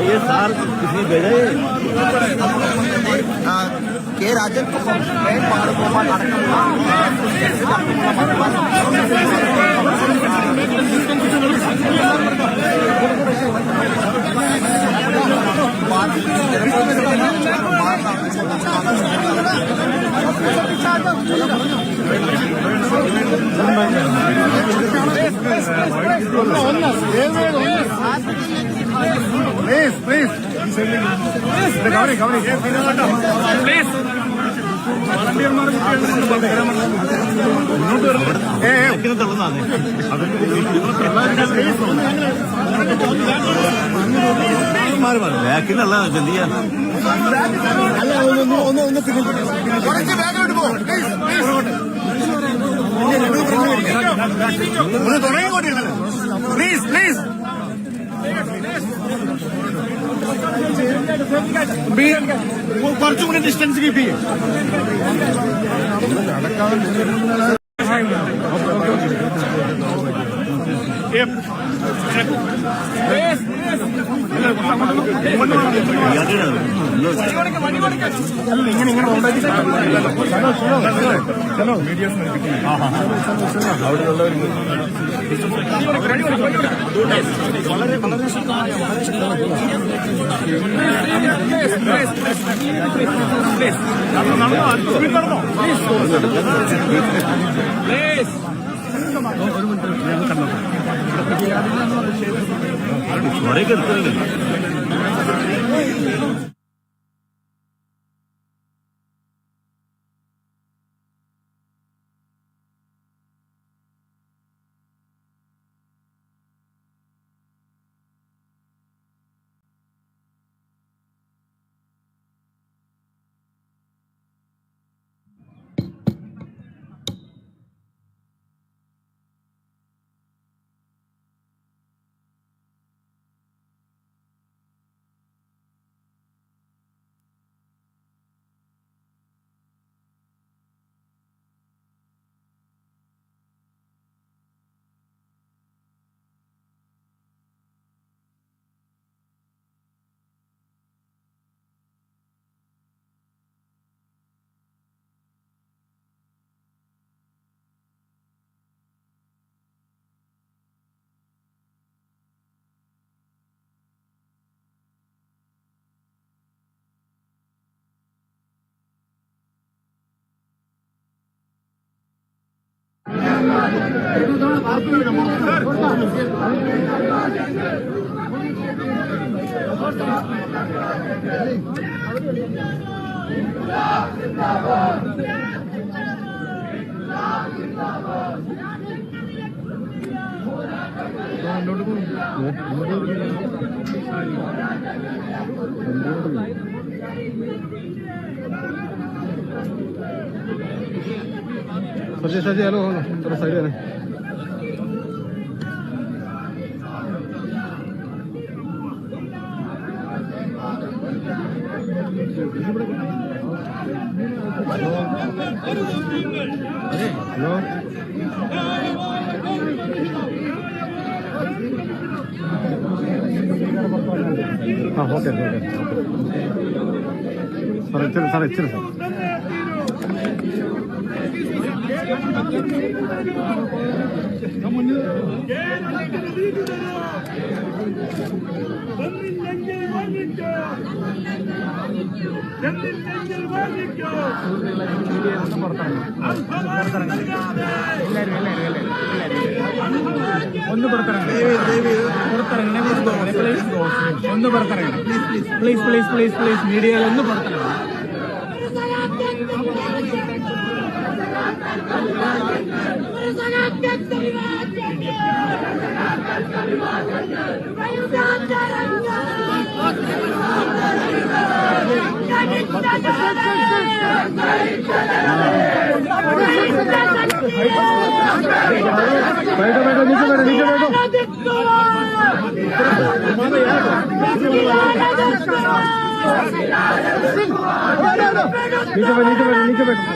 ये सार किसी भेजे കെ രാജൻകുമാർ ബാലഗോപാൽ അടക്കമുള്ള Please. Please. ബാക്കിലുള്ള എന്ത് ചെയ്യാൻ പ്ലീസ് കുറച്ചും കൂടി ഡിസ്റ്റൻസ് കീപ്പ് ചെയ്യും. കുറെ കെടുത്തല്ലേ सजी हेलो थोड़ा साइड है हेलो हाँ ओके सर इच्छा ഒന്ന് പുറത്തിറങ്ങണേ ഒന്ന് പുറത്തിറങ്ങണേ പ്ലീസ് മീഡിയയിൽ ഒന്ന് പുറത്തിറങ്ങണം. बैठो नीचे बैठो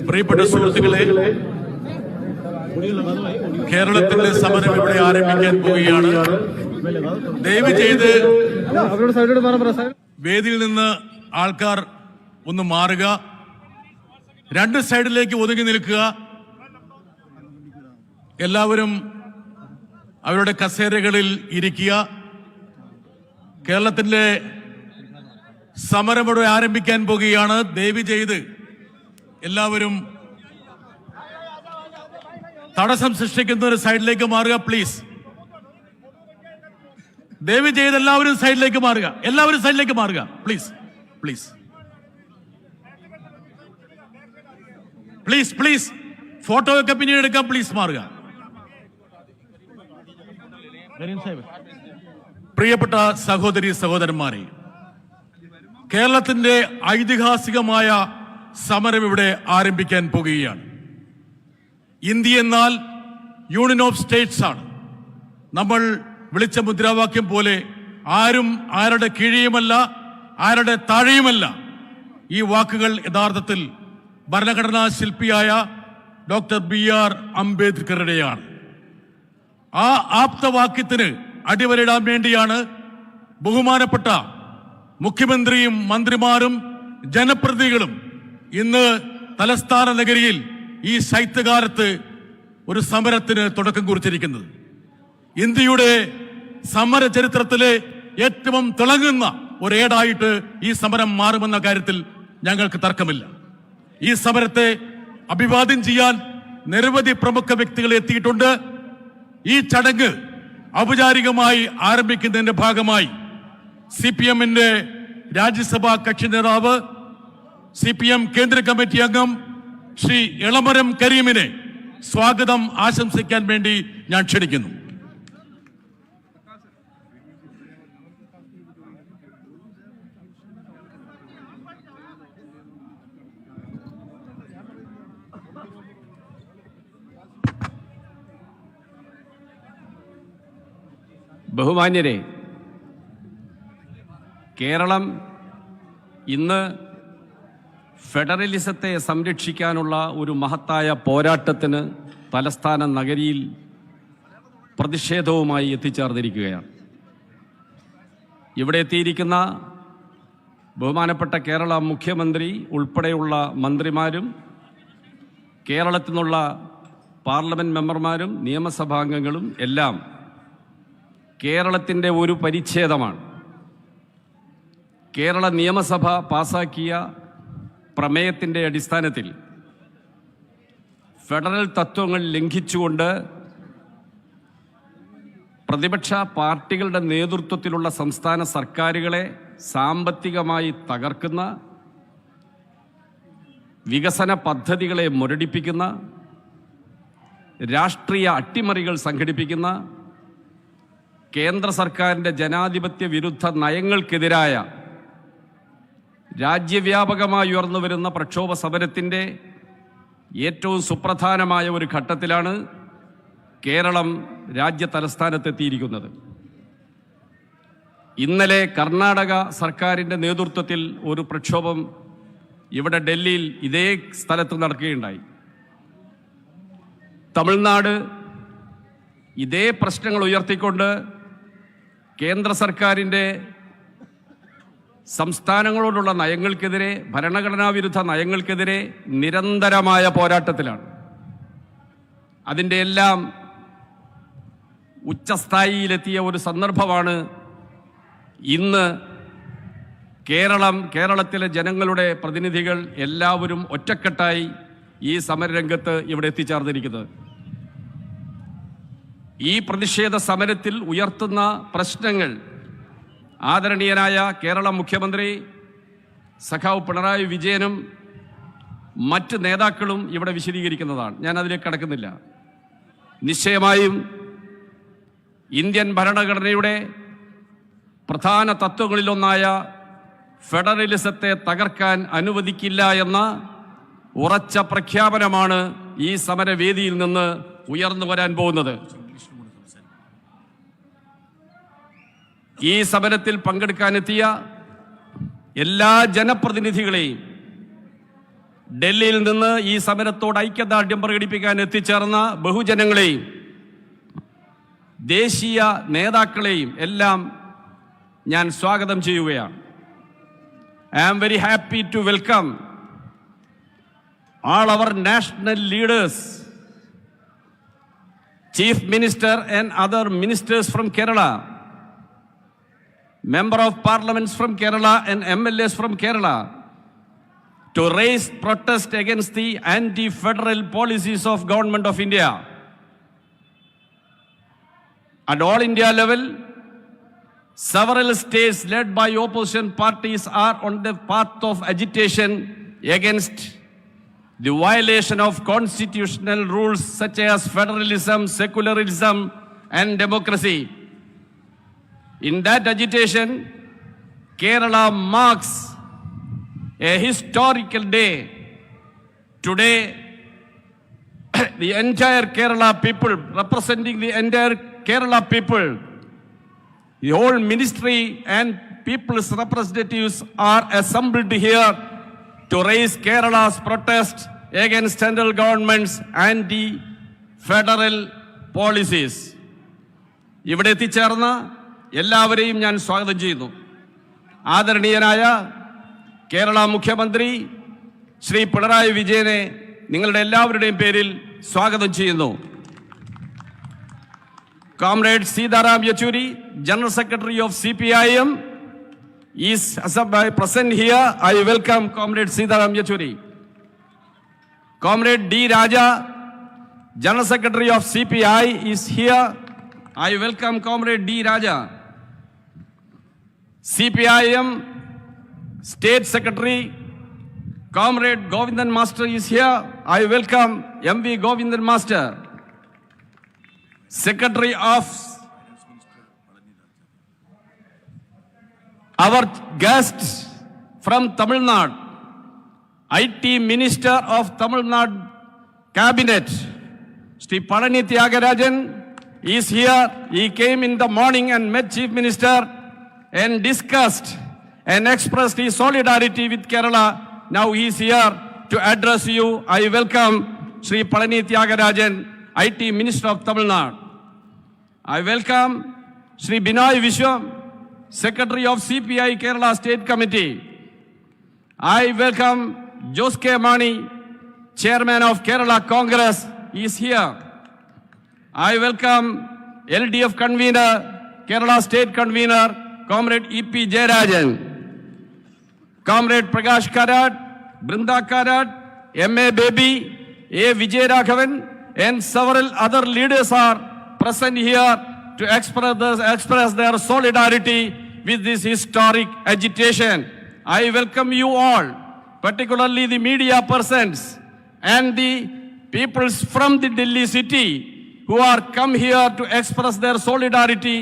പ്രിയപ്പെട്ട സുഹൃത്തുക്കളെ, കേരളത്തിന്റെ സമരം ഇവിടെ ആരംഭിക്കാൻ പോവുകയാണ്. ദയവ് ചെയ്ത് വേദിയിൽ നിന്ന് ആൾക്കാർ ഒന്ന് മാറുക, രണ്ട് സൈഡിലേക്ക് ഒതുങ്ങി നിൽക്കുക. എല്ലാവരും അവരുടെ കസേരകളിൽ ഇരിക്കുക. കേരളത്തിന്റെ സമരം ഇവിടെ ആരംഭിക്കാൻ പോകുകയാണ്. ദയവ് ചെയ്ത് എല്ലാവരും തടസ്സം സൃഷ്ടിക്കുന്ന ഒരു സൈഡിലേക്ക് മാറുക. പ്ലീസ്, ദയവ് ചെയ്ത് എല്ലാവരും സൈഡിലേക്ക് മാറുക. എല്ലാവരും സൈഡിലേക്ക് മാറുക. Please please please please photo ഒക്കെ പിന്നീട് എടുക്കാം. പ്ലീസ് മാറുക. പ്രിയപ്പെട്ട സഹോദരി സഹോദരന്മാരെ, കേരളത്തിന്റെ ഐതിഹാസികമായ സമരം ഇവിടെ ആരംഭിക്കാൻ പോകുകയാണ്. ഇന്ത്യ എന്നാൽ യൂണിയൻ ഓഫ് സ്റ്റേറ്റ്സ് ആണ്. നമ്മൾ വിളിച്ച മുദ്രാവാക്യം പോലെ ആരും ആരുടെ കീഴെയുമല്ല, ആരുടെ താഴെയുമല്ല. ഈ വാക്കുകൾ യഥാർത്ഥത്തിൽ ഭരണഘടനാ ശില്പിയായ ഡോക്ടർ BR അംബേദ്കറുടെയാണ്. ആ ആപ്തവാക്യത്തിന് അടിവരയിടാൻ വേണ്ടിയാണ് ബഹുമാനപ്പെട്ട മുഖ്യമന്ത്രിയും മന്ത്രിമാരും ജനപ്രതിനിധികളും ഇന്ന് തലസ്ഥാന നഗരിയിൽ ഈ ശൈത്യകാലത്ത് ഒരു സമരത്തിന് തുടക്കം കുറിച്ചിരിക്കുന്നത്. ഇന്ത്യയുടെ സമര ചരിത്രത്തിലെ ഏറ്റവും തിളങ്ങുന്ന ഒരേടായിട്ട് ഈ സമരം മാറുമെന്ന കാര്യത്തിൽ ഞങ്ങൾക്ക് തർക്കമില്ല. ഈ സമരത്തെ അഭിവാദ്യം ചെയ്യാൻ നിരവധി പ്രമുഖ വ്യക്തികൾ എത്തിയിട്ടുണ്ട്. ഈ ചടങ്ങ് ഔപചാരികമായി ആരംഭിക്കുന്നതിന്റെ ഭാഗമായി CPM-ന്റെ രാജ്യസഭാ കക്ഷി നേതാവ്, CPM കേന്ദ്ര കമ്മിറ്റി അംഗം ശ്രീ എളമരം കരീമിനെ സ്വാഗതം ആശംസിക്കാൻ വേണ്ടി ഞാൻ ക്ഷണിക്കുന്നു. ബഹുമാന്യരെ, കേരളം ഇന്ന് ഫെഡറലിസത്തെ സംരക്ഷിക്കാനുള്ള ഒരു മഹത്തായ പോരാട്ടത്തിന് തലസ്ഥാന നഗരിയിൽ പ്രതിഷേധവുമായി എത്തിച്ചേർന്നിരിക്കുകയാണ്. ഇവിടെ എത്തിയിരിക്കുന്ന ബഹുമാനപ്പെട്ട കേരള മുഖ്യമന്ത്രി ഉൾപ്പെടെയുള്ള മന്ത്രിമാരും കേരളത്തിൽ നിന്നുള്ള പാർലമെന്റ് മെമ്പർമാരും നിയമസഭാംഗങ്ങളും എല്ലാം കേരളത്തിൻ്റെ ഒരു പരിച്ഛേദമാണ്. കേരള നിയമസഭ പാസാക്കിയ പ്രമേയത്തിൻ്റെ അടിസ്ഥാനത്തിൽ ഫെഡറൽ തത്വങ്ങൾ ലംഘിച്ചുകൊണ്ട് പ്രതിപക്ഷ പാർട്ടികളുടെ നേതൃത്വത്തിലുള്ള സംസ്ഥാന സർക്കാരുകളെ സാമ്പത്തികമായി തകർക്കുന്ന, വികസന പദ്ധതികളെ മുരടിപ്പിക്കുന്ന, രാഷ്ട്രീയ അട്ടിമറികൾ സംഘടിപ്പിക്കുന്ന, കേന്ദ്ര സർക്കാരിൻ്റെ ജനാധിപത്യ വിരുദ്ധ നയങ്ങൾക്കെതിരായ രാജ്യവ്യാപകമായി ഉയർന്നു വരുന്ന പ്രക്ഷോഭ സമരത്തിൻ്റെ ഏറ്റവും സുപ്രധാനമായ ഒരു ഘട്ടത്തിലാണ് കേരളം രാജ്യ തലസ്ഥാനത്തെത്തിയിരിക്കുന്നത്. ഇന്നലെ കർണാടക സർക്കാരിൻ്റെ നേതൃത്വത്തിൽ ഒരു പ്രക്ഷോഭം ഇവിടെ ഡൽഹിയിൽ ഇതേ സ്ഥലത്ത് നടക്കുകയുണ്ടായി. തമിഴ്നാട് ഇതേ പ്രശ്നങ്ങൾ ഉയർത്തിക്കൊണ്ട് കേന്ദ്ര സർക്കാരിൻ്റെ സംസ്ഥാനങ്ങളോടുള്ള നയങ്ങൾക്കെതിരെ, ഭരണഘടനാ വിരുദ്ധ നയങ്ങൾക്കെതിരെ നിരന്തരമായ പോരാട്ടത്തിലാണ്. അതിൻ്റെ എല്ലാം ഉച്ചസ്ഥായിയിലെത്തിയ ഒരു സന്ദർഭമാണ് ഇന്ന് കേരളത്തിലെ ജനങ്ങളുടെ പ്രതിനിധികൾ എല്ലാവരും ഒറ്റക്കെട്ടായി ഈ സമരരംഗത്ത് ഇവിടെ എത്തിച്ചേർന്നിരിക്കുന്നത്. ഈ പ്രതിഷേധ സമരത്തിൽ ഉയർത്തുന്ന പ്രശ്നങ്ങൾ ആദരണീയനായ കേരള മുഖ്യമന്ത്രി സഖാവ് പിണറായി വിജയനും മറ്റ് നേതാക്കളും ഇവിടെ വിശദീകരിക്കുന്നതാണ്. ഞാൻ അതിലേക്ക് കടക്കുന്നില്ല. നിശ്ചയമായും ഇന്ത്യൻ ഭരണഘടനയുടെ പ്രധാന തത്വങ്ങളിലൊന്നായ ഫെഡറലിസത്തെ തകർക്കാൻ അനുവദിക്കില്ല എന്ന ഉറച്ച പ്രഖ്യാപനമാണ് ഈ സമരവേദിയിൽ നിന്ന് ഉയർന്നു വരാൻ പോകുന്നത്. ഈ സമരത്തിൽ പങ്കെടുക്കാനെത്തിയ എല്ലാ ജനപ്രതിനിധികളെയും, ഡൽഹിയിൽ നിന്ന് ഈ സമരത്തോട് ഐക്യദാർഢ്യം പ്രകടിപ്പിക്കാൻ എത്തിച്ചേർന്ന ബഹുജനങ്ങളെയും ദേശീയ നേതാക്കളെയും എല്ലാം ഞാൻ സ്വാഗതം ചെയ്യുകയാണ്. I am very happy to welcome all our national leaders, Chief Minister and other ministers from Kerala, Member of Parliaments from Kerala and MLAs from Kerala, to raise protest against the anti-federal policies of Government of India. At all India level, several states led by opposition parties are on the path of agitation against the violation of constitutional rules such as federalism, secularism, and democracy. In that agitation, Kerala marks a historical day. Today, the entire Kerala people, representing the entire Kerala people, the whole ministry and people's representatives are assembled here to raise Kerala's protest against central government's anti-federal policies. ഇവിടെ എത്തിച്ചേർന്ന എല്ലാവരെയും ഞാൻ സ്വാഗതം ചെയ്യുന്നു. ആദരണീയനായ കേരള മുഖ്യമന്ത്രി ശ്രീ പിണറായി വിജയനെ നിങ്ങളുടെ എല്ലാവരുടെയും പേരിൽ സ്വാഗതം ചെയ്യുന്നു. Comrade Sitaram Yechury, General Secretary of CPIM, is present here. I welcome Comrade Sitaram Yechury. Comrade D. Raja, General Secretary of CPI, is here. I welcome Comrade D. Raja. CPIM State Secretary, Comrade Govindan Master, is here. I welcome MV Govindan Master. Secretary of our guest from Tamil Nadu, IT Minister of Tamil Nadu Cabinet, Sri Palani Thiagarajan, is here. He came in the morning and met Chief Minister and discussed and expressed his solidarity with Kerala. Now he is here to address you. I welcome Sri Palani Thiagarajan, IT Minister of Tamil Nadu. I welcome Sri Binoy Vishwam, Secretary of CPI Kerala State Committee. I welcome Jose K. Mani, Chairman of Kerala Congress, he is here. I welcome LDF Convener, Kerala State Convener, Comrade E.P. Jayarajan. Comrade Prakash Karat, Brinda Karat, M.A. Baby, A. Vijay Raghavan, and several other leaders are present here to express their solidarity with this historic agitation. I welcome you all, particularly the media persons and the peoples from the Delhi city who are come here to express their solidarity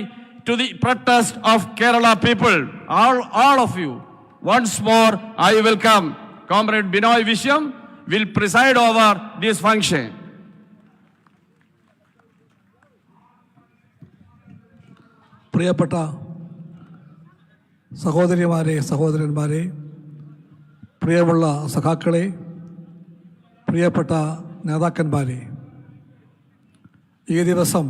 to the protest of Kerala people. All of you, once more, I welcome. Comrade Binoy Vishwam will preside over this function. പ്രിയപ്പെട്ട സഹോദരിമാരെ, സഹോദരന്മാരെ, പ്രിയമുള്ള സഖാക്കളെ, പ്രിയപ്പെട്ട നേതാക്കന്മാരെ, ഈ ദിവസം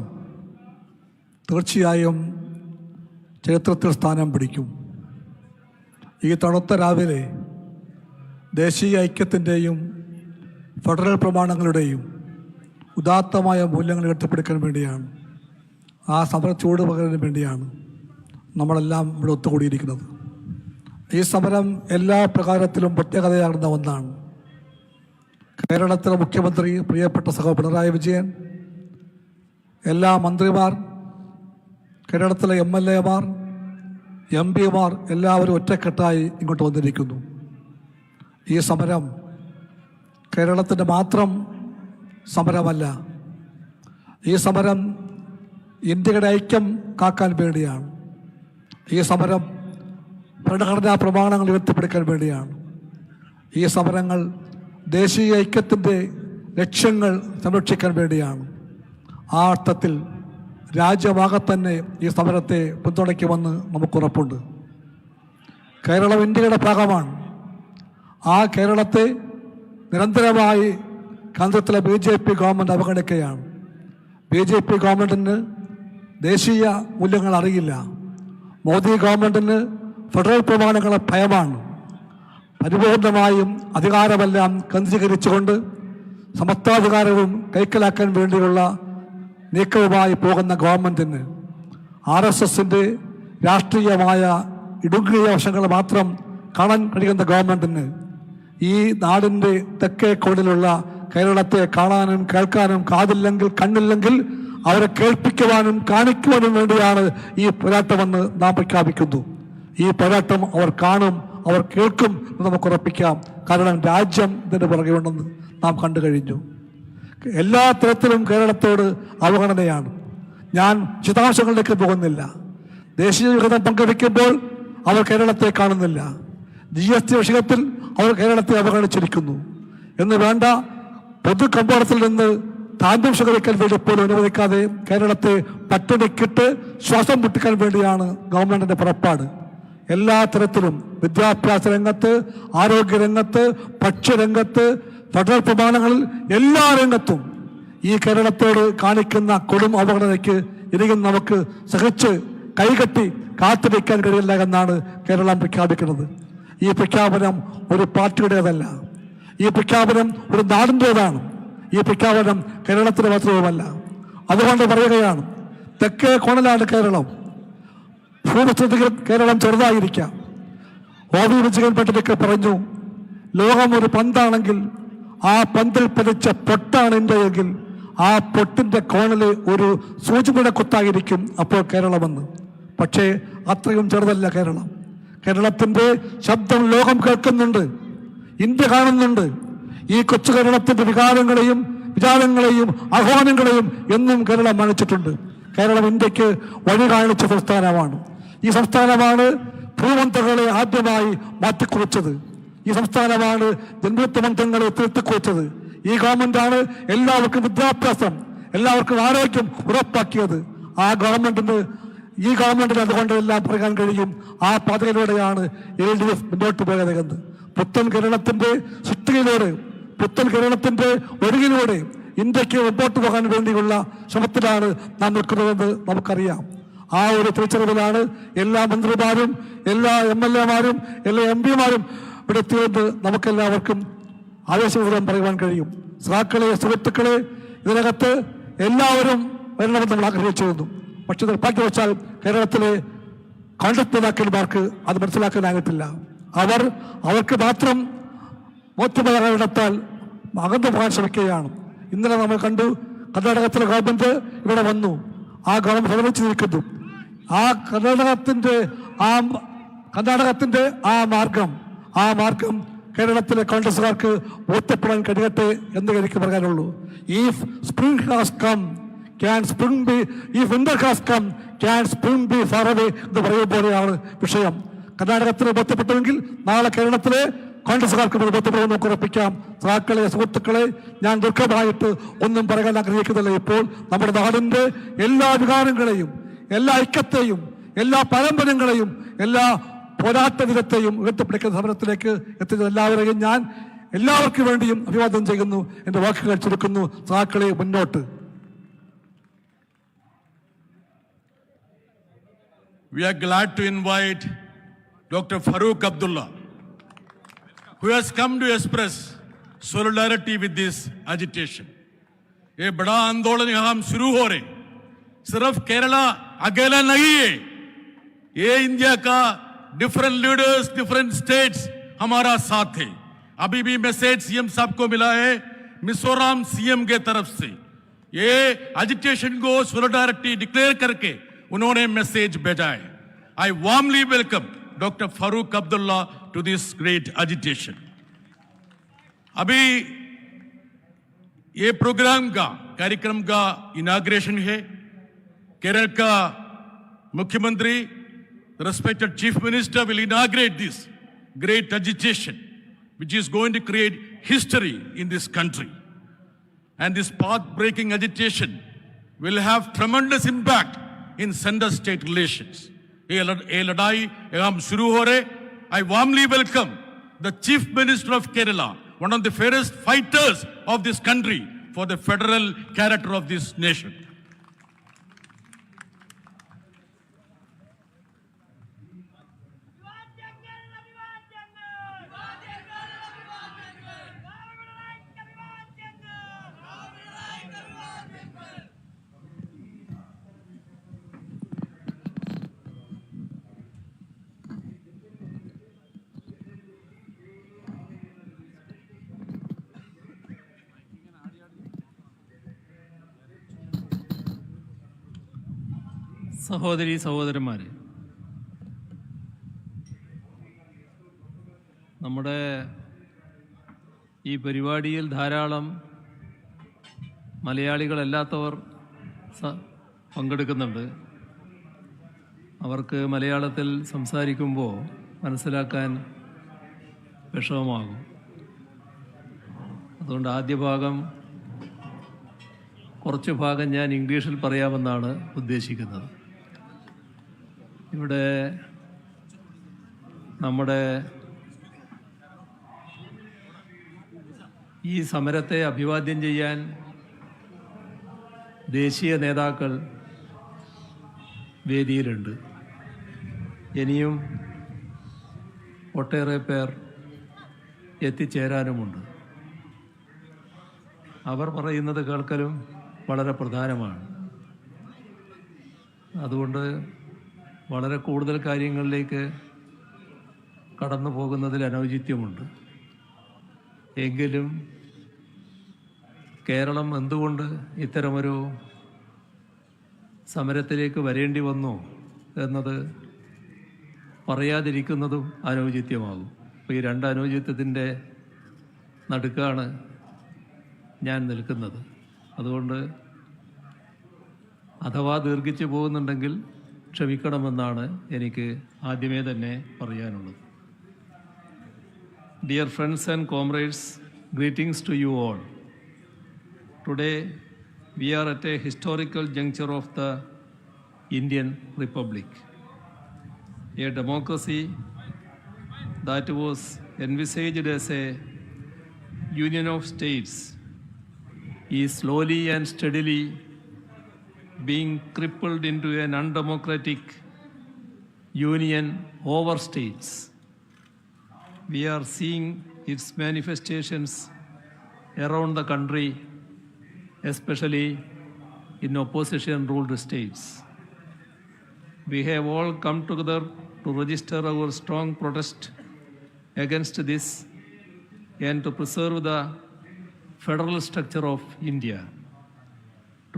തീർച്ചയായും ചരിത്രത്തിൽ സ്ഥാനം പിടിക്കും. ഈ തണുത്ത രാവിലെ ദേശീയ ഐക്യത്തിൻ്റെയും ഫെഡറൽ പ്രമാണങ്ങളുടെയും ഉദാത്തമായ മൂല്യങ്ങൾ ഉയർത്തിപ്പിടിക്കാൻ വേണ്ടിയാണ്, ആ സമര ചൂട് പകരാൻ വേണ്ടിയാണ് നമ്മളെല്ലാം ഇവിടെ ഒത്തുകൂടിയിരിക്കുന്നത്. ഈ സമരം എല്ലാ പ്രകാരത്തിലും പ്രത്യേകതയാർന്ന ഒന്നാണ്. കേരളത്തിലെ മുഖ്യമന്ത്രി പ്രിയപ്പെട്ട സഹോദരൻ പിണറായി വിജയൻ, എല്ലാ മന്ത്രിമാർ, കേരളത്തിലെ MLA മാർ, MP മാർ എല്ലാവരും ഒറ്റക്കെട്ടായി ഇങ്ങോട്ട് വന്നിരിക്കുന്നു. ഈ സമരം കേരളത്തിൻ്റെ മാത്രം സമരമല്ല. ഈ സമരം ഇന്ത്യയുടെ ഐക്യം കാക്കാൻ വേണ്ടിയാണ്. ഈ സമരം ഭരണഘടനാ പ്രമാണങ്ങൾ ഉയർത്തിപ്പിടിക്കാൻ വേണ്ടിയാണ്. ഈ സമരങ്ങൾ ദേശീയ ഐക്യത്തിൻ്റെ ലക്ഷ്യങ്ങൾ സംരക്ഷിക്കാൻ വേണ്ടിയാണ്. ആ അർത്ഥത്തിൽ രാജ്യമാകെ തന്നെ ഈ സമരത്തെ പിന്തുണയ്ക്കുമെന്ന് നമുക്കുറപ്പുണ്ട്. കേരളം ഇന്ത്യയുടെ ഭാഗമാണ്. ആ കേരളത്തെ നിരന്തരമായി കേന്ദ്രത്തിലെ BJP ഗവൺമെൻറ് അവഗണിക്കുകയാണ്. BJP ഗവൺമെൻറ്റിന് ദേശീയ മൂല്യങ്ങൾ അറിയില്ല. മോദി ഗവൺമെൻറ്റിന് ഫെഡറൽ പ്രമാണങ്ങളെ ഭയമാണ്. പരിപൂർണമായും അധികാരമെല്ലാം കേന്ദ്രീകരിച്ചുകൊണ്ട് സമത്വാധികാരവും കൈക്കലാക്കാൻ വേണ്ടിയുള്ള നീക്കവുമായി പോകുന്ന ഗവൺമെൻറ്റിന്, RSSൻ്റെ രാഷ്ട്രീയമായ ഇടുങ്ങിയ വശങ്ങൾ മാത്രം കാണാൻ കഴിയുന്ന ഗവൺമെൻറ്റിന് ഈ നാടിൻ്റെ തെക്കേ കോണിലുള്ള കേരളത്തെ കാണാനും കേൾക്കാനും കാതില്ലെങ്കിൽ കണ്ണില്ലെങ്കിൽ അവരെ കേൾപ്പിക്കുവാനും കാണിക്കുവാനും വേണ്ടിയാണ് ഈ പോരാട്ടമെന്ന് നാം പ്രഖ്യാപിക്കുന്നു. ഈ പോരാട്ടം അവർ കാണും, അവർ കേൾക്കും എന്ന് നമുക്ക് ഉറപ്പിക്കാം. കാരണം രാജ്യം ഇതിൻ്റെ പുറകെ ഉണ്ടെന്ന് നാം കണ്ടു കഴിഞ്ഞു. എല്ലാ തരത്തിലും കേരളത്തോട് അവഗണനയാണ്. ഞാൻ വിശദാംശങ്ങളിലേക്ക് പോകുന്നില്ല. ദേശീയ വിഹിതം പങ്കുവയ്ക്കുമ്പോൾ അവർ കേരളത്തെ കാണുന്നില്ല. GST വിഷയത്തിൽ അവർ കേരളത്തെ അവഗണിച്ചിരിക്കുന്നു. എന്ന് വേണ്ട, പൊതു കമ്പോളത്തിൽ നിന്ന് ധാന്യം ശേഖരിക്കാൻ വേണ്ടി പോലും അനുവദിക്കാതെ കേരളത്തെ പട്ടിണിക്കിട്ട് ശ്വാസം മുട്ടിക്കാൻ വേണ്ടിയാണ് ഗവൺമെന്റിന്റെ പുറപ്പാട്. എല്ലാ തരത്തിലും വിദ്യാഭ്യാസ രംഗത്ത്, ആരോഗ്യരംഗത്ത്, ഭക്ഷ്യരംഗത്ത്, ഫെഡറൽ പ്രമാണങ്ങളിൽ എല്ലാ രംഗത്തും ഈ കേരളത്തോട് കാണിക്കുന്ന കൊടും അവഗണനയ്ക്ക് ഇനിയും നമുക്ക് സഹിച്ച് കൈകെട്ടി കാത്തിരിക്കാൻ കഴിയില്ല എന്നാണ് കേരളം പ്രഖ്യാപിക്കുന്നത്. ഈ പ്രഖ്യാപനം ഒരു പാർട്ടിയുടേതല്ല. ഈ പ്രഖ്യാപനം ഒരു നാടിൻ്റേതാണ്. ഈ പ്രഖ്യാപനം കേരളത്തിന് മാത്രവുമല്ല. അതുകൊണ്ട് പറയുകയാണ്, തെക്കേ കോണിലാണ് കേരളം. ഭൂമിസ്ഥിതിയിൽ കേരളം ചെറുതായിരിക്കാം. OV വിജയൻ പട്ടിലൊക്കെ പറഞ്ഞു, ലോകം ഒരു പന്താണെങ്കിൽ ആ പന്തിൽ പതിച്ച പൊട്ടാണ് ഇന്ത്യയെങ്കിൽ ആ പൊട്ടിന്റെ കോണില് ഒരു സൂചിമുന കുത്തായിരിക്കും അപ്പോൾ കേരളമെന്ന്. പക്ഷേ അത്രയും ചെറുതല്ല കേരളം. കേരളത്തിന്റെ ശബ്ദം ലോകം കേൾക്കുന്നുണ്ട്, ഇന്ത്യ കാണുന്നുണ്ട്. ഈ കൊച്ചു കേരളത്തിന്റെ വികാരങ്ങളെയും വിചാരങ്ങളെയും ആഹ്വാനങ്ങളെയും എന്നും കേരളം മാനിച്ചിട്ടുണ്ട്. കേരളം ഇന്ത്യക്ക് വഴി കാണിച്ച സംസ്ഥാനമാണ്. ഈ സംസ്ഥാനമാണ് ഭൂമന്ത്രങ്ങളെ ആദ്യമായി മാറ്റിക്കുറിച്ചത്. ഈ സംസ്ഥാനമാണ് ജന്മത്വ മന്ത്രങ്ങളെ തീർത്തിക്കുറിച്ചത്. ഈ ഗവൺമെന്റാണ് എല്ലാവർക്കും വിദ്യാഭ്യാസം, എല്ലാവർക്കും ആരോഗ്യം ഉറപ്പാക്കിയത്. ആ ഗവൺമെന്റിന്, ഈ ഗവൺമെന്റിന് അതുകൊണ്ട് എല്ലാം പറയാൻ കഴിയും. ആ പാതയിലൂടെയാണ് LDF മുന്നോട്ട് പോയത്. പുത്തൻ കേരളത്തിന്റെ സൃഷ്ടിയിലൂടെ, പുത്തൻ കേരളത്തിന്റെ ഒഴുകിലൂടെ ഇന്ത്യക്ക് മുമ്പോട്ട് പോകാൻ വേണ്ടിയുള്ള ശ്രമത്തിലാണ് നാം നിൽക്കുന്നതെന്ന് നമുക്കറിയാം. ആ ഒരു തിരിച്ചറിവിലാണ് എല്ലാ മന്ത്രിമാരും, എല്ലാ MLA മാരും, എല്ലാ MP മാരും ഇവിടെ എത്തിയത്. നമുക്കെല്ലാവർക്കും ആവേശപൂർവ്വം പറയുവാൻ കഴിയും. സഖാക്കളെ, സുഹൃത്തുക്കളെ, ഇതിനകത്ത് എല്ലാവരും വരണമെന്ന് നമ്മൾ ആഗ്രഹിച്ചിരുന്നു. പക്ഷെ നിർഭാഗ്യവശാൽ കേരളത്തിലെ കോൺഗ്രസ് നേതാക്കന്മാർക്ക് അത് മനസ്സിലാക്കാനായിട്ടില്ല. അവർക്ക് മാത്രം ബോധ്യമാകാനിടത്താൽ അകന്നു പോകാൻ ശ്രമിക്കുകയാണ്. ഇന്നലെ നമ്മൾ കണ്ടു, കർണാടകത്തിലെ ഗവൺമെന്റ് ഇവിടെ വന്നു. ആ ഗവൺമെന്റ് സമരമിച്ചു നിൽക്കുന്നു. ആ കർണാടകത്തിന്റെ ആ മാർഗം കേരളത്തിലെ കോൺഗ്രസുകാർക്ക് ബോധ്യപ്പെടാൻ കഴിയട്ടെ എന്ന് എനിക്ക് പറയാനുള്ളൂ. If spring has come, can spring be? If winter has come, can spring be far away? എന്ന് പറയുമ്പോഴാണ് വിഷയം. കർണാടകത്തിന് ബോധ്യപ്പെട്ടുവെങ്കിൽ നാളെ കേരളത്തിലെ കോൺഗ്രസുകാർക്ക് ബോധ്യപ്പെടുമെന്ന് നമുക്ക് ഉറപ്പിക്കാം. സഖാക്കളെ, സുഹൃത്തുക്കളെ, ഞാൻ ദുഃഖമായിട്ട് ഒന്നും പറയാൻ ആഗ്രഹിക്കുന്നില്ല. ഇപ്പോൾ നമ്മുടെ നാടിന്റെ എല്ലാ വികാരങ്ങളെയും, എല്ലാ ഐക്യത്തെയും, എല്ലാ പാരമ്പര്യങ്ങളെയും, എല്ലാ പോരാട്ട വിധത്തെയും ഉയർത്തിപ്പിടിക്കുന്ന സമരത്തിലേക്ക് എത്തിച്ച എല്ലാവരെയും ഞാൻ എല്ലാവർക്കും വേണ്ടിയും അഭിവാദനം ചെയ്യുന്നു. എന്റെ വാക്കുകൾ ചുരുക്കുന്നു. സഖാക്കളെ, മുന്നോട്ട്. We are glad to invite Dr. Farooq Abdullah, who has come to express solidarity with this agitation. ये बड़ा आंदोलन यहाँ हम शुरू हो रहे, सिर्फ केरला अकेला नहीं है, ये इंडिया का डिफरेंट लीडर्स, डिफरेंट स्टेट्स हमारा साथ है. अभी भी मैसेज सीएम साहब को मिला है मिजोरम सीएम के तरफ से. ये एजिटेशन को सॉलिडारिटी डिक्लेयर करके उन्होंने मैसेज भेजा है. I warmly welcome Dr. Farooq Abdullah to this great agitation. अभी ये प्रोग्राम का कार्यक्रम का इनाग्रेशन है. केरल का मुख्यमंत्री, respected chief minister will inaugurate this great agitation which is going to create history in this country. And this path-breaking agitation will have tremendous impact in center-state relations. ये लड़ाई हम शुरू हो रहे. I warmly welcome the Chief Minister of Kerala, one of the fairest fighters of this country for the federal character of this nation. സഹോദരീ സഹോദരന്മാരെ, നമ്മുടെ ഈ പരിപാടിയിൽ ധാരാളം മലയാളികളല്ലാത്തവർ പങ്കെടുക്കുന്നുണ്ട്. അവർക്ക് മലയാളത്തിൽ സംസാരിക്കുമ്പോൾ മനസ്സിലാക്കാൻ വിഷമമാകും. അതുകൊണ്ട് ആദ്യ ഭാഗം, കുറച്ച് ഭാഗം ഞാൻ ഇംഗ്ലീഷിൽ പറയാമെന്നാണ് ഉദ്ദേശിക്കുന്നത്. ഇവിടെ നമ്മുടെ ഈ സമരത്തെ അഭിവാദ്യം ചെയ്യാൻ ദേശീയ നേതാക്കൾ വേദിയിലുണ്ട്. ഇനിയും ഒട്ടേറെ പേർ എത്തിച്ചേരാനുമുണ്ട്. അവർ പറയുന്നത് കേൾക്കലും വളരെ പ്രധാനമാണ്. അതുകൊണ്ട് വളരെ കൂടുതൽ കാര്യങ്ങളിലേക്ക് കടന്നു പോകുന്നതിൽ അനൗചിത്യമുണ്ട്. എങ്കിലും കേരളം എന്തുകൊണ്ട് ഇത്തരമൊരു സമരത്തിലേക്ക് വരേണ്ടി വന്നു എന്നത് പറയാതിരിക്കുന്നതും അനൗചിത്യമാകും. അപ്പോൾ ഈ രണ്ട് അനൗചിത്യത്തിൻ്റെ നടുക്കാണ് ഞാൻ നിൽക്കുന്നത്. അതുകൊണ്ട് അഥവാ ദീർഘിച്ചു പോകുന്നുണ്ടെങ്കിൽ ക്ഷമിക്കണമെന്നാണ് എനിക്ക് ആദ്യമേ തന്നെ പറയാനുള്ളത്. Dear friends and comrades, greetings to you all. Today we are at a historical juncture of the Indian Republic. A democracy that was envisaged as a union of states is slowly and steadily being crippled into an undemocratic union over states. We are seeing its manifestations around the country, especially in opposition-ruled states. We have all come together to register our strong protest against this and to preserve the federal structure of India.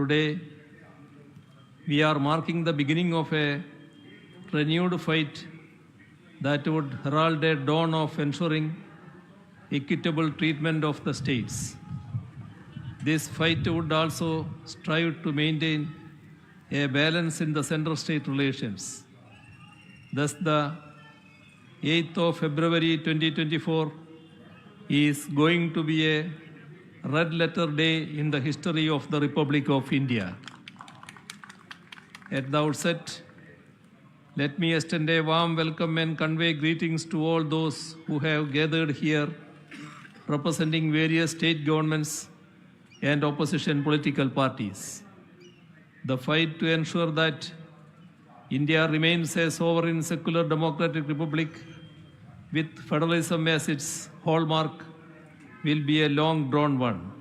Today, we are marking the beginning of a renewed fight that would herald a dawn of ensuring equitable treatment of the states. This fight would also strive to maintain a balance in the center-state relations. Thus, the 8th of February 2024 is going to be a red-letter day in the history of the Republic of India. At the outset, let me extend a warm welcome and convey greetings to all those who have gathered here representing various state governments and opposition political parties. The fight to ensure that India remains a sovereign secular democratic republic with federalism as its hallmark will be a long drawn one.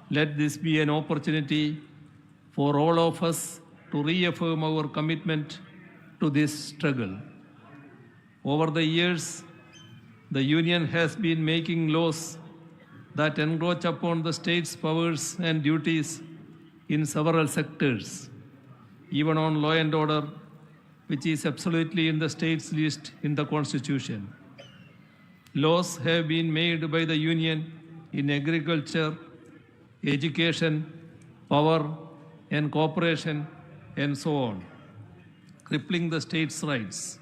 Let this be an opportunity for all of us to reaffirm our commitment to this struggle. Over the years, the Union has been making laws that encroach upon the state's powers and duties in several sectors, even on law and order, which is absolutely in the state's list in the Constitution. Laws have been made by the Union in agriculture, education, power, and cooperation, and so on, crippling the state's rights.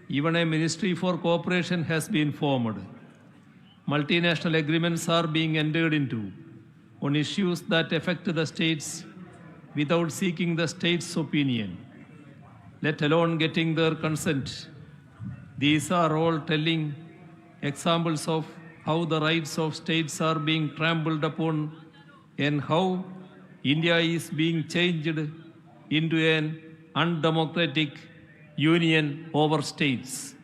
Even a ministry for cooperation has been formed. Multinational agreements are being entered into on issues that affect the states without seeking the state's opinion, let alone getting their consent. These are all telling examples of how the rights of states are being trampled upon and how India is being changed into an undemocratic union over states.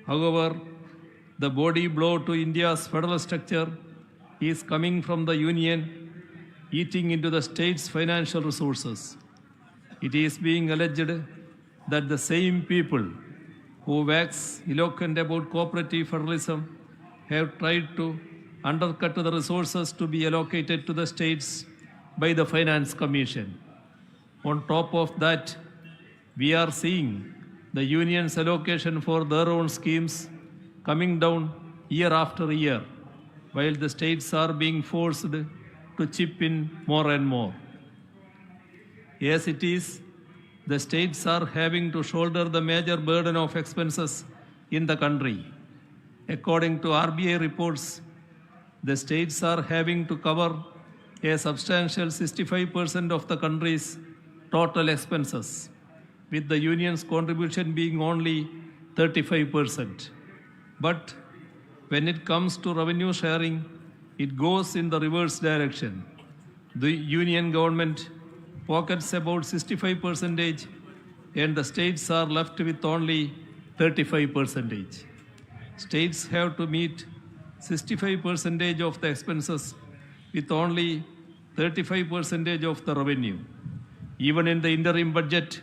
However, the body blow to India's federal structure is coming from the union eating into the state's financial resources. It is being alleged that the same people who wax eloquent about cooperative federalism have tried to undercut the resources to be allocated to the states by the Finance Commission. On top of that, we are seeing the union's allocation for their own schemes coming down year after year, while the states are being forced to chip in more and more. As it is, the states are having to shoulder the major burden of expenses in the country. According to RBI reports, the states are having to cover a substantial 65% of the country's total expenses, with the union's contribution being only 35%. But when it comes to revenue sharing, it goes in the reverse direction. The union government pockets about 65% and the states are left with only 35%. States have to meet 65% of the expenses with only 35% of the revenue. Even in the interim budget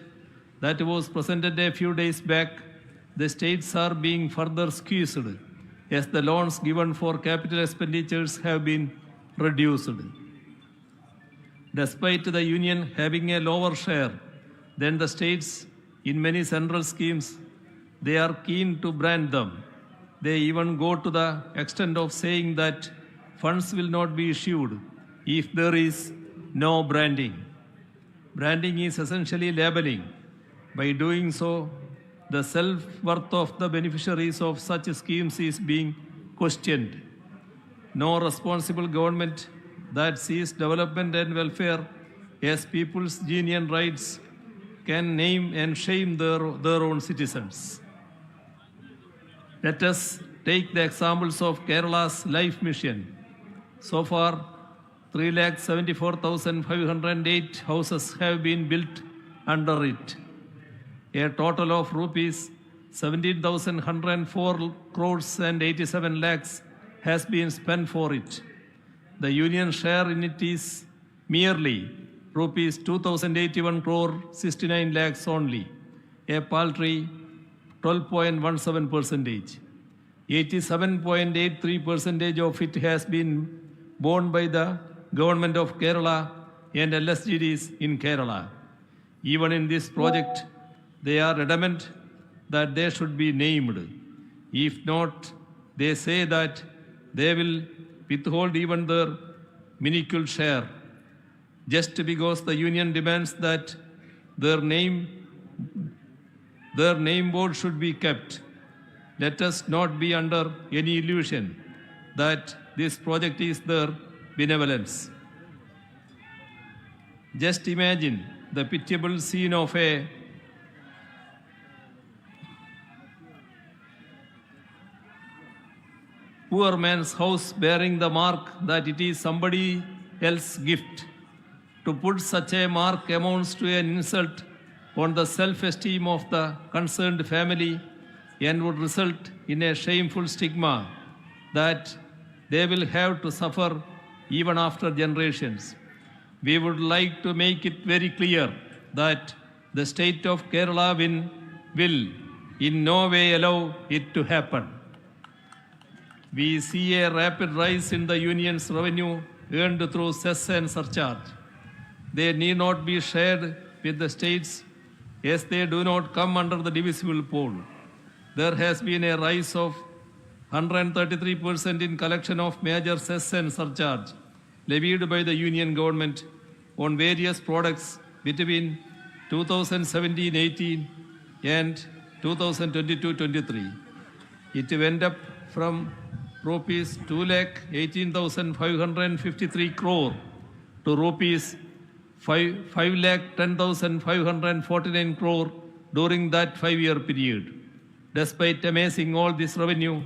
that was presented a few days back, the states are being further squeezed as the loans given for capital expenditures have been reduced. Despite the union having a lower share than the states in many central schemes, they are keen to brand them. They even go to the extent of saying that funds will not be issued if there is no branding. Branding is essentially labeling. By doing so, the self-worth of the beneficiaries of such schemes is being questioned. No responsible government that sees development and welfare as people's genuine rights can name and shame their own citizens. Let us take the examples of Kerala's Life Mission. So far, 3,74,508 houses have been built under it. A total of rupees 17,104 crores and 87 lakhs has been spent for it. The union share in it is merely rupees 2,081 crore 69 lakhs only, a paltry 12.17%. 87.83% of it has been borne by the government of Kerala and LSGDs in Kerala. Even in this project, they are adamant that they should be named. If not, they say that they will withhold even their minuscule share, just because the union demands that their name board should be kept. Let us not be under any illusion that this project is their benevolence. Just imagine the pitiable scene of a poor man's house bearing the mark that it is somebody else's gift. To put such a mark amounts to an insult on the self-esteem of the concerned family and would result in a shameful stigma that they will have to suffer even after generations. We would like to make it very clear that the state of Kerala will in no way allow it to happen. We see a rapid rise in the union's revenue earned through cess and surcharge. They need not be shared with the states as they do not come under the divisible pool. There has been a rise of 133% in collection of major cess and surcharge levied by the union government on various products between 2017-18 and 2022-23. It went up from rupees 2,18,553 crore to rupees 5,10,549 crore during that 5-year period. Despite amassing all this revenue,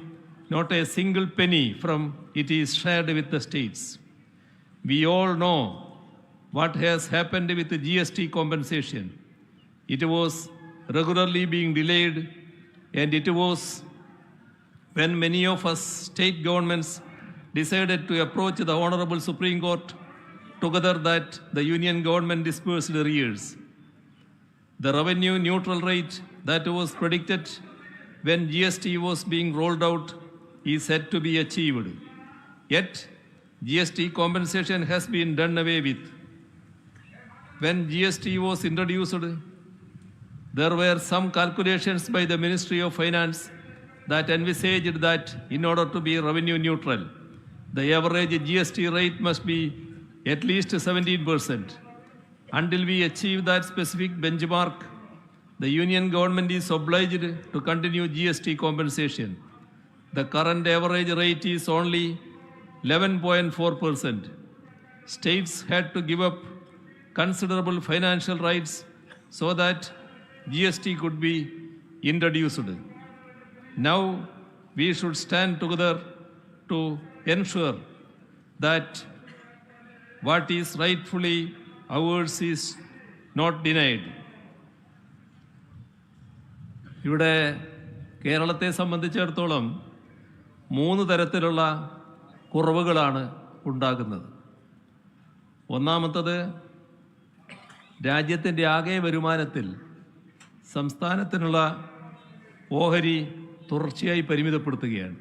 not a single penny from it is shared with the states. We all know what has happened with the GST compensation. It was regularly being delayed, and it was when many of us state governments decided to approach the Honorable Supreme Court together that the union government disbursed arrears. The revenue neutral rate that was predicted when GST was being rolled out is said to be achieved. Yet, GST compensation has been done away with. When GST was introduced, there were some calculations by the Ministry of Finance that envisaged that in order to be revenue neutral, the average GST rate must be at least 17%. Until we achieve that specific benchmark, the union government is obliged to continue GST compensation. The current average rate is only 11.4%. States had to give up considerable financial rights so that GST could be introduced. Now we should stand together to ensure that what is rightfully ours is not denied. ഇവിടെ കേരളത്തെ സംബന്ധിച്ചിടത്തോളം 3 തരത്തിലുള്ള കുറവുകളാണ് ഉണ്ടാകുന്നത്. ഒന്നാമത്തത്, രാജ്യത്തിൻ്റെ ആകെ വരുമാനത്തിൽ സംസ്ഥാനത്തിനുള്ള ഓഹരി തുടർച്ചയായി പരിമിതപ്പെടുത്തുകയാണ്.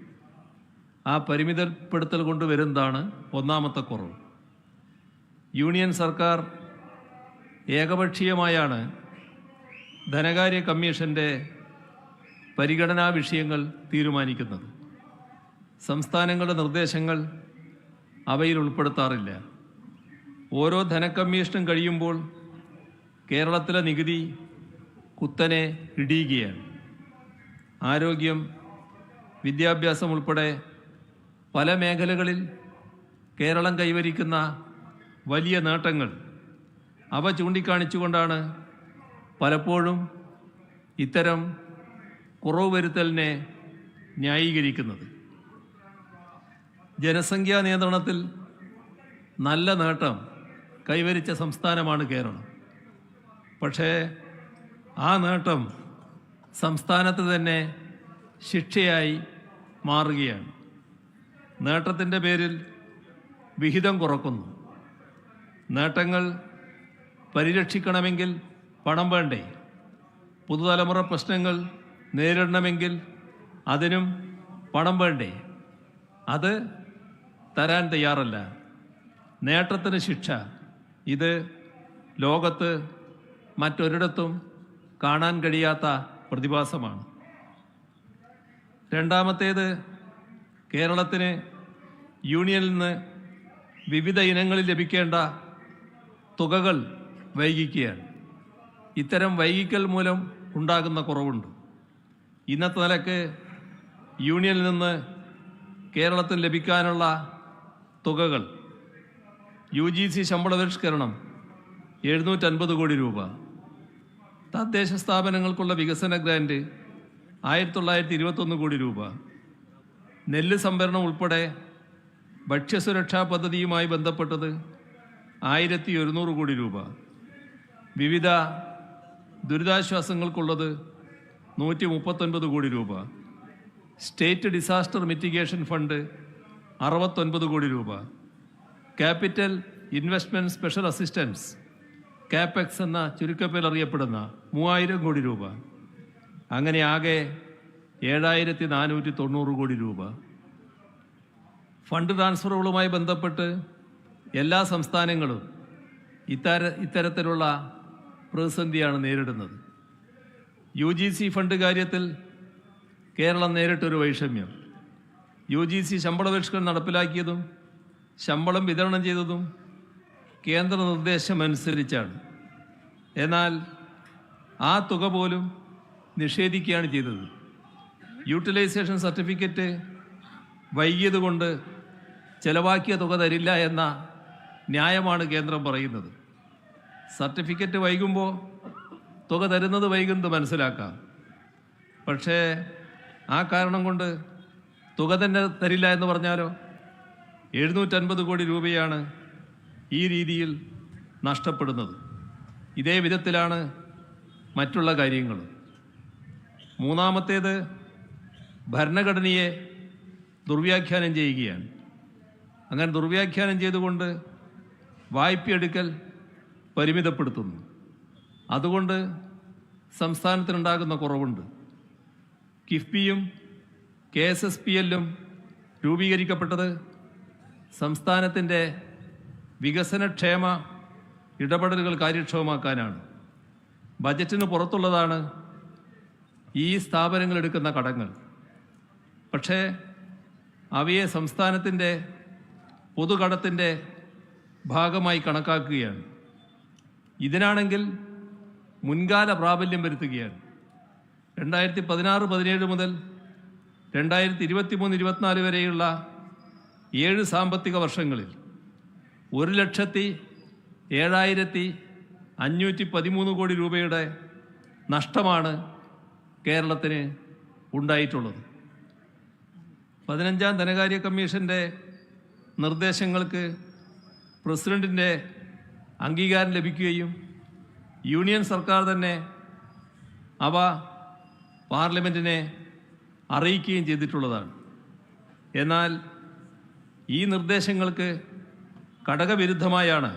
ആ പരിമിതപ്പെടുത്തൽ കൊണ്ടുവരുന്നതാണ് ഒന്നാമത്തെ കുറവ്. യൂണിയൻ സർക്കാർ ഏകപക്ഷീയമായാണ് ധനകാര്യ കമ്മീഷൻ്റെ പരിഗണനാ വിഷയങ്ങൾ തീരുമാനിക്കുന്നത്. സംസ്ഥാനങ്ങളുടെ നിർദ്ദേശങ്ങൾ അവയിൽ ഉൾപ്പെടുത്താറില്ല. ഓരോ ധനക്കമ്മീഷനും കഴിയുമ്പോൾ കേരളത്തിലെ നികുതി കുത്തനെ ഇടിയുകയാണ്. ആരോഗ്യം, വിദ്യാഭ്യാസം ഉൾപ്പെടെ പല മേഖലകളിൽ കേരളം കൈവരിക്കുന്ന വലിയ നേട്ടങ്ങൾ അവ ചൂണ്ടിക്കാണിച്ചുകൊണ്ടാണ് പലപ്പോഴും ഇത്തരം കുറവ് വരുത്തലിനെ ന്യായീകരിക്കുന്നത്. ജനസംഖ്യാ നിയന്ത്രണത്തിൽ നല്ല നേട്ടം കൈവരിച്ച സംസ്ഥാനമാണ് കേരളം. പക്ഷേ ആ നേട്ടം സംസ്ഥാനത്ത് തന്നെ ശിക്ഷയായി മാറുകയാണ്. നേട്ടത്തിൻ്റെ പേരിൽ വിഹിതം കുറക്കുന്നു. നേട്ടങ്ങൾ പരിരക്ഷിക്കണമെങ്കിൽ പണം വേണ്ടേ? പുതുതലമുറ പ്രശ്നങ്ങൾ നേരിടണമെങ്കിൽ അതിനും പണം വേണ്ടേ? അത് തരാൻ തയ്യാറല്ല. നേട്ടത്തിന് ശിക്ഷ, ഇത് ലോകത്ത് മറ്റൊരിടത്തും കാണാൻ കഴിയാത്ത പ്രതിഭാസമാണ്. രണ്ടാമത്തേത്, കേരളത്തിന് യൂണിയനിൽ നിന്ന് വിവിധ ഇനങ്ങളിൽ ലഭിക്കേണ്ട തുകകൾ വൈകിക്കുകയാണ്. ഇത്തരം വൈകിക്കൽ മൂലം ഉണ്ടാകുന്ന കുറവുണ്ട്. ഇന്നത്തെ നിലക്ക് യൂണിയനിൽ നിന്ന് കേരളത്തിന് ലഭിക്കാനുള്ള തുകകൾ, UGC ശമ്പള പരിഷ്കരണം 750 കോടി രൂപ, തദ്ദേശ സ്ഥാപനങ്ങൾക്കുള്ള വികസന ഗ്രാന്റ് 1921 കോടി രൂപ, നെല്ല് സംഭരണം ഉൾപ്പെടെ ഭക്ഷ്യസുരക്ഷാ പദ്ധതിയുമായി ബന്ധപ്പെട്ടത് 1100 കോടി രൂപ, വിവിധ ദുരിതാശ്വാസങ്ങൾക്കുള്ളത് 139 കോടി രൂപ, സ്റ്റേറ്റ് ഡിസാസ്റ്റർ മിറ്റിഗേഷൻ ഫണ്ട് 69 കോടി രൂപ, capital investment special assistance CAPEX എന്ന ചുരുക്കപ്പേരിൽ അറിയപ്പെടുന്ന 3000 കോടി രൂപ, അങ്ങനെ ആകെ 7490 കോടി രൂപ. ഫണ്ട് ട്രാൻസ്ഫറുകളുമായി ബന്ധപ്പെട്ട് എല്ലാ സംസ്ഥാനങ്ങളും ഇത്തരത്തിലുള്ള പ്രതിസന്ധിയാണ് നേരിടുന്നത്. UGC ഫണ്ട് കാര്യത്തിൽ കേരളം നേരിട്ടൊരു വൈഷമ്യം. UGC ശമ്പള പരിഷ്കരണം നടപ്പിലാക്കിയതും ശമ്പളം വിതരണം ചെയ്തതും കേന്ദ്ര നിർദ്ദേശമനുസരിച്ചാണ്. എന്നാൽ ആ തുക പോലും നിഷേധിക്കുകയാണ് ചെയ്തത്. യൂട്ടിലൈസേഷൻ സർട്ടിഫിക്കറ്റ് വൈകിയതുകൊണ്ട് ചെലവാക്കിയ തുക തരില്ല എന്ന ന്യായമാണ് കേന്ദ്രം പറയുന്നത്. സർട്ടിഫിക്കറ്റ് വൈകുമ്പോൾ തുക തരുന്നത് വൈകുന്നത് മനസ്സിലാക്കാം. പക്ഷേ ആ കാരണം കൊണ്ട് തുക തന്നെ തരില്ല എന്ന് പറഞ്ഞാലോ? 750 കോടി രൂപയാണ് ഈ രീതിയിൽ നഷ്ടപ്പെടുന്നത്. ഇതേ വിധത്തിലാണ് മറ്റുള്ള കാര്യങ്ങൾ. മൂന്നാമത്തേത് ഭരണഘടനയെ ദുർവ്യാഖ്യാനം ചെയ്യുകയാണ്. അങ്ങനെ ദുർവ്യാഖ്യാനം ചെയ്തുകൊണ്ട് വായ്പയെടുക്കൽ പരിമിതപ്പെടുത്തുന്നു. അതുകൊണ്ട് സംസ്ഥാനത്തിനുണ്ടാകുന്ന കുറവുണ്ട്. കിഫ്ബിയും KSSPL-ഉം രൂപീകരിക്കപ്പെട്ടത് സംസ്ഥാനത്തിൻ്റെ വികസനക്ഷേമ ഇടപെടലുകൾ കാര്യക്ഷമമാക്കാനാണ്. ബജറ്റിന് പുറത്തുള്ളതാണ് ഈ സ്ഥാപനങ്ങൾ എടുക്കുന്ന കടങ്ങൾ. പക്ഷേ അവയെ സംസ്ഥാനത്തിൻ്റെ പൊതുകടത്തിൻ്റെ ഭാഗമായി കണക്കാക്കുകയാണ്. ഇതിനാണെങ്കിൽ മുൻകാല പ്രാബല്യം വരുത്തുകയാണ്. 2016-17 മുതൽ 2023-24 വരെയുള്ള 7 സാമ്പത്തിക വർഷങ്ങളിൽ 1,07,513 കോടി രൂപയുടെ നഷ്ടമാണ് കേരളത്തിന് ഉണ്ടായിട്ടുള്ളത്. 15ാം ധനകാര്യ കമ്മീഷൻ്റെ നിർദ്ദേശങ്ങൾക്ക് പ്രസിഡന്റിൻ്റെ അംഗീകാരം ലഭിക്കുകയും യൂണിയൻ സർക്കാർ തന്നെ അവ പാർലമെൻറ്റിനെ അറിയിക്കുകയും ചെയ്തിട്ടുള്ളതാണ്. എന്നാൽ ഈ നിർദ്ദേശങ്ങൾക്ക് ഘടകവിരുദ്ധമായാണ്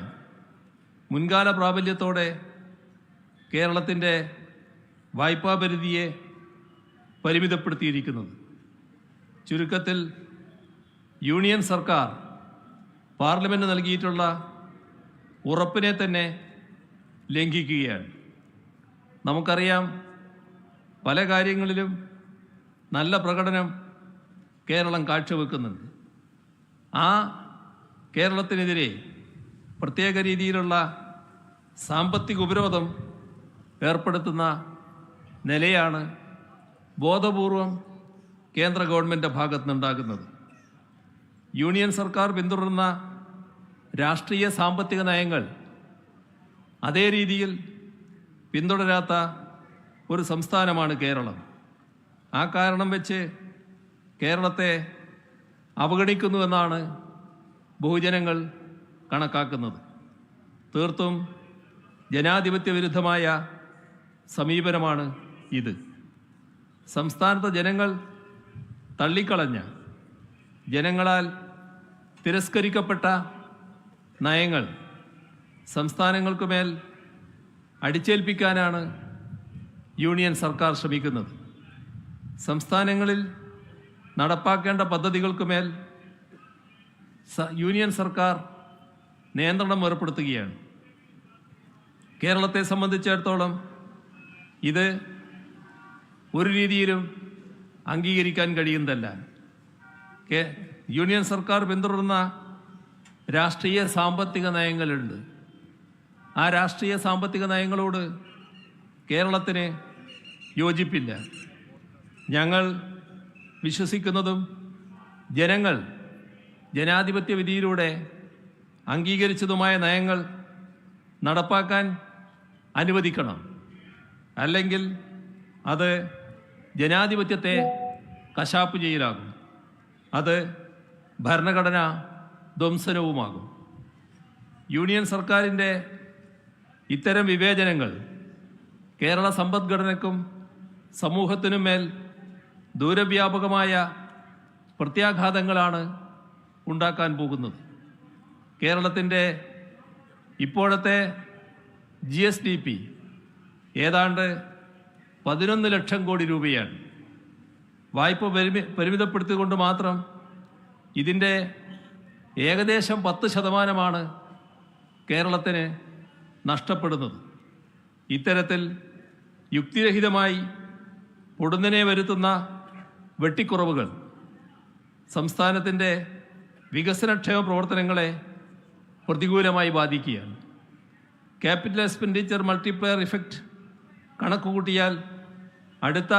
മുൻകാല പ്രാബല്യത്തോടെ കേരളത്തിൻ്റെ വായ്പാ പരിധിയെ പരിമിതപ്പെടുത്തിയിരിക്കുന്നത്. ചുരുക്കത്തിൽ യൂണിയൻ സർക്കാർ പാർലമെൻറ്റ് നൽകിയിട്ടുള്ള ഉറപ്പിനെ തന്നെ ലംഘിക്കുകയാണ്. നമുക്കറിയാം, പല കാര്യങ്ങളിലും നല്ല പ്രകടനം കേരളം കാഴ്ചവെക്കുന്നുണ്ട്. ആ കേരളത്തിനെതിരെ പ്രത്യേക രീതിയിലുള്ള സാമ്പത്തിക ഉപരോധം ഏർപ്പെടുത്തുന്ന നിലയാണ് ബോധപൂർവം കേന്ദ്ര ഗവൺമെൻറ് ഭാഗത്തു നിന്നുണ്ടാകുന്നത്. യൂണിയൻ സർക്കാർ പിന്തുടരുന്ന രാഷ്ട്രീയ സാമ്പത്തിക നയങ്ങൾ അതേ രീതിയിൽ പിന്തുടരാത്ത ഒരു സംസ്ഥാനമാണ് കേരളം. ആ കാരണം വെച്ച് കേരളത്തെ അവഗണിക്കുന്നുവെന്നാണ് ബഹുജനങ്ങൾ കണക്കാക്കുന്നത്. തീർത്തും ജനാധിപത്യ വിരുദ്ധമായ സമീപനമാണ് ഇത്. സംസ്ഥാനത്തെ ജനങ്ങൾ തള്ളിക്കളഞ്ഞ, ജനങ്ങളാൽ തിരസ്കരിക്കപ്പെട്ട നയങ്ങൾ സംസ്ഥാനങ്ങൾക്കുമേൽ അടിച്ചേൽപ്പിക്കാനാണ് യൂണിയൻ സർക്കാർ ശ്രമിക്കുന്നത്. സംസ്ഥാനങ്ങളിൽ നടപ്പാക്കേണ്ട പദ്ധതികൾക്കുമേൽ യൂണിയൻ സർക്കാർ നിയന്ത്രണം ഏർപ്പെടുത്തുകയാണ്. കേരളത്തെ സംബന്ധിച്ചിടത്തോളം ഇത് ഒരു രീതിയിലും അംഗീകരിക്കാൻ കഴിയുന്നതല്ല. യൂണിയൻ സർക്കാർ പിന്തുടരുന്ന രാഷ്ട്രീയ സാമ്പത്തിക നയങ്ങളുണ്ട്. ആ രാഷ്ട്രീയ സാമ്പത്തിക നയങ്ങളോട് കേരളത്തിന് യോജിപ്പില്ല. ഞങ്ങൾ വിശ്വസിക്കുന്നതും ജനങ്ങൾ ജനാധിപത്യ വിധിയിലൂടെ അംഗീകരിച്ചതുമായ നയങ്ങൾ നടപ്പാക്കാൻ അനുവദിക്കണം. അല്ലെങ്കിൽ അത് ജനാധിപത്യത്തെ കശാപ്പ് ചെയ്യലാകും. അത് ഭരണഘടനാ ധ്വംസനവുമാകും. യൂണിയൻ സർക്കാരിൻ്റെ ഇത്തരം വിവേചനങ്ങൾ കേരള സമ്പദ്ഘടനയ്ക്കും സമൂഹത്തിനും മേൽ ദൂരവ്യാപകമായ പ്രത്യാഘാതങ്ങളാണ് ഉണ്ടാക്കാൻ പോകുന്നത്. കേരളത്തിൻ്റെ ഇപ്പോഴത്തെ GSDP ഏതാണ്ട് 11 ലക്ഷം കോടി രൂപയാണ്. വായ്പ പരിമിതപ്പെടുത്തിക്കൊണ്ട് മാത്രം ഇതിൻ്റെ ഏകദേശം 10% കേരളത്തിന് നഷ്ടപ്പെടുന്നത്. ഇത്തരത്തിൽ യുക്തിരഹിതമായി പൊടുന്നനെ വരുത്തുന്ന വെട്ടിക്കുറവുകൾ സംസ്ഥാനത്തിൻ്റെ വികസനക്ഷേമ പ്രവർത്തനങ്ങളെ പ്രതികൂലമായി ബാധിക്കുകയാണ്. ക്യാപിറ്റൽ എക്സ്പെൻഡിച്ചർ മൾട്ടിപ്ലയർ ഇഫക്റ്റ് കണക്കുകൂട്ടിയാൽ അടുത്ത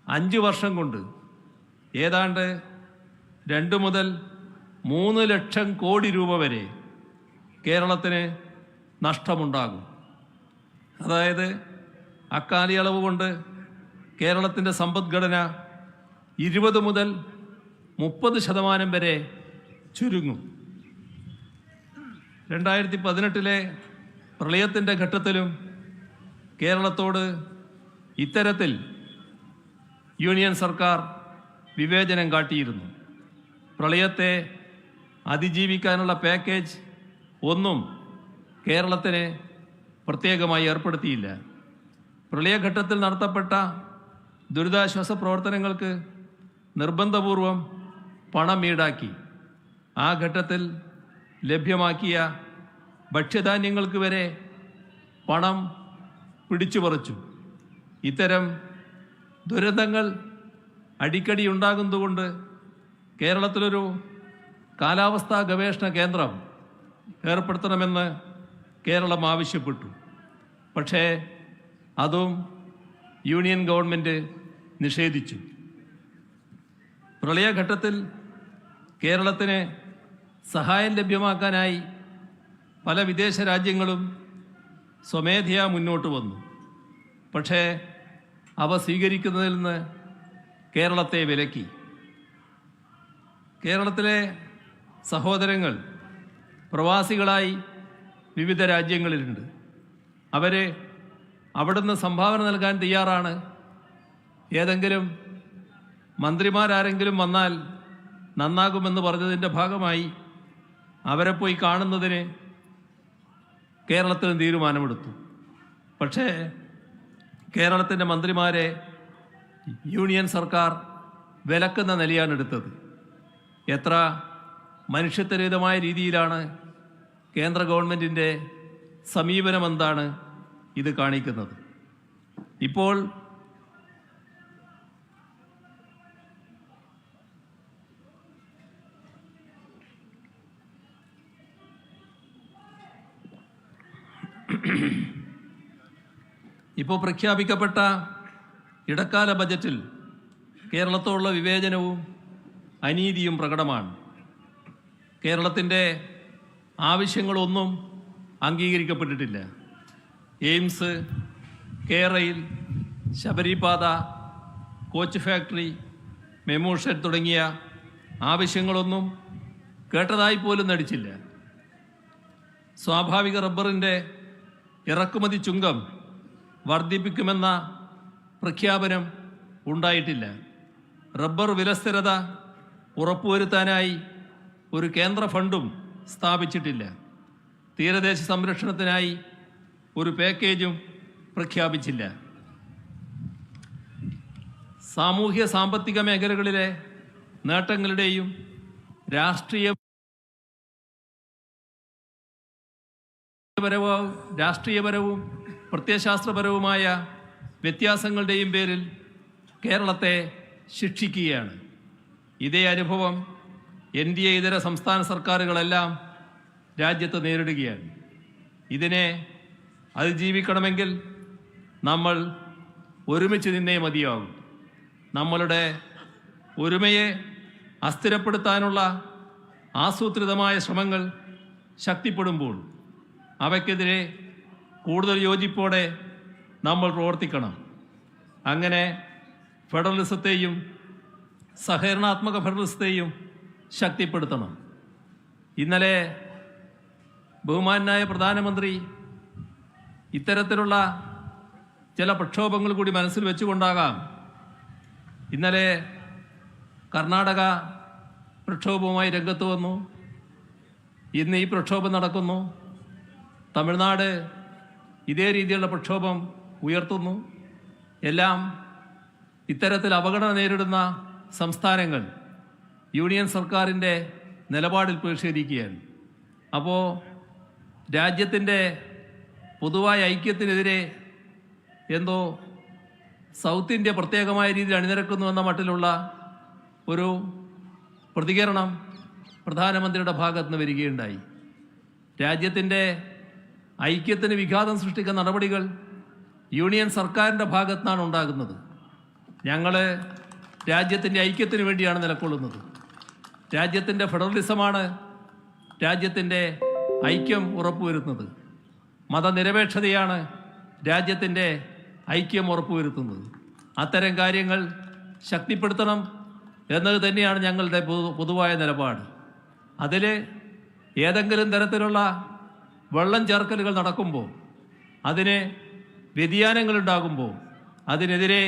5 വർഷം കൊണ്ട് ഏതാണ്ട് 2 മുതൽ 3 ലക്ഷം കോടി രൂപ വരെ കേരളത്തിന് നഷ്ടമുണ്ടാകും. അതായത് അക്കാലയളവ് കൊണ്ട് കേരളത്തിൻ്റെ സമ്പദ്ഘടന 20 മുതൽ 30% വരെ ചുരുങ്ങും. 2018 പ്രളയത്തിൻ്റെ ഘട്ടത്തിലും കേരളത്തോട് ഇത്തരത്തിൽ യൂണിയൻ സർക്കാർ വിവേചനം കാട്ടിയിരുന്നു. പ്രളയത്തെ അതിജീവിക്കാനുള്ള പാക്കേജ് ഒന്നും കേരളത്തിന് പ്രത്യേകമായി ഏർപ്പെടുത്തിയില്ല. പ്രളയഘട്ടത്തിൽ നടത്തപ്പെട്ട ദുരിതാശ്വാസ പ്രവർത്തനങ്ങൾക്ക് നിർബന്ധപൂർവം പണം ഈടാക്കി. ആ ഘട്ടത്തിൽ ലഭ്യമാക്കിയ ഭക്ഷ്യധാന്യങ്ങൾക്ക് വരെ പണം പിടിച്ചുപറിച്ചു. ഇത്തരം ദുരന്തങ്ങൾ അടിക്കടി ഉണ്ടാകുന്നതുകൊണ്ട് കേരളത്തിലൊരു കാലാവസ്ഥാ ഗവേഷണ കേന്ദ്രം ഏർപ്പെടുത്തണമെന്ന് കേരളം ആവശ്യപ്പെട്ടു. പക്ഷേ അതും യൂണിയൻ ഗവൺമെൻറ് നിഷേധിച്ചു. പ്രളയഘട്ടത്തിൽ കേരളത്തിന് സഹായം ലഭ്യമാക്കാനായി പല വിദേശ രാജ്യങ്ങളും സ്വമേധയാ മുന്നോട്ട് വന്നു. പക്ഷേ അവ സ്വീകരിക്കുന്നതിൽ നിന്ന് കേരളത്തെ വിലക്കി. കേരളത്തിലെ സഹോദരങ്ങൾ പ്രവാസികളായി വിവിധ രാജ്യങ്ങളിലുണ്ട്. അവരെ അവിടുന്ന് സംഭാവന നൽകാൻ തയ്യാറാണ്. ഏതെങ്കിലും മന്ത്രിമാരാരെങ്കിലും വന്നാൽ നന്നാകുമെന്ന് പറഞ്ഞതിൻ്റെ ഭാഗമായി അവരെ പോയി കാണുന്നതിന് കേരളത്തിന് തീരുമാനമെടുത്തു. പക്ഷേ കേരളത്തിൻ്റെ മന്ത്രിമാരെ യൂണിയൻ സർക്കാർ വിലക്കുന്ന നിലയാണ് എടുത്തത്. എത്ര മനുഷ്യത്വരഹിതമായ രീതിയിലാണ് കേന്ദ്ര ഗവൺമെൻറ്റിൻ്റെ സമീപനമെന്താണ് ഇത് കാണിക്കുന്നത്. ഇപ്പോൾ പ്രഖ്യാപിക്കപ്പെട്ട ഇടക്കാല ബജറ്റിൽ കേരളത്തോടുള്ള വിവേചനവും അനീതിയും പ്രകടമാണ്. കേരളത്തിൻ്റെ ആവശ്യങ്ങളൊന്നും അംഗീകരിക്കപ്പെട്ടിട്ടില്ല. എയിംസ്, കേരയിൽ, ശബരിപാത, കോച്ച് ഫാക്ടറി, മെമു ഷെഡ് തുടങ്ങിയ ആവശ്യങ്ങളൊന്നും കേട്ടതായി പോലും നടിച്ചില്ല. സ്വാഭാവിക റബ്ബറിൻ്റെ ഇറക്കുമതി ചുങ്കം വർദ്ധിപ്പിക്കുമെന്ന പ്രഖ്യാപനം ഉണ്ടായിട്ടില്ല. റബ്ബർ വിലസ്ഥിരത ഉറപ്പുവരുത്താനായി ഒരു കേന്ദ്ര ഫണ്ടും സ്ഥാപിച്ചിട്ടില്ല. തീരദേശ സംരക്ഷണത്തിനായി ഒരു പാക്കേജും പ്രഖ്യാപിച്ചില്ല. സാമൂഹ്യ സാമ്പത്തിക മേഖലകളിലെ നേട്ടങ്ങളുടെയും രാഷ്ട്രീയപരവും പ്രത്യയശാസ്ത്രപരവുമായ വ്യത്യാസങ്ങളുടെയും പേരിൽ കേരളത്തെ ശിക്ഷിക്കുകയാണ്. ഇതേ അനുഭവം NDA ഇതര സംസ്ഥാന സർക്കാരുകളെല്ലാം രാജ്യത്ത് നേരിടുകയാണ്. ഇതിനെ അതിജീവിക്കണമെങ്കിൽ നമ്മൾ ഒരുമിച്ച് നിന്നേ മതിയാകും. നമ്മളുടെ ഒരുമയെ അസ്ഥിരപ്പെടുത്താനുള്ള ആസൂത്രിതമായ ശ്രമങ്ങൾ ശക്തിപ്പെടുമ്പോൾ അവയ്ക്കെതിരെ കൂടുതൽ യോജിപ്പോടെ നമ്മൾ പ്രവർത്തിക്കണം. അങ്ങനെ ഫെഡറലിസത്തെയും സഹകരണാത്മക ഫെഡറലിസത്തെയും ശക്തിപ്പെടുത്തണം. ഇന്നലെ ബഹുമാനായ പ്രധാനമന്ത്രി ഇത്തരത്തിലുള്ള ചില പ്രക്ഷോഭങ്ങൾ കൂടി മനസ്സിൽ വെച്ചുകൊണ്ടാകാം ഇന്നലെ കർണാടക പ്രക്ഷോഭവുമായി രംഗത്ത് വന്നു. ഇന്ന് ഈ പ്രക്ഷോഭം നടക്കുന്നു. തമിഴ്നാട് ഇതേ രീതിയിലുള്ള പ്രക്ഷോഭം ഉയർത്തുന്നു. എല്ലാം ഇത്തരത്തിൽ അവഗണന നേരിടുന്ന സംസ്ഥാനങ്ങൾ യൂണിയൻ സർക്കാരിൻ്റെ നിലപാടിൽ പ്രതിഷേധിക്കുകയാണ്. അപ്പോൾ രാജ്യത്തിൻ്റെ പൊതുവായ ഐക്യത്തിനെതിരെ എന്തോ സൗത്ത് ഇന്ത്യ പ്രത്യേകമായ രീതിയിൽ അണിനിരക്കുന്നു എന്ന മട്ടിലുള്ള ഒരു പ്രതികരണം പ്രധാനമന്ത്രിയുടെ ഭാഗത്ത് നിന്ന് വരികയുണ്ടായി. രാജ്യത്തിൻ്റെ ഐക്യത്തിന് വിഘാതം സൃഷ്ടിക്കുന്ന നടപടികൾ യൂണിയൻ സർക്കാരിൻ്റെ ഭാഗത്തു നിന്നാണ് ഉണ്ടാകുന്നത്. ഞങ്ങൾ രാജ്യത്തിൻ്റെ ഐക്യത്തിന് വേണ്ടിയാണ് നിലകൊള്ളുന്നത്. രാജ്യത്തിൻ്റെ ഫെഡറലിസമാണ് രാജ്യത്തിൻ്റെ ഐക്യം ഉറപ്പുവരുത്തുന്നത്. മതനിരപേക്ഷതയാണ് രാജ്യത്തിൻ്റെ ഐക്യം ഉറപ്പുവരുത്തുന്നത്. അത്തരം കാര്യങ്ങൾ ശക്തിപ്പെടുത്തണം എന്നത് തന്നെയാണ് ഞങ്ങളുടെ പൊതുവായ നിലപാട്. അതിൽ ഏതെങ്കിലും തരത്തിലുള്ള വെള്ളം ചേർക്കലുകൾ നടക്കുമ്പോൾ, അതിന് വ്യതിയാനങ്ങളുണ്ടാകുമ്പോൾ അതിനെതിരെ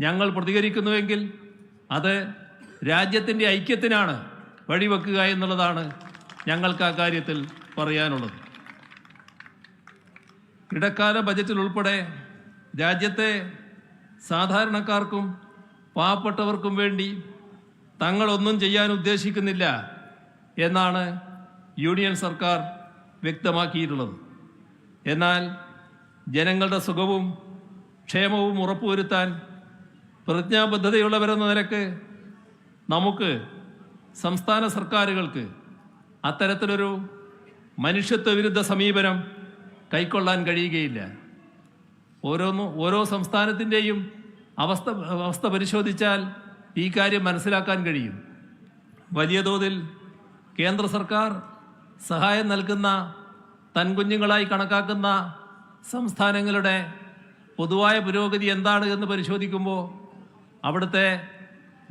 ഞങ്ങൾ പ്രതികരിക്കുന്നുവെങ്കിൽ അത് രാജ്യത്തിൻ്റെ ഐക്യത്തിനാണ് വഴിവെക്കുക എന്നുള്ളതാണ് ഞങ്ങൾക്ക് ആ കാര്യത്തിൽ പറയാനുള്ളത്. ഇടക്കാല ബജറ്റിൽ ഉൾപ്പെടെ രാജ്യത്തെ സാധാരണക്കാർക്കും പാവപ്പെട്ടവർക്കും വേണ്ടി തങ്ങളൊന്നും ചെയ്യാൻ ഉദ്ദേശിക്കുന്നില്ല എന്നാണ് യൂണിയൻ സർക്കാർ വ്യക്തമാക്കിയിട്ടുള്ളത്. എന്നാൽ ജനങ്ങളുടെ സുഖവും ക്ഷേമവും ഉറപ്പുവരുത്താൻ പ്രതിജ്ഞാബദ്ധതയുള്ളവരെന്ന നിലക്ക് നമുക്ക് സംസ്ഥാന സർക്കാരുകൾക്ക് അത്തരത്തിലൊരു മനുഷ്യത്വ വിരുദ്ധ സമീപനം കൈക്കൊള്ളാൻ കഴിയുകയില്ല. ഓരോ സംസ്ഥാനത്തിൻ്റെയും അവസ്ഥ പരിശോധിച്ചാൽ ഈ കാര്യം മനസ്സിലാക്കാൻ കഴിയും. വലിയ തോതിൽ കേന്ദ്ര സർക്കാർ സഹായം നൽകുന്ന തൻകുഞ്ഞുങ്ങളായി കണക്കാക്കുന്ന സംസ്ഥാനങ്ങളുടെ പൊതുവായ പുരോഗതി എന്താണ് എന്ന് പരിശോധിക്കുമ്പോൾ അവിടുത്തെ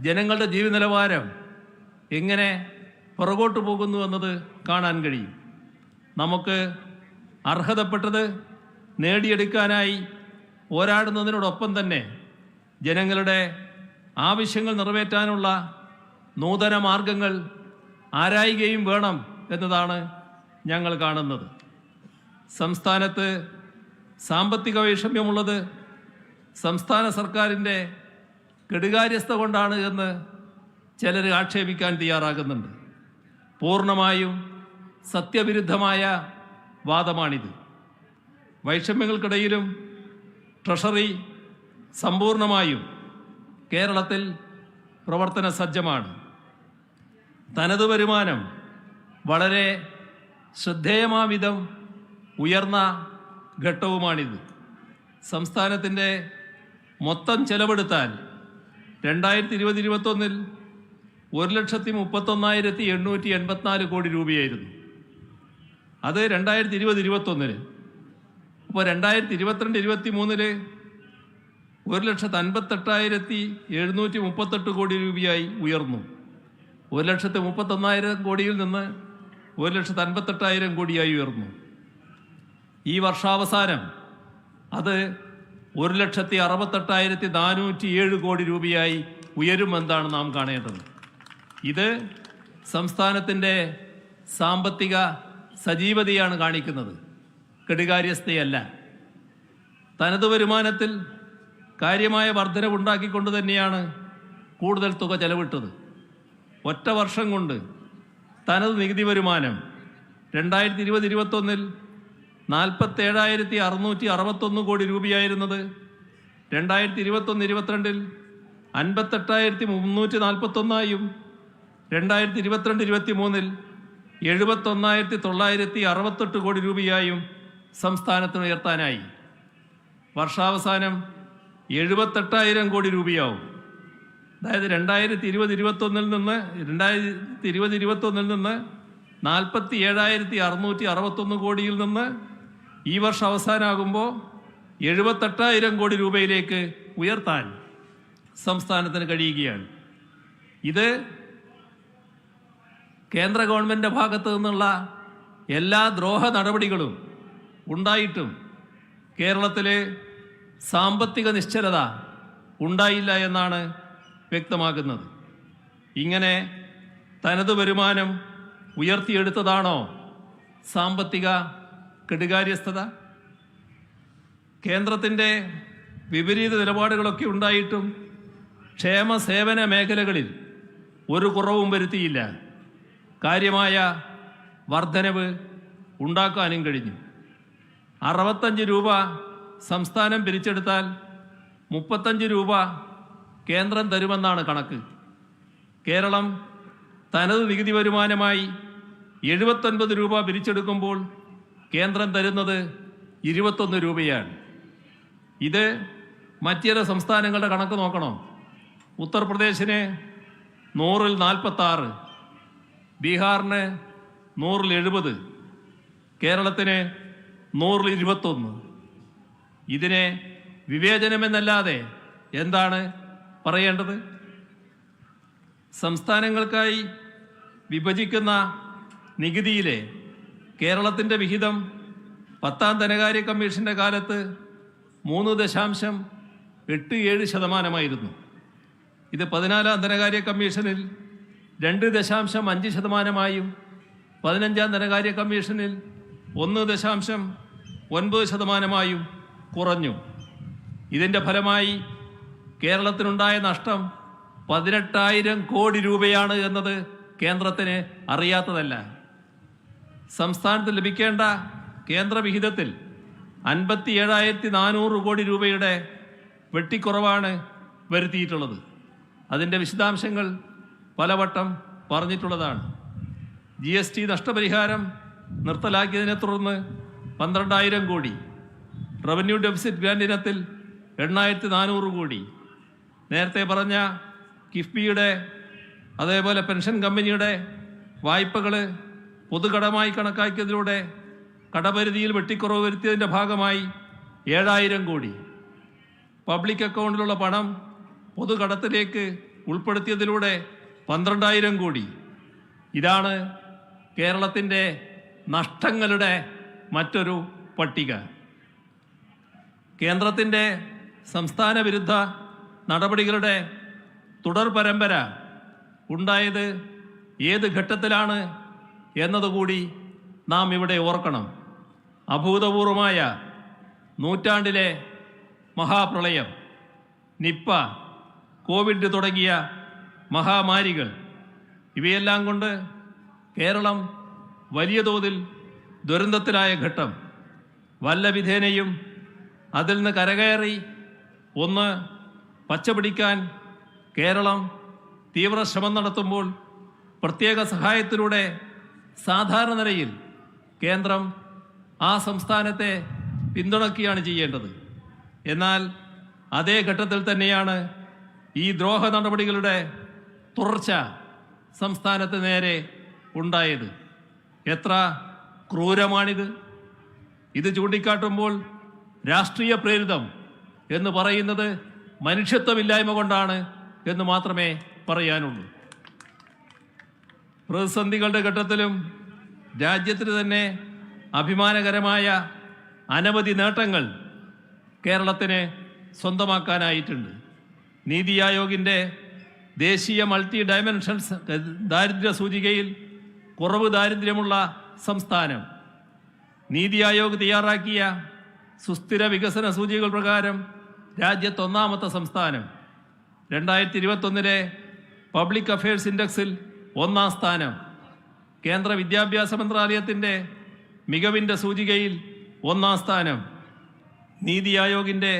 ജനങ്ങളുടെ ജീവിത നിലവാരം എങ്ങനെ പുറകോട്ട് പോകുന്നു എന്നത് കാണാൻ കഴിയും. നമുക്ക് അർഹതപ്പെട്ടത് നേടിയെടുക്കാനായി പോരാടുന്നതിനോടൊപ്പം തന്നെ ജനങ്ങളുടെ ആവശ്യങ്ങൾ നിറവേറ്റാനുള്ള നൂതന മാർഗങ്ങൾ ആരായുകയും വേണം എന്നതാണ് ഞങ്ങൾ കാണുന്നത്. സംസ്ഥാനത്ത് സാമ്പത്തിക വൈഷമ്യമുള്ളത് സംസ്ഥാന സർക്കാരിൻ്റെ കെടുകാര്യസ്ഥത കൊണ്ടാണ് എന്ന് ചിലർ ആക്ഷേപിക്കാൻ തയ്യാറാകുന്നുണ്ട്. പൂർണ്ണമായും സത്യവിരുദ്ധമായ വാദമാണിത്. വൈഷമ്യങ്ങൾക്കിടയിലും ട്രഷറി സമ്പൂർണമായും കേരളത്തിൽ പ്രവർത്തന സജ്ജമാണ്. തനത് വരുമാനം വളരെ ശ്രദ്ധേയമാവിധം ഉയർന്ന ഘട്ടവുമാണിത്. സംസ്ഥാനത്തിൻ്റെ മൊത്തം ചെലവെടുത്താൽ 2020-21 1,31,884 കോടി രൂപയായിരുന്നു. അത് 2020-21. അപ്പോൾ 2022-23 1,58,738 കോടി രൂപയായി ഉയർന്നു. 1,31,000 കോടിയിൽ നിന്ന് 1,58,000 കോടിയായി ഉയർന്നു. ഈ വർഷാവസാനം അത് 1,68,407 കോടി രൂപയായി ഉയരുമെന്നാണ് നാം കാണേണ്ടത്. ഇത് സംസ്ഥാനത്തിൻ്റെ സാമ്പത്തിക സജീവതയാണ് കാണിക്കുന്നത്, കെടുകാര്യസ്ഥയല്ല. തനത് വരുമാനത്തിൽ കാര്യമായ വർധനവുണ്ടാക്കിക്കൊണ്ട് തന്നെയാണ് കൂടുതൽ തുക ചെലവിട്ടത്. ഒറ്റ വർഷം കൊണ്ട് തനത് നികുതി വരുമാനം 2020-21 47,661 കോടി രൂപയായിരുന്നത് 2021-22 58,341 2022-23 71,968 കോടി രൂപയായും സംസ്ഥാനത്തിന് ഉയർത്താനായി. വർഷാവസാനം 78,000 കോടി രൂപയാവും. അതായത് 2020-21 നിന്ന് 47,661 കോടിയിൽ നിന്ന് ഈ വർഷം അവസാനമാകുമ്പോൾ 78,000 കോടി രൂപയിലേക്ക് ഉയർത്താൻ സംസ്ഥാനത്തിന് കഴിയുകയാണ്. ഇത് കേന്ദ്ര ഗവൺമെൻറ്റിൻ്റെ ഭാഗത്തു നിന്നുള്ള എല്ലാ ദ്രോഹ നടപടികളും ഉണ്ടായിട്ടും കേരളത്തിലെ സാമ്പത്തിക നിശ്ചലത ഉണ്ടായില്ല എന്നാണ് വ്യക്തമാകുന്നത്. ഇങ്ങനെ തനത് വരുമാനം ഉയർത്തിയെടുത്തതാണോ സാമ്പത്തിക കെടുകാര്യസ്ഥത? കേന്ദ്രത്തിൻ്റെ വിപരീത നിലപാടുകളൊക്കെ ഉണ്ടായിട്ടും ക്ഷേമ സേവന മേഖലകളിൽ ഒരു കുറവും വരുത്തിയില്ല. കാര്യമായ വർധനവ് ഉണ്ടാക്കാനും കഴിഞ്ഞു. 65 രൂപ സംസ്ഥാനം പിരിച്ചെടുത്താൽ 35 രൂപ കേന്ദ്രം തരുമെന്നാണ് കണക്ക്. കേരളം തനത് നികുതി വരുമാനമായി 79 രൂപ പിരിച്ചെടുക്കുമ്പോൾ കേന്ദ്രം തരുന്നത് 21 രൂപയാണ്. ഇത് മറ്റ് ചില സംസ്ഥാനങ്ങളുടെ കണക്ക് നോക്കണം. ഉത്തർപ്രദേശിന് 100-ൽ 46, ബീഹാറിന് 100-ൽ 70, കേരളത്തിന് 100-ൽ 21. ഇതിനെ വിവേചനമെന്നല്ലാതെ എന്താണ് പറയേണ്ടത്? സംസ്ഥാനങ്ങൾക്കായി വിഭജിക്കുന്ന നികുതിയിലെ കേരളത്തിൻ്റെ വിഹിതം 10ാം ധനകാര്യ കമ്മീഷൻ്റെ കാലത്ത് 3.87% ഇത് 14ാം ധനകാര്യ കമ്മീഷനിൽ 2.5% 15ാം ധനകാര്യ കമ്മീഷനിൽ 1.9% കുറഞ്ഞു. ഇതിൻ്റെ ഫലമായി കേരളത്തിനുണ്ടായ നഷ്ടം 18,000 കോടി രൂപയാണ് എന്നത് കേന്ദ്രത്തിന് അറിയാത്തതല്ല. സംസ്ഥാനത്ത് ലഭിക്കേണ്ട കേന്ദ്ര വിഹിതത്തിൽ 57,400 കോടി രൂപയുടെ വെട്ടിക്കുറവാണ് വരുത്തിയിട്ടുള്ളത്. അതിൻ്റെ വിശദാംശങ്ങൾ പലവട്ടം പറഞ്ഞിട്ടുള്ളതാണ്. GST നഷ്ടപരിഹാരം നിർത്തലാക്കിയതിനെ തുടർന്ന് 12,000 കോടി, റവന്യൂ ഡെഫിസിറ്റ് ഗ്രാന്റ് ഇനത്തിൽ 8,400 കോടി, നേരത്തെ പറഞ്ഞ കിഫ്ബിയുടെ അതേപോലെ പെൻഷൻ കമ്പനിയുടെ വായ്പകൾ പൊതുകടമായി കണക്കാക്കിയതിലൂടെ കടപരിധിയിൽ വെട്ടിക്കുറവ് വരുത്തിയതിൻ്റെ ഭാഗമായി 7,000 കോടി, പബ്ലിക് അക്കൗണ്ടിലുള്ള പണം പൊതുകടത്തിലേക്ക് ഉൾപ്പെടുത്തിയതിലൂടെ 12,000 കോടി. ഇതാണ് കേരളത്തിൻ്റെ നഷ്ടങ്ങളുടെ മറ്റൊരു പട്ടിക. കേന്ദ്രത്തിൻ്റെ സംസ്ഥാന വിരുദ്ധ നടപടികളുടെ തുടർ പരമ്പര ഉണ്ടായത് ഏത് ഘട്ടത്തിലാണ് എന്നതുകൂടി നാം ഇവിടെ ഓർക്കണം. അഭൂതപൂർവമായ നൂറ്റാണ്ടിലെ മഹാപ്രളയം, നിപ്പ, കോവിഡ് തുടങ്ങിയ മഹാമാരികൾ, ഇവയെല്ലാം കൊണ്ട് കേരളം വലിയ തോതിൽ ദുരന്തത്തിലായ ഘട്ടം. വല്ല വിധേനയും അതിൽ നിന്ന് കരകയറി ഒന്ന് പച്ചപിടിക്കാൻ കേരളം തീവ്ര ശ്രമം നടത്തുമ്പോൾ പ്രത്യേക സഹായത്തിലൂടെ സാധാരണ നിലയിൽ കേന്ദ്രം ആ സംസ്ഥാനത്തെ പിന്തുണയ്ക്കുകയാണ് ചെയ്യേണ്ടത്. എന്നാൽ അതേ ഘട്ടത്തിൽ തന്നെയാണ് ഈ ദ്രോഹ നടപടികളുടെ തുടർച്ച സംസ്ഥാനത്ത് നേരെ ഉണ്ടായത്. എത്ര ക്രൂരമാണിത്! ഇത് ചൂണ്ടിക്കാട്ടുമ്പോൾ രാഷ്ട്രീയ പ്രേരിതം എന്ന് പറയുന്നത് മനുഷ്യത്വമില്ലായ്മ കൊണ്ടാണ് എന്ന് മാത്രമേ പറയാനുള്ളൂ. പ്രതിസന്ധികളുടെ ഘട്ടത്തിലും രാജ്യത്തിന് തന്നെ അഭിമാനകരമായ അനവധി നേട്ടങ്ങൾ കേരളത്തിന് സ്വന്തമാക്കാനായിട്ടുണ്ട്. നീതി ആയോഗിൻ്റെ ദേശീയ മൾട്ടി ഡയമെൻഷൻസ് ദാരിദ്ര്യ സൂചികയിൽ കുറവ് ദാരിദ്ര്യമുള്ള സംസ്ഥാനം, നീതി ആയോഗ് തയ്യാറാക്കിയ സുസ്ഥിര വികസന സൂചികകൾ പ്രകാരം രാജ്യത്ത് 1ാമത്തെ സംസ്ഥാനം, 2021 പബ്ലിക് അഫയേഴ്സ് ഇൻഡെക്സിൽ 1ാം സ്ഥാനം, കേന്ദ്ര വിദ്യാഭ്യാസ മന്ത്രാലയത്തിൻ്റെ മികവിൻ്റെ സൂചികയിൽ 1ാം സ്ഥാനം, നീതി ആയോഗിൻ്റെ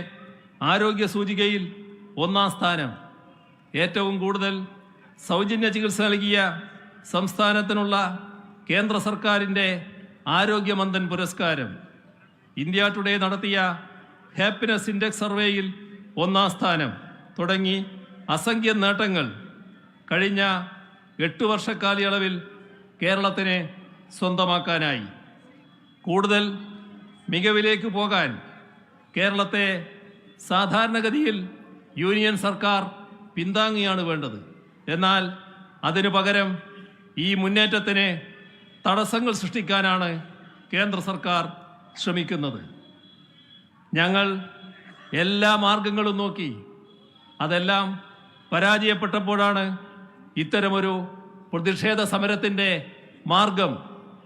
ആരോഗ്യ സൂചികയിൽ 1ാം സ്ഥാനം, ഏറ്റവും കൂടുതൽ സൗജന്യ ചികിത്സ നൽകിയ സംസ്ഥാനത്തിനുള്ള കേന്ദ്ര സർക്കാരിൻ്റെ ആരോഗ്യമന്ത്രൻ പുരസ്കാരം, ഇന്ത്യ ടുഡേ നടത്തിയ ഹാപ്പിനെസ് ഇൻഡെക്സ് സർവേയിൽ 1ാം സ്ഥാനം തുടങ്ങി അസംഖ്യം നേട്ടങ്ങൾ കഴിഞ്ഞ 8 വർഷക്കാലയളവിൽ കേരളത്തിന് സ്വന്തമാക്കാനായി. കൂടുതൽ മികവിലേക്ക് പോകാൻ കേരളത്തെ സാധാരണഗതിയിൽ യൂണിയൻ സർക്കാർ പിന്താങ്ങുകയാണ് വേണ്ടത്. എന്നാൽ അതിനു പകരം ഈ മുന്നേറ്റത്തിന് തടസ്സങ്ങൾ സൃഷ്ടിക്കാനാണ് കേന്ദ്ര സർക്കാർ ശ്രമിക്കുന്നത്. ഞങ്ങൾ എല്ലാ മാർഗങ്ങളും നോക്കി. അതെല്ലാം പരാജയപ്പെട്ടപ്പോഴാണ് ഇത്തരമൊരു പ്രതിഷേധ സമരത്തിൻ്റെ മാർഗം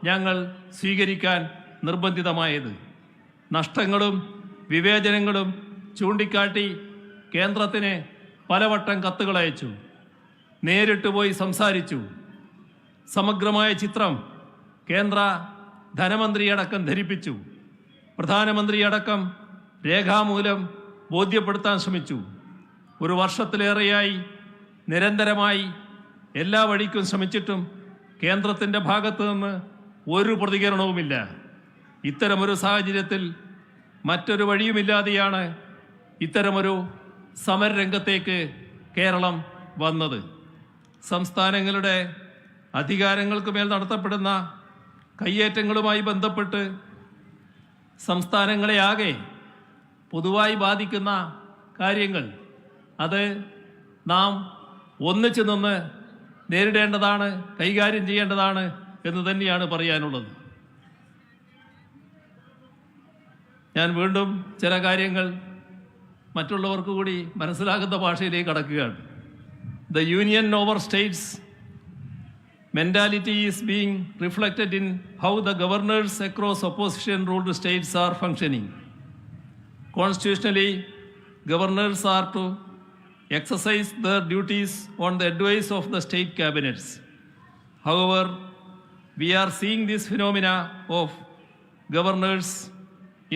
ഞങ്ങൾ സ്വീകരിക്കാൻ നിർബന്ധിതമായത്. നഷ്ടങ്ങളും വിവേചനങ്ങളും ചൂണ്ടിക്കാട്ടി കേന്ദ്രത്തിന് പലവട്ടം കത്തുകൾ അയച്ചു, നേരിട്ട് പോയി സംസാരിച്ചു. സമഗ്രമായ ചിത്രം കേന്ദ്ര ധനമന്ത്രിയടക്കം ധരിപ്പിച്ചു. പ്രധാനമന്ത്രിയടക്കം രേഖാമൂലം ബോധ്യപ്പെടുത്താൻ ശ്രമിച്ചു. ഒരു വർഷത്തിലേറെയായി നിരന്തരമായി എല്ലാ വഴിക്കും ശ്രമിച്ചിട്ടും കേന്ദ്രത്തിൻ്റെ ഭാഗത്തു നിന്ന് ഒരു പ്രതികരണവുമില്ല. ഇത്തരമൊരു സാഹചര്യത്തിൽ മറ്റൊരു വഴിയുമില്ലാതെയാണ് ഇത്തരമൊരു സമരരംഗത്തേക്ക് കേരളം വന്നത്. സംസ്ഥാനങ്ങളുടെ അധികാരങ്ങൾക്ക് മേൽ നടത്തപ്പെടുന്ന കയ്യേറ്റങ്ങളുമായി ബന്ധപ്പെട്ട് സംസ്ഥാനങ്ങളെ ആകെ പൊതുവായി ബാധിക്കുന്ന കാര്യങ്ങൾ അത് നാം ഒന്നിച്ചു നിന്ന് നേരിടേണ്ടതാണ്, കൈകാര്യം ചെയ്യേണ്ടതാണ് എന്ന് തന്നെയാണ് പറയാനുള്ളത്. ഞാൻ വീണ്ടും ചില കാര്യങ്ങൾ മറ്റുള്ളവർക്ക് കൂടി മനസ്സിലാകുന്ന ഭാഷയിലേക്ക് കടക്കുകയാണ്. The union over states mentality is being reflected in how the governors across opposition-ruled states are functioning. Constitutionally, governors are to exercise their duties on the advice of the state cabinets. However, we are seeing this phenomena of governors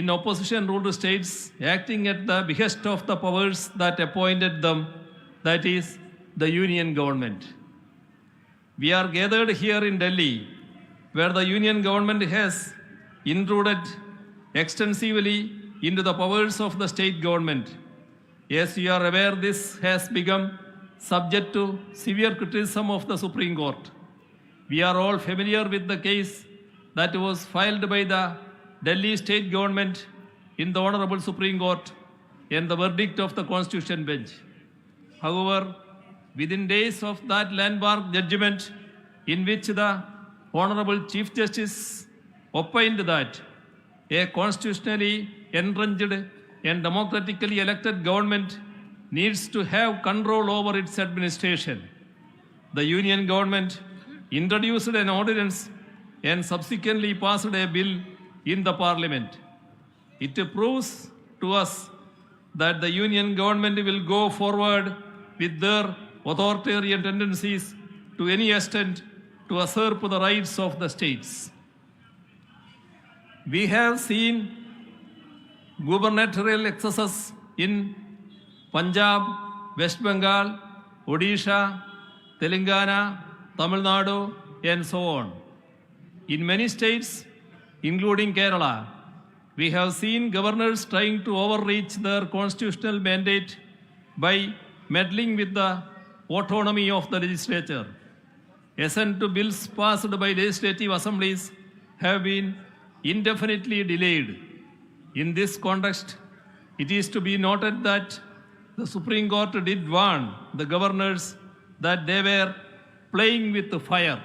in opposition-ruled states acting at the behest of the powers that appointed them, that is, the union government. We are gathered here in Delhi, where the union government has intruded extensively into the powers of the state government. As you are aware, this has become subject to severe criticism of the Supreme Court. We are all familiar with the case that was filed by the Delhi state government in the Honorable Supreme Court and the verdict of the Constitution bench. However, within days of that landmark judgment, in which the Honorable Chief Justice opined that a constitutionally entrenched and democratically elected government needs to have control over its administration, the union government introduced an ordinance and subsequently passed a bill in the parliament. It proves to us that the union government will go forward with their authoritarian tendencies to any extent to usurp the rights of the states. We have seen gubernatorial excesses in Punjab, West Bengal, Odisha, Telangana, Tamil Nadu, and so on. In many states, including Kerala, we have seen governors trying to overreach their constitutional mandate by meddling with the autonomy of the legislature. Assent to bills passed by legislative assemblies have been indefinitely delayed. In this context, it is to be noted that the Supreme Court did warn the governors that they were playing with fire.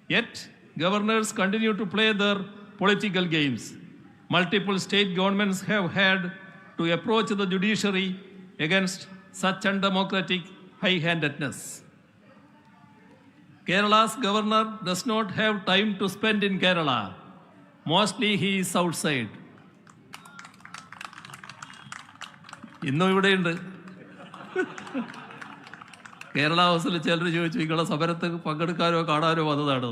Yet, governors continue to play their political games. Multiple state governments have had to approach the judiciary against such undemocratic high-handedness. Kerala's governor does not have time to spend in Kerala. Mostly he is outside. ഇന്നും ഇവിടെയുണ്ട്. കേരള ഹൗസിൽ ചിലർ ചോദിച്ചു നിങ്ങളെ സമരത്തിൽ പങ്കെടുക്കാനോ കാണാനോ വന്നതാണോ.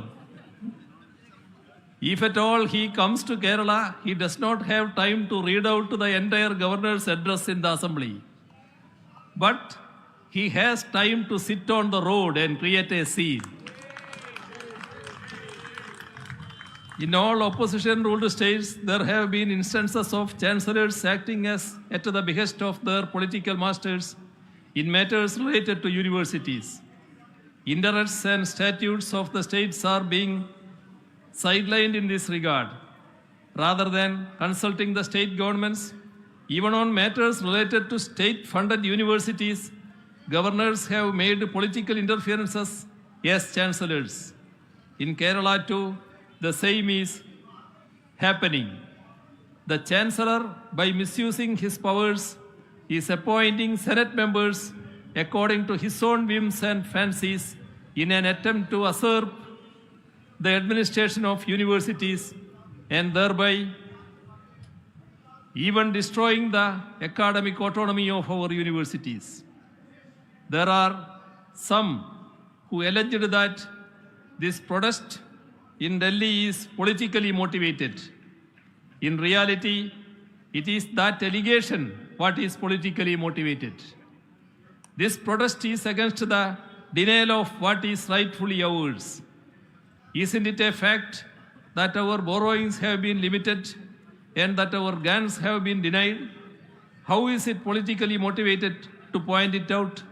If at all he comes to Kerala, he does not have time to read out the entire governor's address in the assembly. But he has time to sit on the road and create a scene. In all opposition-ruled states, there have been instances of chancellors acting as at the behest of their political masters in matters related to universities. Interests and statutes of the states are being sidelined in this regard. Rather than consulting the state governments, even on matters related to state-funded universities, governors have made political interferences as chancellors. In Kerala too, the same is happening. the Chancellor, by misusing his powers, is appointing Senate members according to his own whims and fancies in an attempt to usurp the administration of universities and thereby even destroying the academic autonomy of our universities. There are some who alleged that this protest in Delhi is politically motivated. In reality, it is that allegation what is politically motivated. This protest is against the denial of what is rightfully ours. Isn't it a fact that our borrowings have been limited and that our grants have been denied? How is it politically motivated to point it out?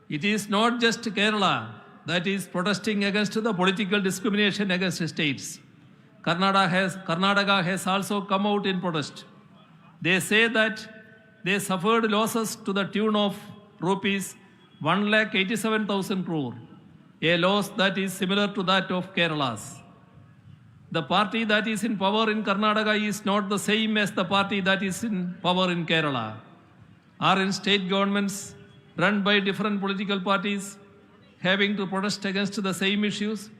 It is not just Kerala that is protesting against the political discrimination against states. Karnataka has also come out in protest. They say that they suffered losses to the tune of rupees 1,87,000 crore, a loss that is similar to that of Kerala's. The party that is in power in Karnataka is not the same as the party that is in power in Kerala. Are in state governments run by different political parties having to protest against the same issues?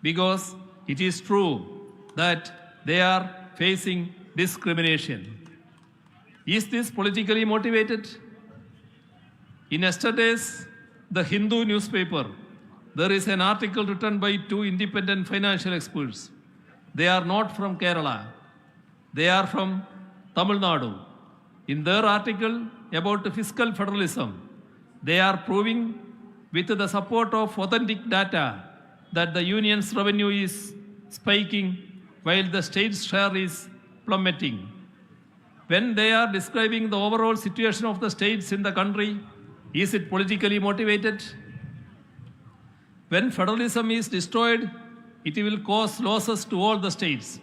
Because it is true that they are facing discrimination. Is this politically motivated? In yesterday's The Hindu newspaper, there is an article written by two independent financial experts. They are not from Kerala. They are from Tamil Nadu. In their article about fiscal federalism, they are proving with the support of authentic data that the union's revenue is spiking while the state's share is plummeting. When they are describing the overall situation of the states in the country, is it politically motivated? When federalism is destroyed, it will cause losses to all the states.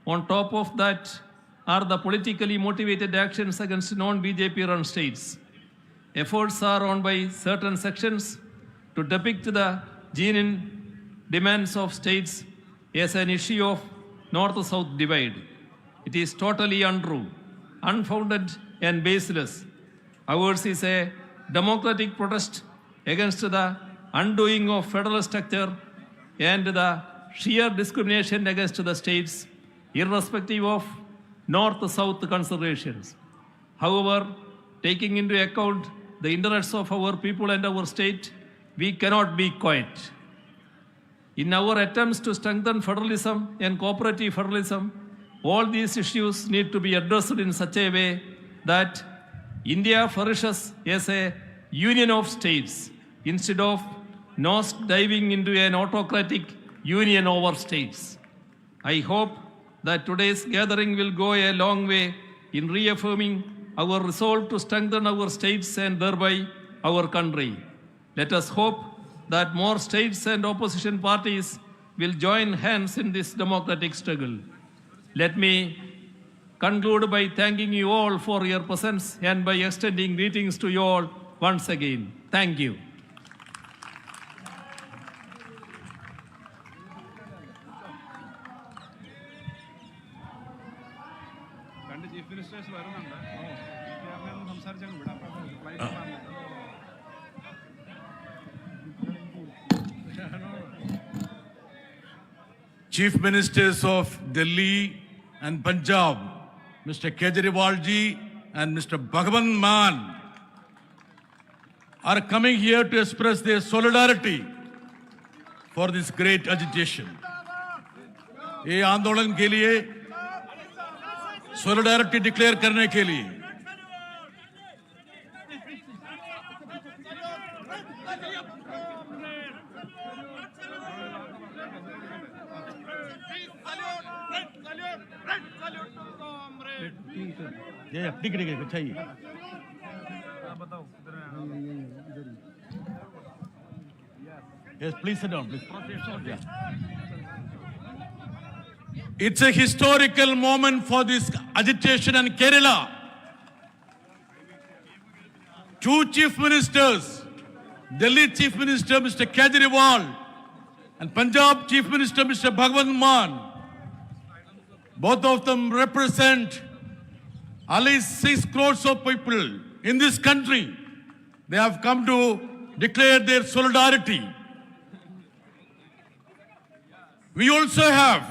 On top of that are the politically motivated actions against non-BJP run states. Efforts are on by certain sections to depict the genuine demands of states as an issue of north-south divide. It is totally untrue, unfounded and baseless. Ours is a democratic protest against the undoing of federal structure and the sheer discrimination against the states, irrespective of north-south considerations. However, taking into account the interests of our people and our state, we cannot be quiet. In our attempts to strengthen federalism and cooperative federalism, all these issues need to be addressed in such a way that India flourishes as a union of states instead of nose diving into an autocratic union over states. I hope that today's gathering will go a long way in reaffirming our resolve to strengthen our states and thereby our country. Let us hope that more states and opposition parties will join hands in this democratic struggle. Let me conclude by thanking you all for your presence and by extending greetings to you all once again. Thank you. Chief Ministers of Delhi and Punjab, Mr. Kejriwal ji and Mr. Bhagwant Mann, are coming here to express their solidarity for this great agitation. ये आंदोलन के लिए solidarity declare करने के लिए ये ticket चाहिए Yes, please sit down, please. Yeah. It's a historical moment for this agitation in Kerala. Two chief ministers, Delhi Chief Minister Mr. Kejriwal and Punjab Chief Minister Mr. Bhagwant Mann, Both of them represent at least 6 crores of people in this country. They have come to declare their solidarity. We also have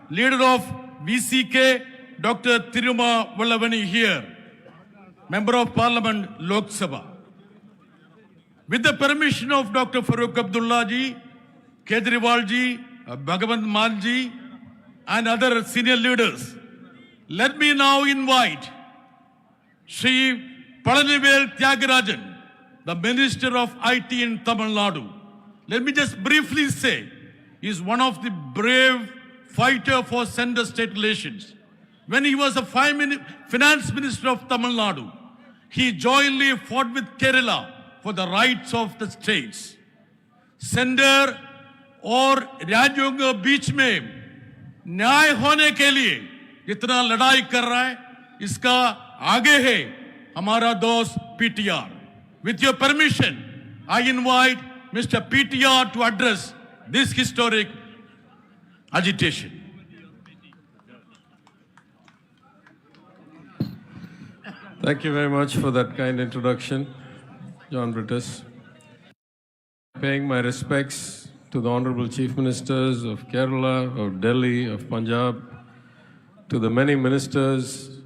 leader of VCK, Dr. Tiruma Vallavani here, Member of Parliament, Lok Sabha. With the permission of Dr. Farooq Abdullah ji, Kejriwal ji, Bhagwant Mann ji, and other senior leaders, let me now invite Sri Palanivel Tyagarajan, the Minister of IT in Tamil Nadu. Let me just briefly say, he is one of the brave fighter for center-state relations. When he was a finance minister of Tamil Nadu, he jointly fought with Kerala for the rights of the states. Center और राज्यों के बीच में न्याय होने के लिए जितना लड़ाई कर रहा है, इसका आगे है हमारा दोस्त PTR. With your permission, I invite Mr. PTR to address this historic agitation. Thank you very much for that kind introduction, John Brittus. Paying my respects to the Honorable Chief Ministers of Kerala, of Delhi, of Punjab, to the many ministers,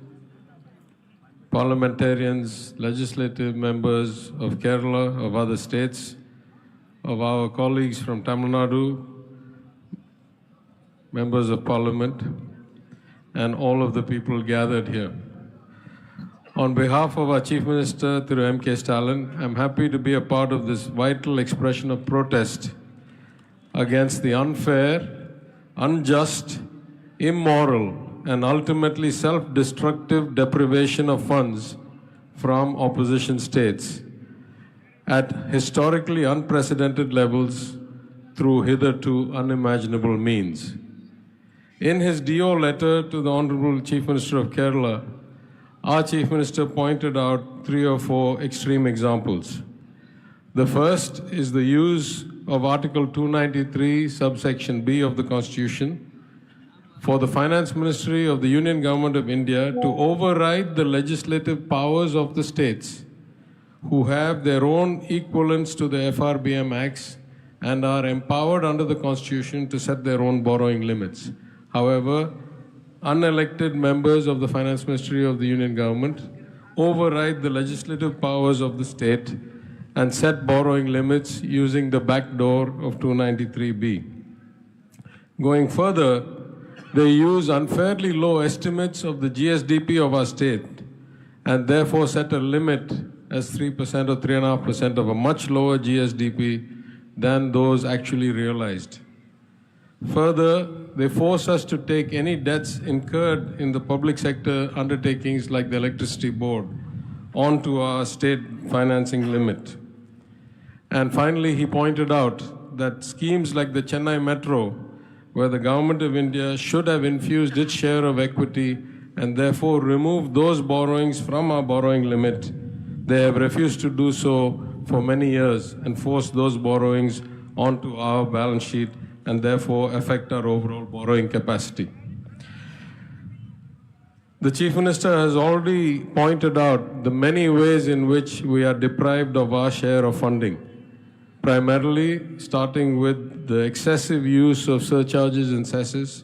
parliamentarians, legislative members of Kerala, of other states, of our colleagues from Tamil Nadu, members of parliament, and all of the people gathered here. On behalf of our Chief Minister, Thiru M.K. Stalin, I'm happy to be a part of this vital expression of protest against the unfair, unjust, immoral, and ultimately self-destructive deprivation of funds from opposition states at historically unprecedented levels through hitherto unimaginable means. In his DO letter to the Honorable Chief Minister of Kerala, our Chief Minister pointed out 3 or 4 extreme examples. The first is the use of Article 293, subsection B of the Constitution, for the Finance Ministry of the Union Government of India to override the legislative powers of the states who have their own equivalents to the FRBM Acts and are empowered under the Constitution to set their own borrowing limits. However, unelected members of the Finance Ministry of the Union Government override the legislative powers of the state and set borrowing limits using the back door of 293B. Going further, they use unfairly low estimates of the GSDP of our state and therefore set a limit as 3% or 3.5% of a much lower GSDP than those actually realized. Further, they force us to take any debts incurred in the public sector undertakings like the electricity board onto our state financing limit. And finally, he pointed out that schemes like the Chennai Metro, where the Government of India should have infused its share of equity and therefore removed those borrowings from our borrowing limit, they have refused to do so for many years and forced those borrowings onto our balance sheet and therefore affect our overall borrowing capacity. The Chief Minister has already pointed out the many ways in which we are deprived of our share of funding, primarily starting with the excessive use of surcharges and cesses,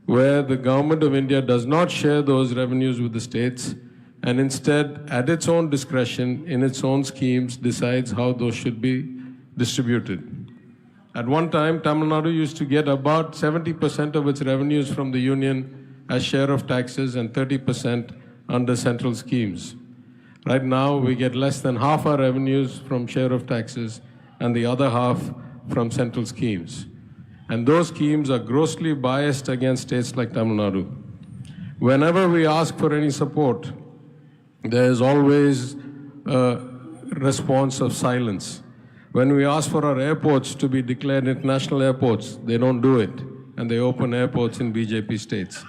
where the Government of India does not share those revenues with the states and instead, at its own discretion, in its own schemes, decides how those should be distributed. At one time, Tamil Nadu used to get about 70% of its revenues from the union as share of taxes and 30% under central schemes. Right now, we get less than half our revenues from share of taxes and the other half from central schemes. And those schemes are grossly biased against states like Tamil Nadu. Whenever we ask for any support, there is always a response of silence. When we ask for our airports to be declared international airports, they don't do it, and they open airports in BJP states.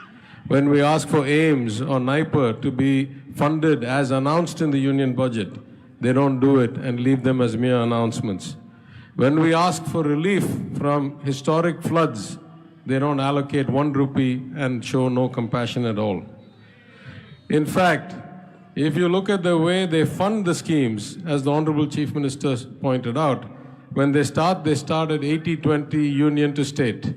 When we ask for AIIMS or NIPER to be funded as announced in the union budget, they don't do it and leave them as mere announcements. When we ask for relief from historic floods they don't allocate 1 rupee and show no compassion at all. In fact, if you look at the way they fund the schemes, as the Honorable Chief Minister pointed out, when they start at 80-20 union to state.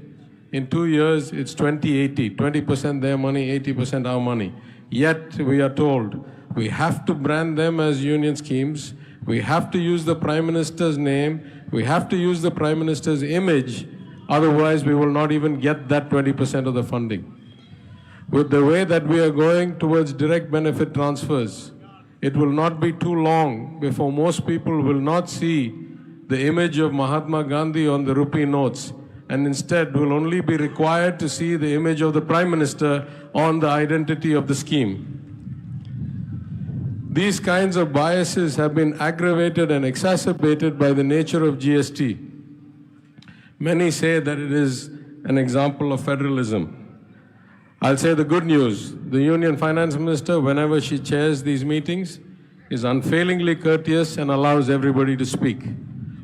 In 2 years, it's 20-80, 20% their money, 80% our money. Yet we are told we have to brand them as union schemes, we have to use the Prime Minister's name, we have to use the Prime Minister's image, otherwise we will not even get that 20% of the funding. With the way that we are going towards direct benefit transfers, it will not be too long before most people will not see the image of Mahatma Gandhi on the rupee notes, and instead will only be required to see the image of the Prime Minister on the identity of the scheme. These kinds of biases have been aggravated and exacerbated by the nature of GST. Many say that it is an example of federalism. I'll say the good news. The Union Finance Minister, whenever she chairs these meetings, is unfailingly courteous and allows everybody to speak.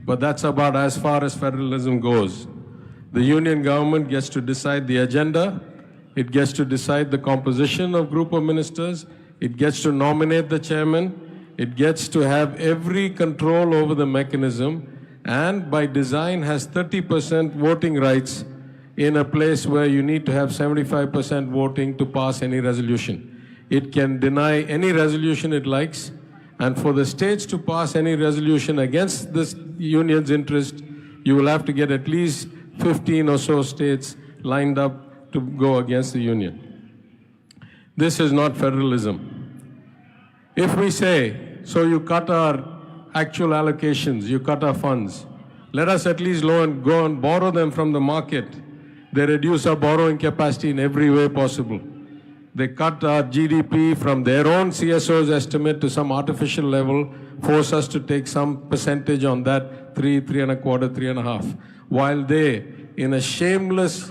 But that's about as far as federalism goes. The Union government gets to decide the agenda, it gets to decide the composition of group of ministers, it gets to nominate the chairman, it gets to have every control over the mechanism, and by design has 30% voting rights in a place where you need to have 75% voting to pass any resolution. It can deny any resolution it likes, and for the states to pass any resolution against this union's interest, you will have to get at least 15 or so states lined up to go against the union. This is not federalism. If we say, so you cut our actual allocations, you cut our funds, let us at least go and borrow them from the market. They reduce our borrowing capacity in every way possible. They cut our GDP from their own CSO's estimate to some artificial level, force us to take some percentage on that, 3.25%, 3.5%, while they, in a shameless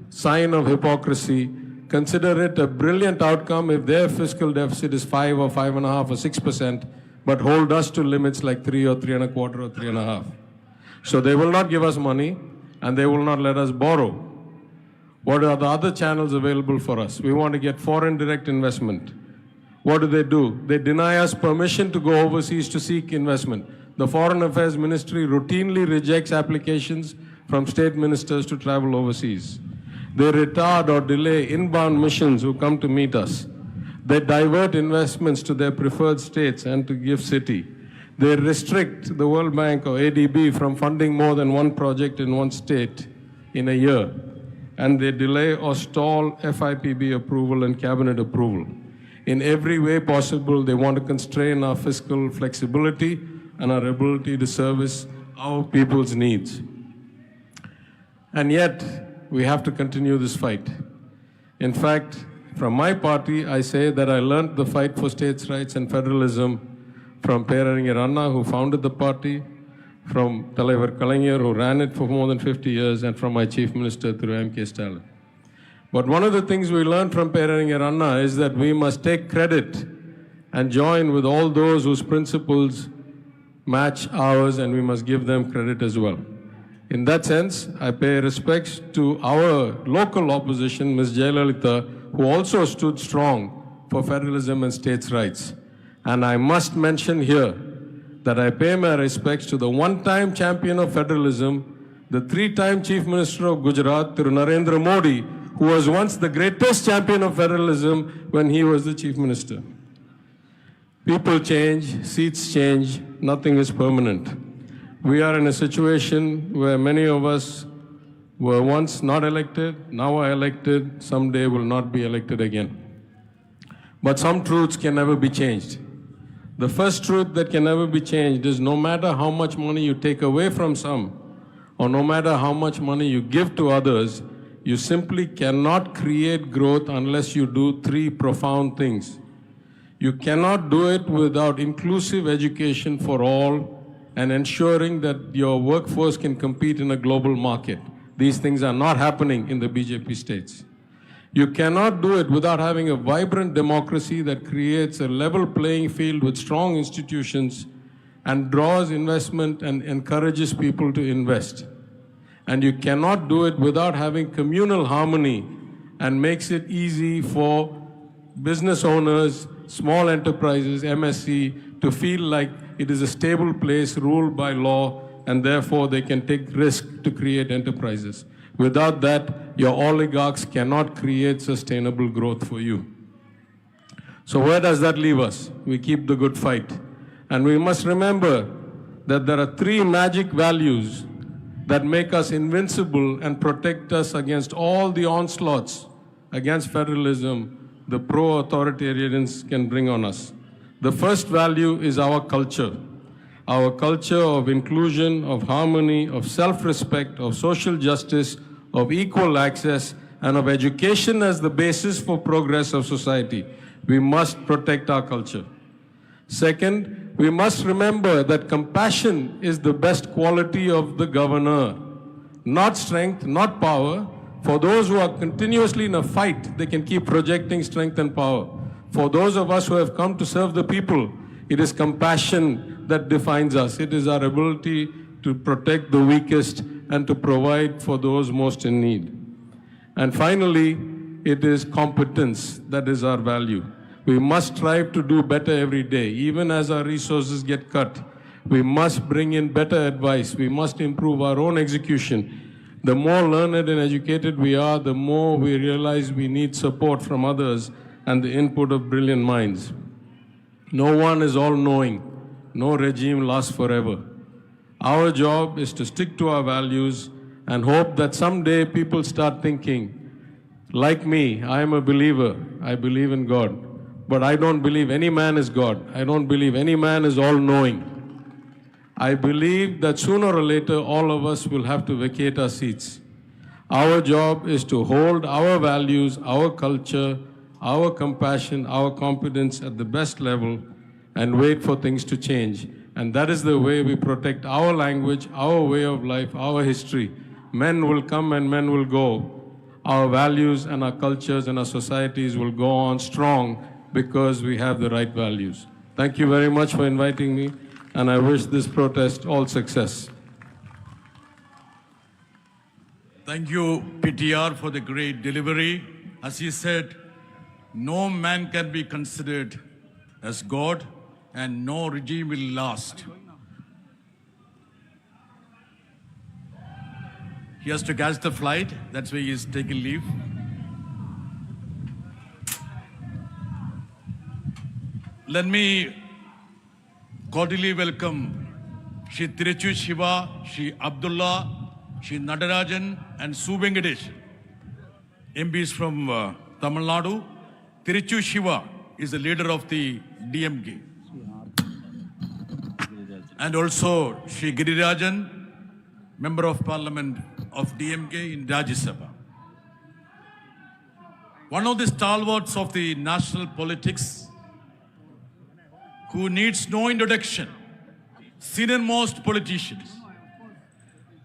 sign of hypocrisy, consider it a brilliant outcome if their fiscal deficit is 5 or 5.5 or 6%, but hold us to limits like 3 or 3.25 or 3.5. So they will not give us money, and they will not let us borrow. What are the other channels available for us? We want to get foreign direct investment. What do? They deny us permission to go overseas to seek investment. The Foreign Affairs Ministry routinely rejects applications from state ministers to travel overseas. They retard or delay inbound missions who come to meet us. They divert investments to their preferred states and to GIFT City. They restrict the World Bank or ADB from funding more than one project in one state in a year. And they delay or stall FIPB approval and cabinet approval. In every way possible, they want to constrain our fiscal flexibility and our ability to service our people's needs. And yet, we have to continue this fight. In fact, from my party, I say that I learned the fight for states' rights and federalism from Peraringer Anna, who founded the party, from Talaivar Kalaignar, who ran it for more than 50 years, and from my Chief Minister, through M.K. Stalin. But one of the things we learned from Peraringer Anna is that we must take credit and join with all those whose principles match ours, and we must give them credit as well. In that sense, I pay respects to our local opposition, Ms. Jayalalitha, who also stood strong for federalism and states' rights. And I must mention here that I pay my respects to the one-time champion of federalism, the three-time Chief Minister of Gujarat, Thiru Narendra Modi, who was once the greatest champion of federalism when he was the Chief Minister. People change, seats change, nothing is permanent. We are in a situation where many of us were once not elected, now are elected, someday will not be elected again. But some truths can never be changed. The first truth that can never be changed is no matter how much money you take away from some, or no matter how much money you give to others, you simply cannot create growth unless you do three profound things. You cannot do it without inclusive education for all and ensuring that your workforce can compete in a global market. These things are not happening in the BJP states. You cannot do it without having a vibrant democracy that creates a level playing field with strong institutions and draws investment and encourages people to invest. And you cannot do it without having communal harmony, and makes it easy for business owners, small enterprises, MSC, to feel like it is a stable place ruled by law, and therefore they can take risk to create enterprises. Without that, your oligarchs cannot create sustainable growth for you. So where does that leave us? We keep the good fight. And we must remember that there are three magic values that make us invincible and protect us against all the onslaughts against federalism the pro-authoritarians can bring on us. The first value is our culture of inclusion, of harmony, of self-respect, of social justice, of equal access, and of education as the basis for progress of society. We must protect our culture. Second, we must remember that compassion is the best quality of the governor. Not strength, not power. For those who are continuously in a fight, they can keep projecting strength and power. For those of us who have come to serve the people, it is compassion that defines us. It is our ability to protect the weakest and to provide for those most in need. And finally, it is competence that is our value. We must strive to do better every day, even as our resources get cut. We must bring in better advice. We must improve our own execution. The more learned and educated we are, the more we realize we need support from others and the input of brilliant minds. No one is all-knowing. No regime lasts forever. Our job is to stick to our values and hope that someday people start thinking, like me, I am a believer. I believe in God. But I don't believe any man is God. I don't believe any man is all-knowing. I believe that sooner or later all of us will have to vacate our seats. Our job is to hold our values, our culture, our compassion, our competence at the best level and wait for things to change. And that is the way we protect our language, our way of life, our history. Men will come and men will go. Our values and our cultures and our societies will go on strong because we have the right values. Thank you very much for inviting me, and I wish this protest all success. Thank you, PTR, for the great delivery. As he said, no man can be considered as God, and no regime will last. He has to catch the flight. That's why he is taking leave. Let me cordially welcome Shri Tiruchu Shiva, Shri Abdullah, Shri Nadarajan, and Su Venkatesh, MPs from Tamil Nadu. Tiruchu Shiva is the leader of the DMK. And also Shri Girirajan, Member of Parliament of DMK in Rajya Sabha. One of the stalwarts of the national politics who needs no introduction, senior-most politicians.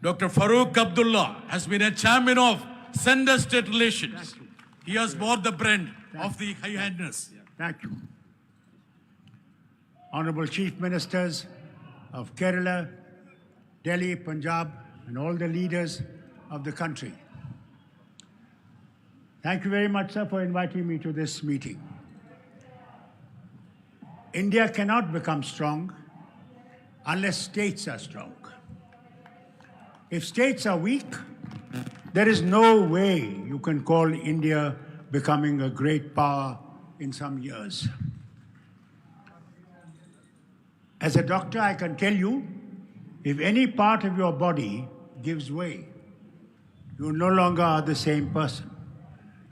Dr. Farooq Abdullah has been a champion of center-state relations. He has bore the brand of the High Highness. Thank you. Honorable Chief Ministers of Kerala, Delhi, Punjab, and all the leaders of the country. Thank you very much, sir, for inviting me to this meeting. India cannot become strong unless states are strong. If states are weak, there is no way you can call India becoming a great power in some years. As a doctor, I can tell you, if any part of your body gives way, you no longer are the same person.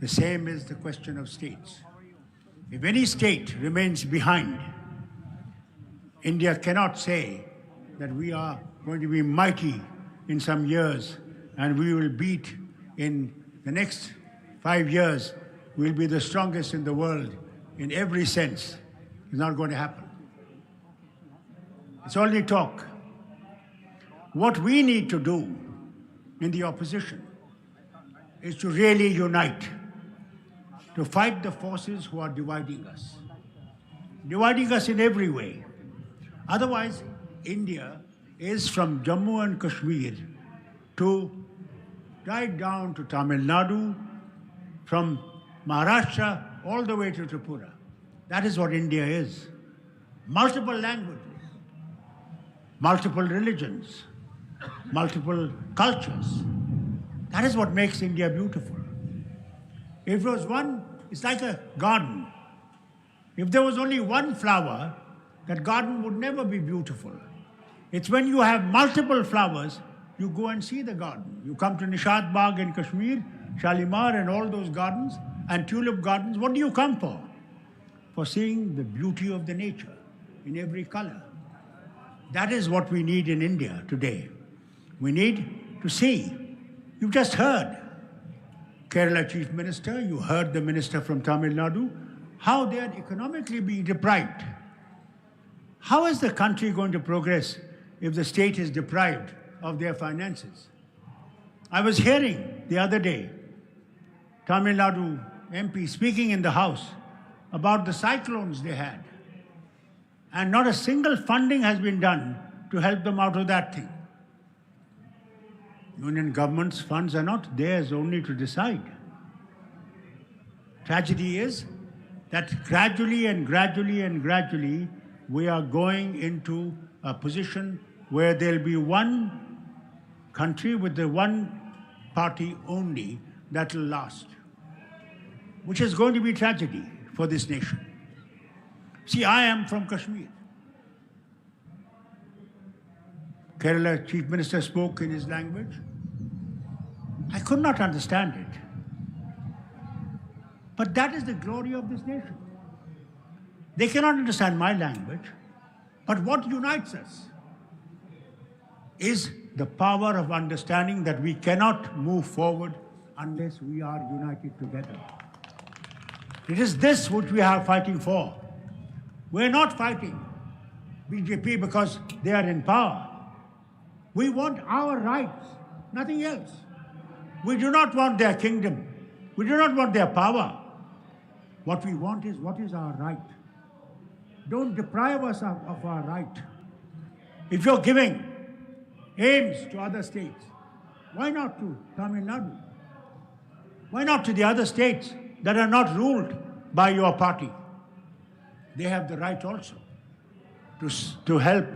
The same is the question of states. If any state remains behind, India cannot say that we are going to be mighty in some years and we will beat in the next 5 years, we'll be the strongest in the world in every sense. It's not going to happen. It's only talk. What we need to do in the opposition is to really unite, to fight the forces who are dividing us in every way. Otherwise, India is from Jammu and Kashmir to right down to Tamil Nadu, from Maharashtra all the way to Tripura. That is what India is. Multiple languages, multiple religions, multiple cultures. That is what makes India beautiful. If it was one, it's like a garden. If there was only one flower, that garden would never be beautiful. It's when you have multiple flowers, you go and see the garden. You come to Nishat Bagh in Kashmir, Shalimar and all those gardens, and tulip gardens. What do you come for? For seeing the beauty of the nature in every color. That is what we need in India today. We need to see. You've just heard Kerala Chief Minister, you heard the Minister from Tamil Nadu, how they are economically being deprived. How is the country going to progress if the state is deprived of their finances? I was hearing the other day Tamil Nadu MP speaking in the House about the cyclones they had. And not a single funding has been done to help them out of that thing. Union government's funds are not theirs only to decide. Tragedy is that gradually we are going into a position where there'll be one country with the one party only that will last, which is going to be tragedy for this nation. See, I am from Kashmir. Kerala Chief Minister spoke in his language. I could not understand it. But that is the glory of this nation. They cannot understand my language, but what unites us is the power of understanding that we cannot move forward unless we are united together. It is this which we are fighting for. We're not fighting BJP because they are in power. We want our rights, nothing else. We do not want their kingdom. We do not want their power. What we want is what is our right. Don't deprive us of our right. If you're giving aims to other states, why not to Tamil Nadu? Why not to the other states that are not ruled by your party? They have the right also to help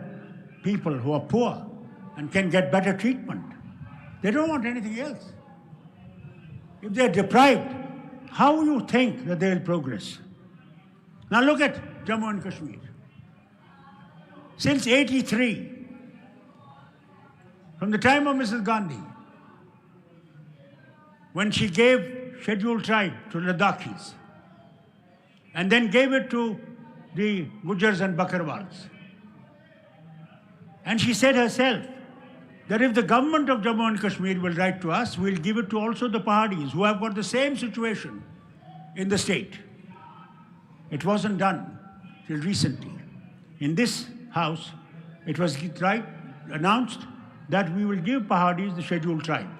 people who are poor and can get better treatment. They don't want anything else. If they're deprived, how you think that they'll progress? Now look at Jammu and Kashmir. Since '83, from the time of Mrs. Gandhi, when she gave scheduled tribe to Ladakhis, and then gave it to the Gujars and Bakarwals. And she said herself that if the government of Jammu and Kashmir will write to us, we'll give it to also the Pahadis who have got the same situation in the state. It wasn't done till recently. In this house, it was announced that we will give Pahadis the scheduled tribe.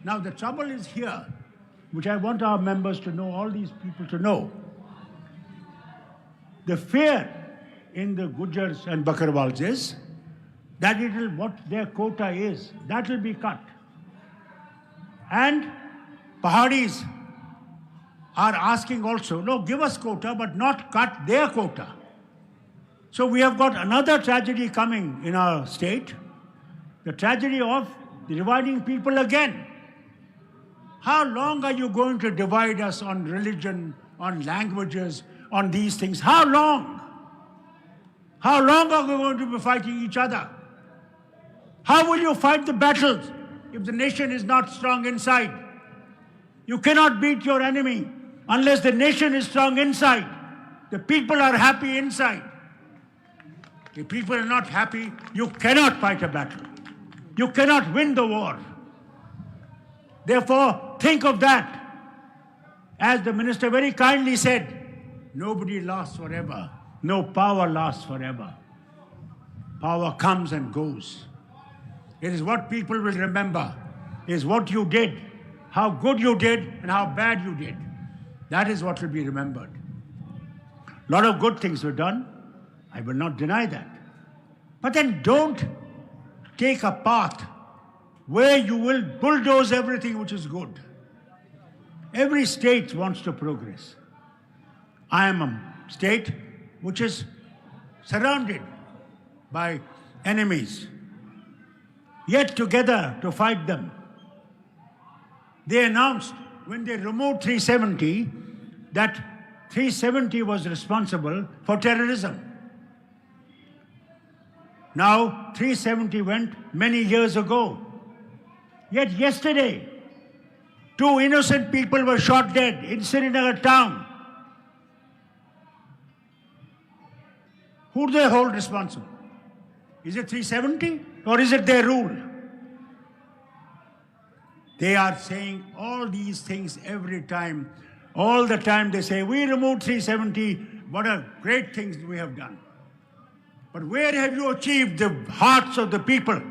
Now the trouble is here, which I want our members to know, all these people to know. The fear in the Gujars and Bakarwals is that what their quota is, that will be cut. And Pahadis are asking also, no, give us quota, but not cut their quota. So we have got another tragedy coming in our state, the tragedy of dividing people again. How long are you going to divide us on religion, on languages, on these things? How long? How long are we going to be fighting each other? How will you fight the battles if the nation is not strong inside? You cannot beat your enemy unless the nation is strong inside. The people are happy inside. If people are not happy, you cannot fight a battle. You cannot win the war. Therefore, think of that. As the minister very kindly said, nobody lasts forever. No power lasts forever. Power comes and goes. It is what people will remember, is what you did, how good you did and how bad you did. That is what will be remembered. A lot of good things were done. I will not deny that. But then don't take a path where you will bulldoze everything which is good. Every state wants to progress. I am a state which is surrounded by enemies, yet together to fight them. They announced when they removed 370 that 370 was responsible for terrorism. Now 370 went many years ago. Yet yesterday, 2 innocent people were shot dead in Srinagar town. Who do they hold responsible? Is it 370 or is it their rule? They are saying all these things every time. All the time they say, we removed 370, what a great things we have done. But where have you achieved the hearts of the people?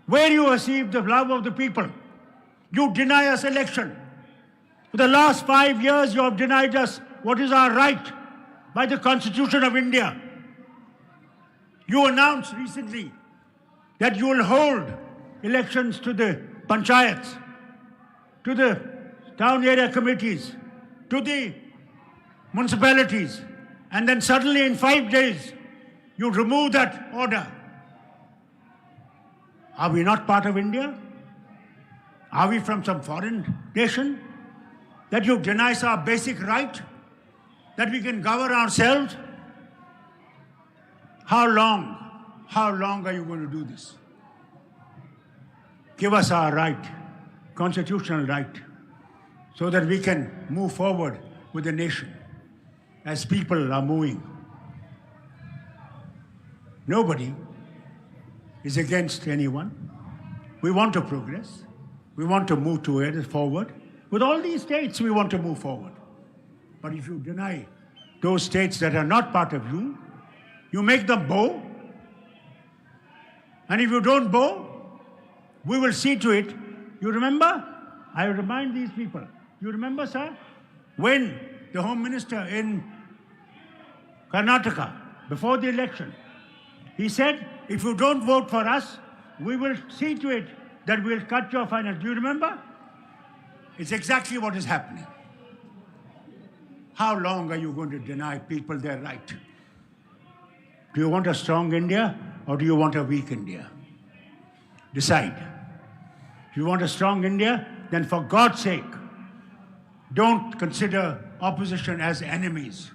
Where you achieved the love of the people? You deny us election. For the last 5 years you have denied us what is our right by the Constitution of India. You announced recently that you will hold elections to the panchayats, to the town area committees, to the municipalities, and then suddenly in 5 days you remove that order. Are we not part of India? Are we from some foreign nation? That you deny us our basic right? That we can govern ourselves? How long are you going to do this? Give us our right, constitutional right, so that we can move forward with the nation as people are moving. Nobody is against anyone. We want to progress. We want to move forward. With all these states, we want to move forward. But if you deny those states that are not part of you, you make them bow. And if you don't bow, we will see to it. You remember? I remind these people. You remember, sir? When the Home Minister in Karnataka, before the election, he said, if you don't vote for us, we will see to it that we'll cut your finance. Do you remember? It's exactly what is happening. How long are you going to deny people their right? Do you want a strong India or do you want a weak India? Decide. If you want a strong India, then for God's sake, don't consider opposition as enemies.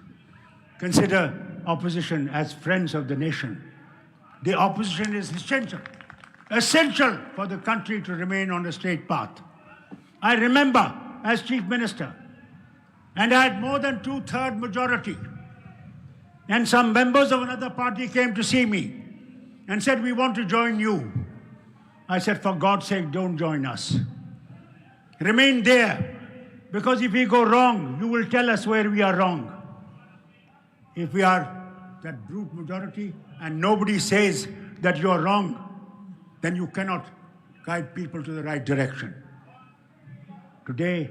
Consider opposition as friends of the nation. The opposition is essential for the country to remain on a straight path. I remember as Chief Minister, and I had more than 2/3 majority, and some members of another party came to see me and said, we want to join you. I said, for God's sake, don't join us. Remain there, because if we go wrong, you will tell us where we are wrong. If we are that brute majority and nobody says that you are wrong, then you cannot guide people to the right direction. Today,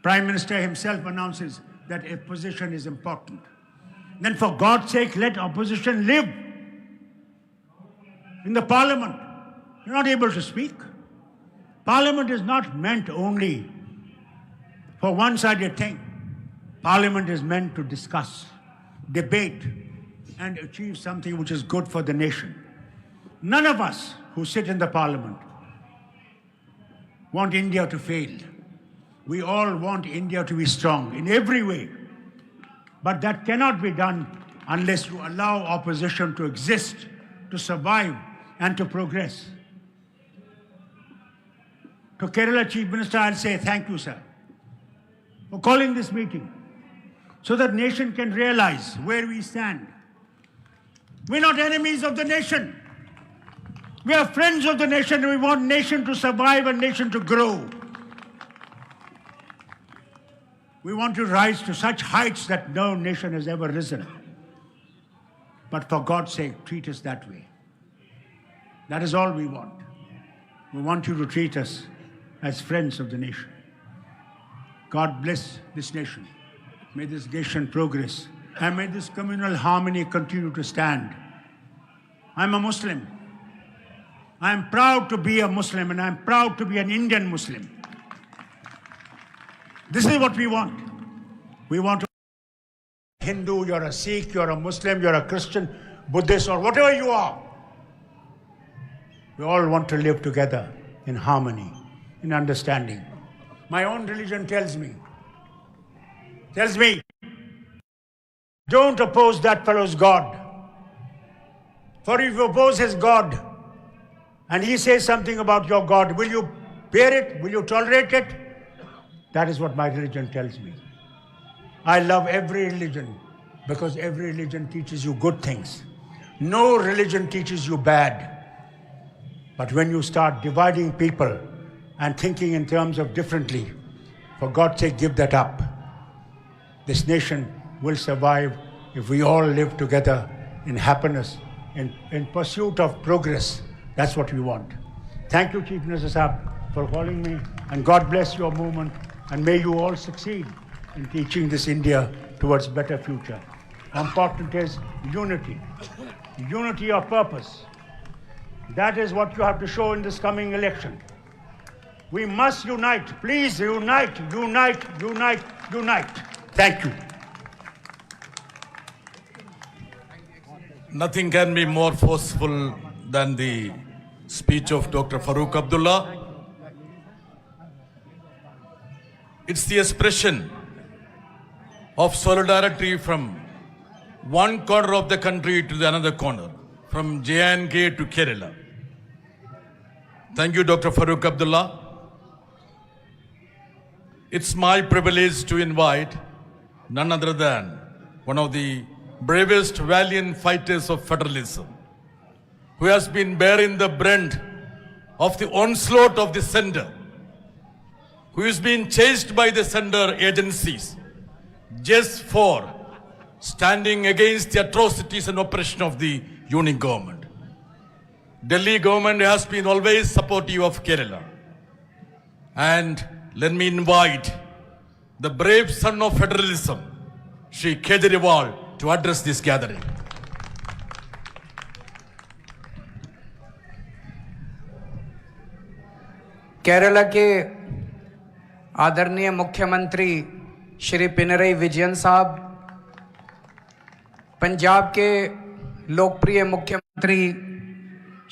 Prime Minister himself announces that opposition is important. Then for God's sake, let opposition live. In the Parliament, you're not able to speak. Parliament is not meant only for one-sided thing. Parliament is meant to discuss, debate, and achieve something which is good for the nation. None of us who sit in the Parliament want India to fail. We all want India to be strong in every way. But that cannot be done unless you allow opposition to exist, to survive, and to progress. To Kerala Chief Minister, I'll say thank you, sir, for calling this meeting so that nation can realize where we stand. We're not enemies of the nation. We are friends of the nation, and we want nation to survive and nation to grow. We want to rise to such heights that no nation has ever risen. But for God's sake, treat us that way. That is all we want. We want you to treat us as friends of the nation. God bless this nation. May this nation progress. And may this communal harmony continue to stand. I'm a Muslim. I'm proud to be a Muslim and I'm proud to be an Indian Muslim. This is what we want. We want to Hindu, you're a Sikh, you're a Muslim, you're a Christian, Buddhist, or whatever you are. We all want to live together in harmony, in understanding. My own religion tells me, don't oppose that fellow's God. For if you oppose his God, and he says something about your God, will you bear it? Will you tolerate it? That is what my religion tells me. I love every religion because every religion teaches you good things. No religion teaches you bad. But when you start dividing people and thinking in terms of differently, for God's sake, give that up. This nation will survive if we all live together in happiness, in pursuit of progress. That's what we want. Thank you, Chief Minister Saab, for calling me, and God bless your movement, and may you all succeed in teaching this India towards better future. Important is unity of purpose. That is what you have to show in this coming election. We must unite. Please unite. Thank you. Nothing can be more forceful than the speech of Dr. Farooq Abdullah. It's the expression of solidarity from one corner of the country to the another corner, from J&K to Kerala. Thank you, Dr. Farooq Abdullah. It's my privilege to invite none other than one of the bravest, valiant fighters of federalism, who has been bearing the brunt of the onslaught of the center, who is being chased by the center agencies just for standing against the atrocities and oppression of the union government. Delhi government has been always supportive of Kerala. And let me invite the brave son of federalism, Shri Kejriwal, to address this gathering. Kerala के आदरणीय मुख्यमंत्री श्री पिनरई विजयन साहब, पंजाब के लोकप्रिय मुख्यमंत्री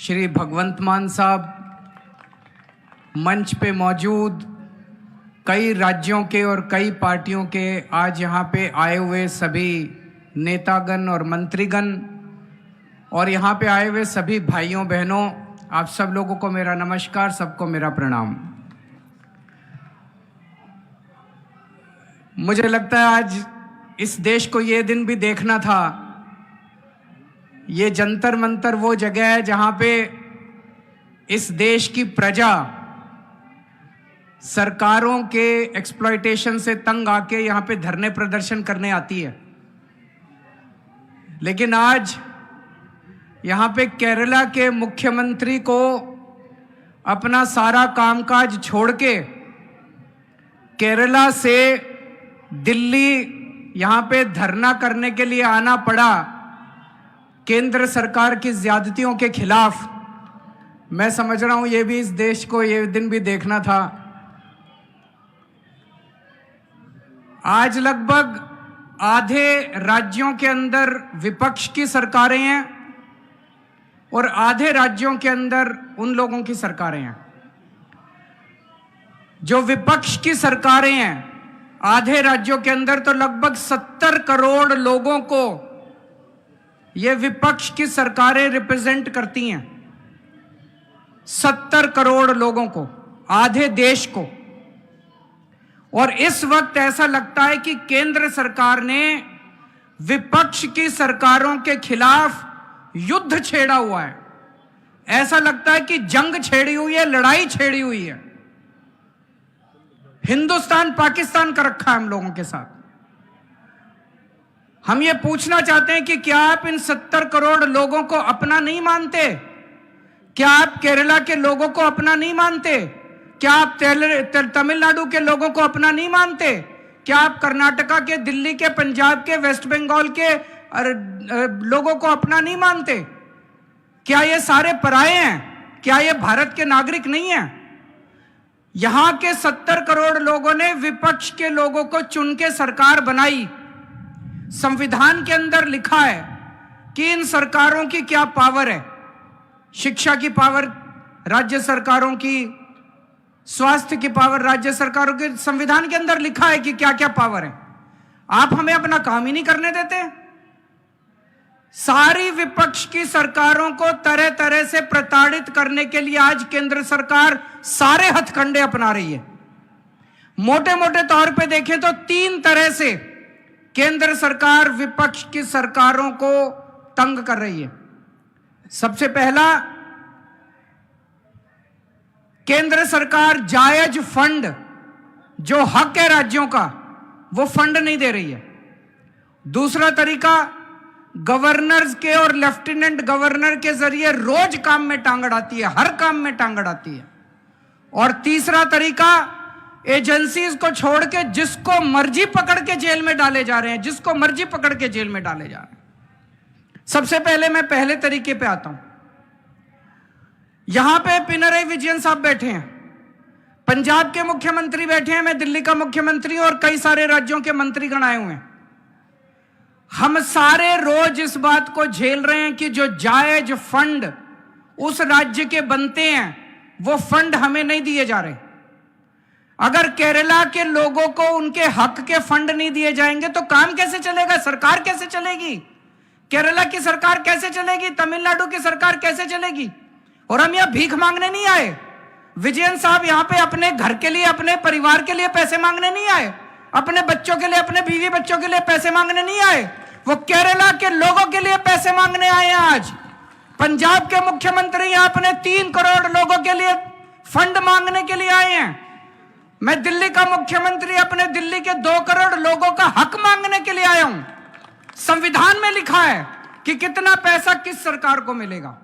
श्री भगवंत मान साहब, मंच पे मौजूद कई राज्यों के और कई पार्टियों के आज यहाँ पे आए हुए सभी नेतागण और मंत्रीगण, और यहाँ पे आए हुए सभी भाइयों बहनों, आप सब लोगों को मेरा नमस्कार, सबको मेरा प्रणाम। मुझे लगता है आज इस देश को ये दिन भी देखना था। ये जंतर मंतर वो जगह है जहाँ पे इस देश की प्रजा सरकारों के एक्सप्लॉयटेशन से तंग आके यहाँ पे धरने प्रदर्शन करने आती है, लेकिन आज यहाँ पे केरला के मुख्यमंत्री को अपना सारा कामकाज छोड़ के केरला से दिल्ली यहाँ पे धरना करने के लिए आना पड़ा केंद्र सरकार की ज्यादतियों के खिलाफ। मैं समझ रहा हूँ ये भी इस देश को ये दिन भी देखना था। आज लगभग आधे राज्यों के अंदर विपक्ष की सरकारें हैं और आधे राज्यों के अंदर उन लोगों की सरकारें हैं। जो विपक्ष की सरकारें हैं आधे राज्यों के अंदर, तो लगभग 70 करोड़ लोगों को ये विपक्ष की सरकारें रिप्रेजेंट करती हैं। 70 करोड़ लोगों को, आधे देश को। और इस वक्त ऐसा लगता है कि केंद्र सरकार ने विपक्ष की सरकारों के खिलाफ युद्ध छेड़ा हुआ है। ऐसा लगता है कि जंग छेड़ी हुई है, लड़ाई छेड़ी हुई है। हिंदुस्तान पाकिस्तान का रखा है हम लोगों के साथ। हम ये पूछना चाहते हैं कि क्या आप इन 70 करोड़ लोगों को अपना नहीं मानते? क्या आप केरला के लोगों को अपना नहीं मानते? क्या आप तमिलनाडु के लोगों को अपना नहीं मानते? क्या आप कर्नाटका के, दिल्ली के, पंजाब के, वेस्ट बंगाल के लोगों को अपना नहीं मानते? क्या ये सारे पराये हैं? क्या ये भारत के नागरिक नहीं है? यहां के 70 करोड़ लोगों ने विपक्ष के लोगों को चुन के सरकार बनाई। संविधान के अंदर लिखा है कि इन सरकारों की क्या पावर है। शिक्षा की पावर राज्य सरकारों की, स्वास्थ्य की पावर राज्य सरकारों की। संविधान के अंदर लिखा है कि क्या क्या पावर है। आप हमें अपना काम ही नहीं करने देते। सारी विपक्ष की सरकारों को तरह तरह से प्रताड़ित करने के लिए आज केंद्र सरकार सारे हथकंडे अपना रही है। मोटे मोटे तौर पे देखें तो 3 तरह से केंद्र सरकार विपक्ष की सरकारों को तंग कर रही है। सबसे पहला, केंद्र सरकार जायज फंड, जो हक है राज्यों का, वो फंड नहीं दे रही है। दूसरा तरीका, गवर्नर्स के और लेफ्टिनेंट गवर्नर के जरिए रोज काम में टांग अड़ाती है, हर काम में टांग अड़ाती है। और तीसरा तरीका, एजेंसीज को छोड़ के जिसको मर्जी पकड़ के जेल में डाले जा रहे हैं, जिसको मर्जी पकड़ के जेल में डाले जा रहे हैं। सबसे पहले मैं पहले तरीके पे आता हूं। यहां पे पिनरई विजयन साहब बैठे हैं, पंजाब के मुख्यमंत्री बैठे हैं, मैं दिल्ली का मुख्यमंत्री और कई सारे राज्यों के मंत्रीगण आए हुए हैं। हम सारे रोज इस बात को झेल रहे हैं कि जो जायज फंड उस राज्य के बनते हैं वो फंड हमें नहीं दिए जा रहे। अगर केरला के लोगों को उनके हक के फंड नहीं दिए जाएंगे तो काम कैसे चलेगा? सरकार कैसे चलेगी? केरला की सरकार कैसे चलेगी? तमिलनाडु की सरकार कैसे चलेगी? और हम यहां भीख मांगने नहीं आए। विजयन साहब यहां पे अपने घर के लिए, अपने परिवार के लिए पैसे मांगने नहीं आए, अपने बच्चों के लिए, अपने बीवी बच्चों के लिए पैसे मांगने नहीं आए। वो केरला के लोगों के लिए पैसे मांगने आए हैं। आज पंजाब के मुख्यमंत्री यहां अपने 3 करोड़ लोगों के लिए फंड मांगने के लिए आए हैं। मैं दिल्ली का मुख्यमंत्री अपने दिल्ली के 2 करोड़ लोगों का हक मांगने के लिए आया हूं। संविधान में लिखा है कि कितना पैसा किस सरकार को मिलेगा।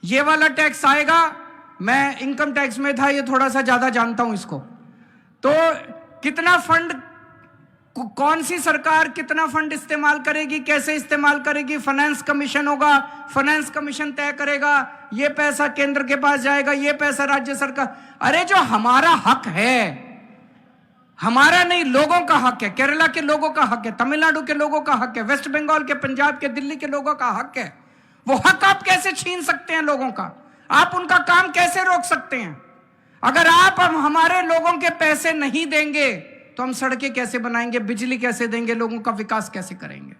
ये वाला टैक्स आएगा, मैं इनकम टैक्स में था, ये थोड़ा सा ज्यादा जानता हूं इसको। तो कितना फंड, कौन सी सरकार कितना फंड इस्तेमाल करेगी, कैसे इस्तेमाल करेगी, फाइनेंस कमीशन होगा, फाइनेंस कमीशन तय करेगा। ये पैसा केंद्र के पास जाएगा, ये पैसा राज्य सरकार। अरे जो हमारा हक है, हमारा नहीं, लोगों का हक है, केरला के लोगों का हक है, तमिलनाडु के लोगों का हक है, वेस्ट बंगाल के, पंजाब के, दिल्ली के लोगों का हक है। वो हक आप कैसे छीन सकते हैं लोगों का? आप उनका काम कैसे रोक सकते हैं? अगर आप हमारे लोगों के पैसे नहीं देंगे तो हम सड़कें कैसे बनाएंगे, बिजली कैसे देंगे, लोगों का विकास कैसे करेंगे?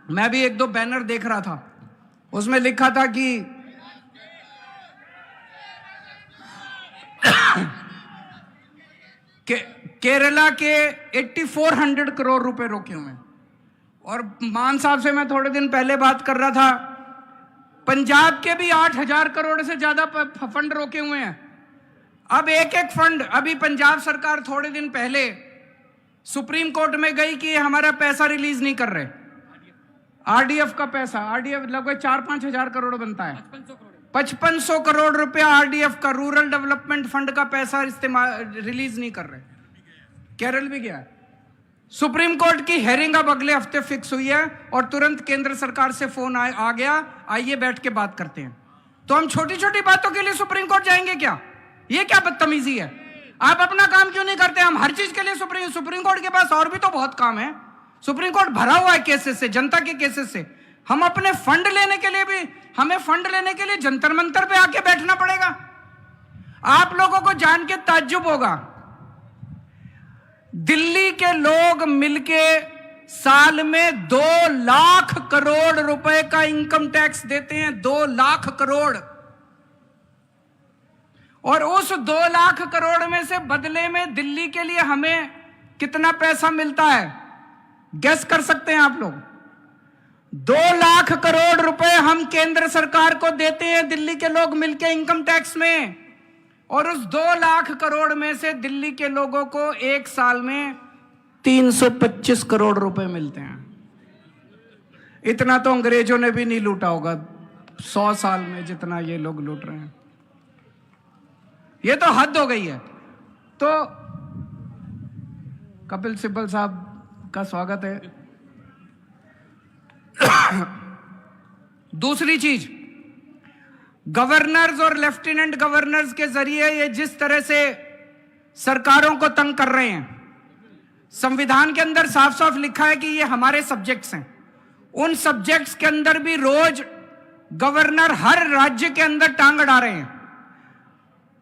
मैं भी 1-2 बैनर देख रहा था, उसमें लिखा था कि केरला के 8400 करोड़ रुपए रोके हुए हैं। और मान साहब से मैं थोड़े दिन पहले बात कर रहा था, पंजाब के भी 8000 करोड़ से ज्यादा फंड रोके हुए हैं। अब एक एक फंड, अभी पंजाब सरकार थोड़े दिन पहले सुप्रीम कोर्ट में गई कि हमारा पैसा रिलीज नहीं कर रहे। आरडीएफ का पैसा, आरडीएफ लगभग 4-5 हजार करोड़ बनता है, 5500 करोड़ रुपया आरडीएफ का, रूरल डेवलपमेंट फंड का पैसा इस्तेमाल रिलीज नहीं कर रहे। केरल भी गया, सुप्रीम कोर्ट की हेयरिंग अब अगले हफ्ते फिक्स हुई है और तुरंत केंद्र सरकार से फोन आ गया, आइए बैठ के बात करते हैं। तो हम छोटी छोटी बातों के लिए सुप्रीम कोर्ट जाएंगे क्या? ये क्या बदतमीजी है? आप अपना काम क्यों नहीं करते? हम हर चीज के लिए सुप्रीम कोर्ट के पास और भी तो बहुत काम है। सुप्रीम कोर्ट भरा हुआ है केसेस से, जनता के केसेस से। हम अपने फंड लेने के लिए भी, हमें फंड लेने के लिए जंतर मंतर पे आके बैठना पड़ेगा। आप लोगों को जान के ताज्जुब होगा, दिल्ली के लोग मिलके साल में 2 लाख करोड़ रुपए का इनकम टैक्स देते हैं, 2 लाख करोड़। और उस 2 लाख करोड़ में से बदले में दिल्ली के लिए हमें कितना पैसा मिलता है, गेस कर सकते हैं आप लोग? 2 लाख करोड़ रुपए हम केंद्र सरकार को देते हैं दिल्ली के लोग मिलके इनकम टैक्स में। और उस 2 लाख करोड़ में से दिल्ली के लोगों को एक साल में 325 करोड़ रुपए मिलते हैं। इतना तो अंग्रेजों ने भी नहीं लूटा होगा 100 साल में जितना ये लोग लूट रहे हैं। ये तो हद हो गई है। तो कपिल सिब्बल साहब का स्वागत है। दूसरी चीज, गवर्नर्स और लेफ्टिनेंट गवर्नर्स के जरिए ये जिस तरह से सरकारों को तंग कर रहे हैं, संविधान के अंदर साफ साफ लिखा है कि ये हमारे सब्जेक्ट्स हैं। उन सब्जेक्ट्स के अंदर भी रोज गवर्नर हर राज्य के अंदर टांग अड़ा रहे हैं।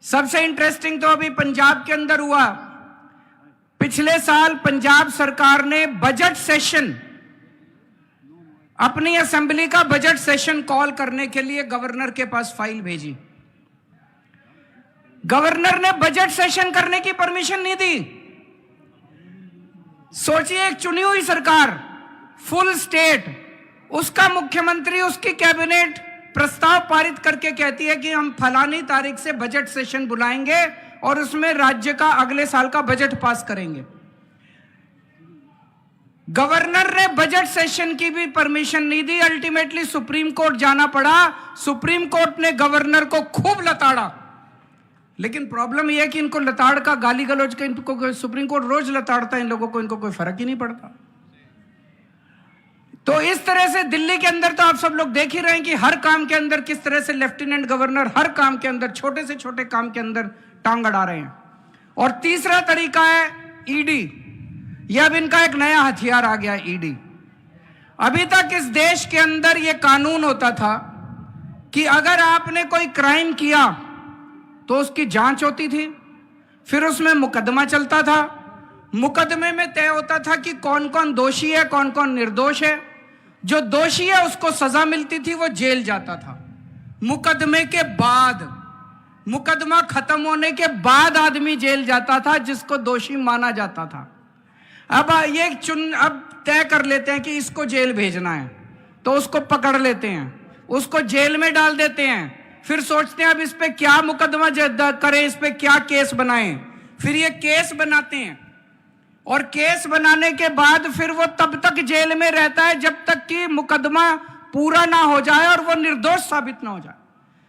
सबसे इंटरेस्टिंग तो अभी पंजाब के अंदर हुआ। पिछले साल पंजाब सरकार ने बजट सेशन, अपनी असेंबली का बजट सेशन कॉल करने के लिए गवर्नर के पास फाइल भेजी। गवर्नर ने बजट सेशन करने की परमिशन नहीं दी। सोचिए, एक चुनी हुई सरकार, फुल स्टेट, उसका मुख्यमंत्री, उसकी कैबिनेट प्रस्ताव पारित करके कहती है कि हम फलानी तारीख से बजट सेशन बुलाएंगे और उसमें राज्य का अगले साल का बजट पास करेंगे। गवर्नर ने बजट सेशन की भी परमिशन नहीं दी। अल्टीमेटली सुप्रीम कोर्ट जाना पड़ा। सुप्रीम कोर्ट ने गवर्नर को खूब लताड़ा। लेकिन प्रॉब्लम यह है कि इनको लताड़ का, गाली गलौज का, इनको सुप्रीम कोर्ट रोज लताड़ता है इन लोगों को, इनको कोई फर्क ही नहीं पड़ता। तो इस तरह से दिल्ली के अंदर तो आप सब लोग देख ही रहे हैं कि हर काम के अंदर किस तरह से लेफ्टिनेंट गवर्नर हर काम के अंदर, छोटे से छोटे काम के अंदर टांग अड़ा रहे हैं। और तीसरा तरीका है ईडी। यह अब इनका एक नया हथियार आ गया, ईडी। अभी तक इस देश के अंदर यह कानून होता था कि अगर आपने कोई क्राइम किया तो उसकी जांच होती थी, फिर उसमें मुकदमा चलता था। मुकदमे में तय होता था कि कौन कौन दोषी है, कौन कौन निर्दोष है। जो दोषी है उसको सजा मिलती थी, वो जेल जाता था। मुकदमे के बाद, मुकदमा खत्म होने के बाद आदमी जेल जाता था जिसको दोषी माना जाता था। अब ये अब तय कर लेते हैं कि इसको जेल भेजना है, तो उसको पकड़ लेते हैं, उसको जेल में डाल देते हैं। फिर सोचते हैं अब इस पे क्या मुकदमा करें, इस पे क्या केस बनाएं। फिर ये केस बनाते हैं और केस बनाने के बाद फिर वो तब तक जेल में रहता है जब तक कि मुकदमा पूरा ना हो जाए और वो निर्दोष साबित ना हो जाए।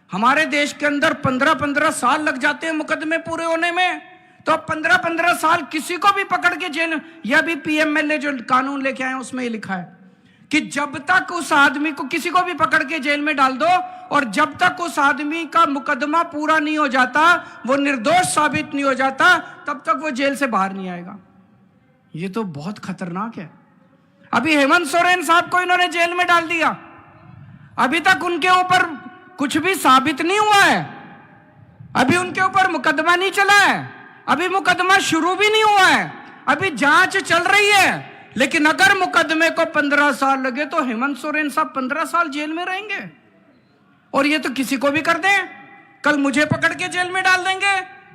हमारे देश के अंदर 15-15 साल लग जाते हैं मुकदमे पूरे होने में। तो 15-15 साल किसी को भी पकड़ के जेल, यह भी पीएमएलए जो कानून लेके आए उसमें ये लिखा है कि जब तक उस आदमी को, किसी को भी पकड़ के जेल में डाल दो और जब तक उस आदमी का मुकदमा पूरा नहीं हो जाता, वो निर्दोष साबित नहीं हो जाता, तब तक वो जेल से बाहर नहीं आएगा। ये तो बहुत खतरनाक है। अभी हेमंत सोरेन साहब को इन्होंने जेल में डाल दिया। अभी तक उनके ऊपर कुछ भी साबित नहीं हुआ है, अभी उनके ऊपर मुकदमा नहीं चला है, अभी मुकदमा शुरू भी नहीं हुआ है, अभी जांच चल रही है। लेकिन अगर मुकदमे को 15 साल लगे तो हेमंत सोरेन साहब 15 साल जेल में रहेंगे। और ये तो किसी को भी कर दें, कल मुझे पकड़ के जेल में डाल देंगे,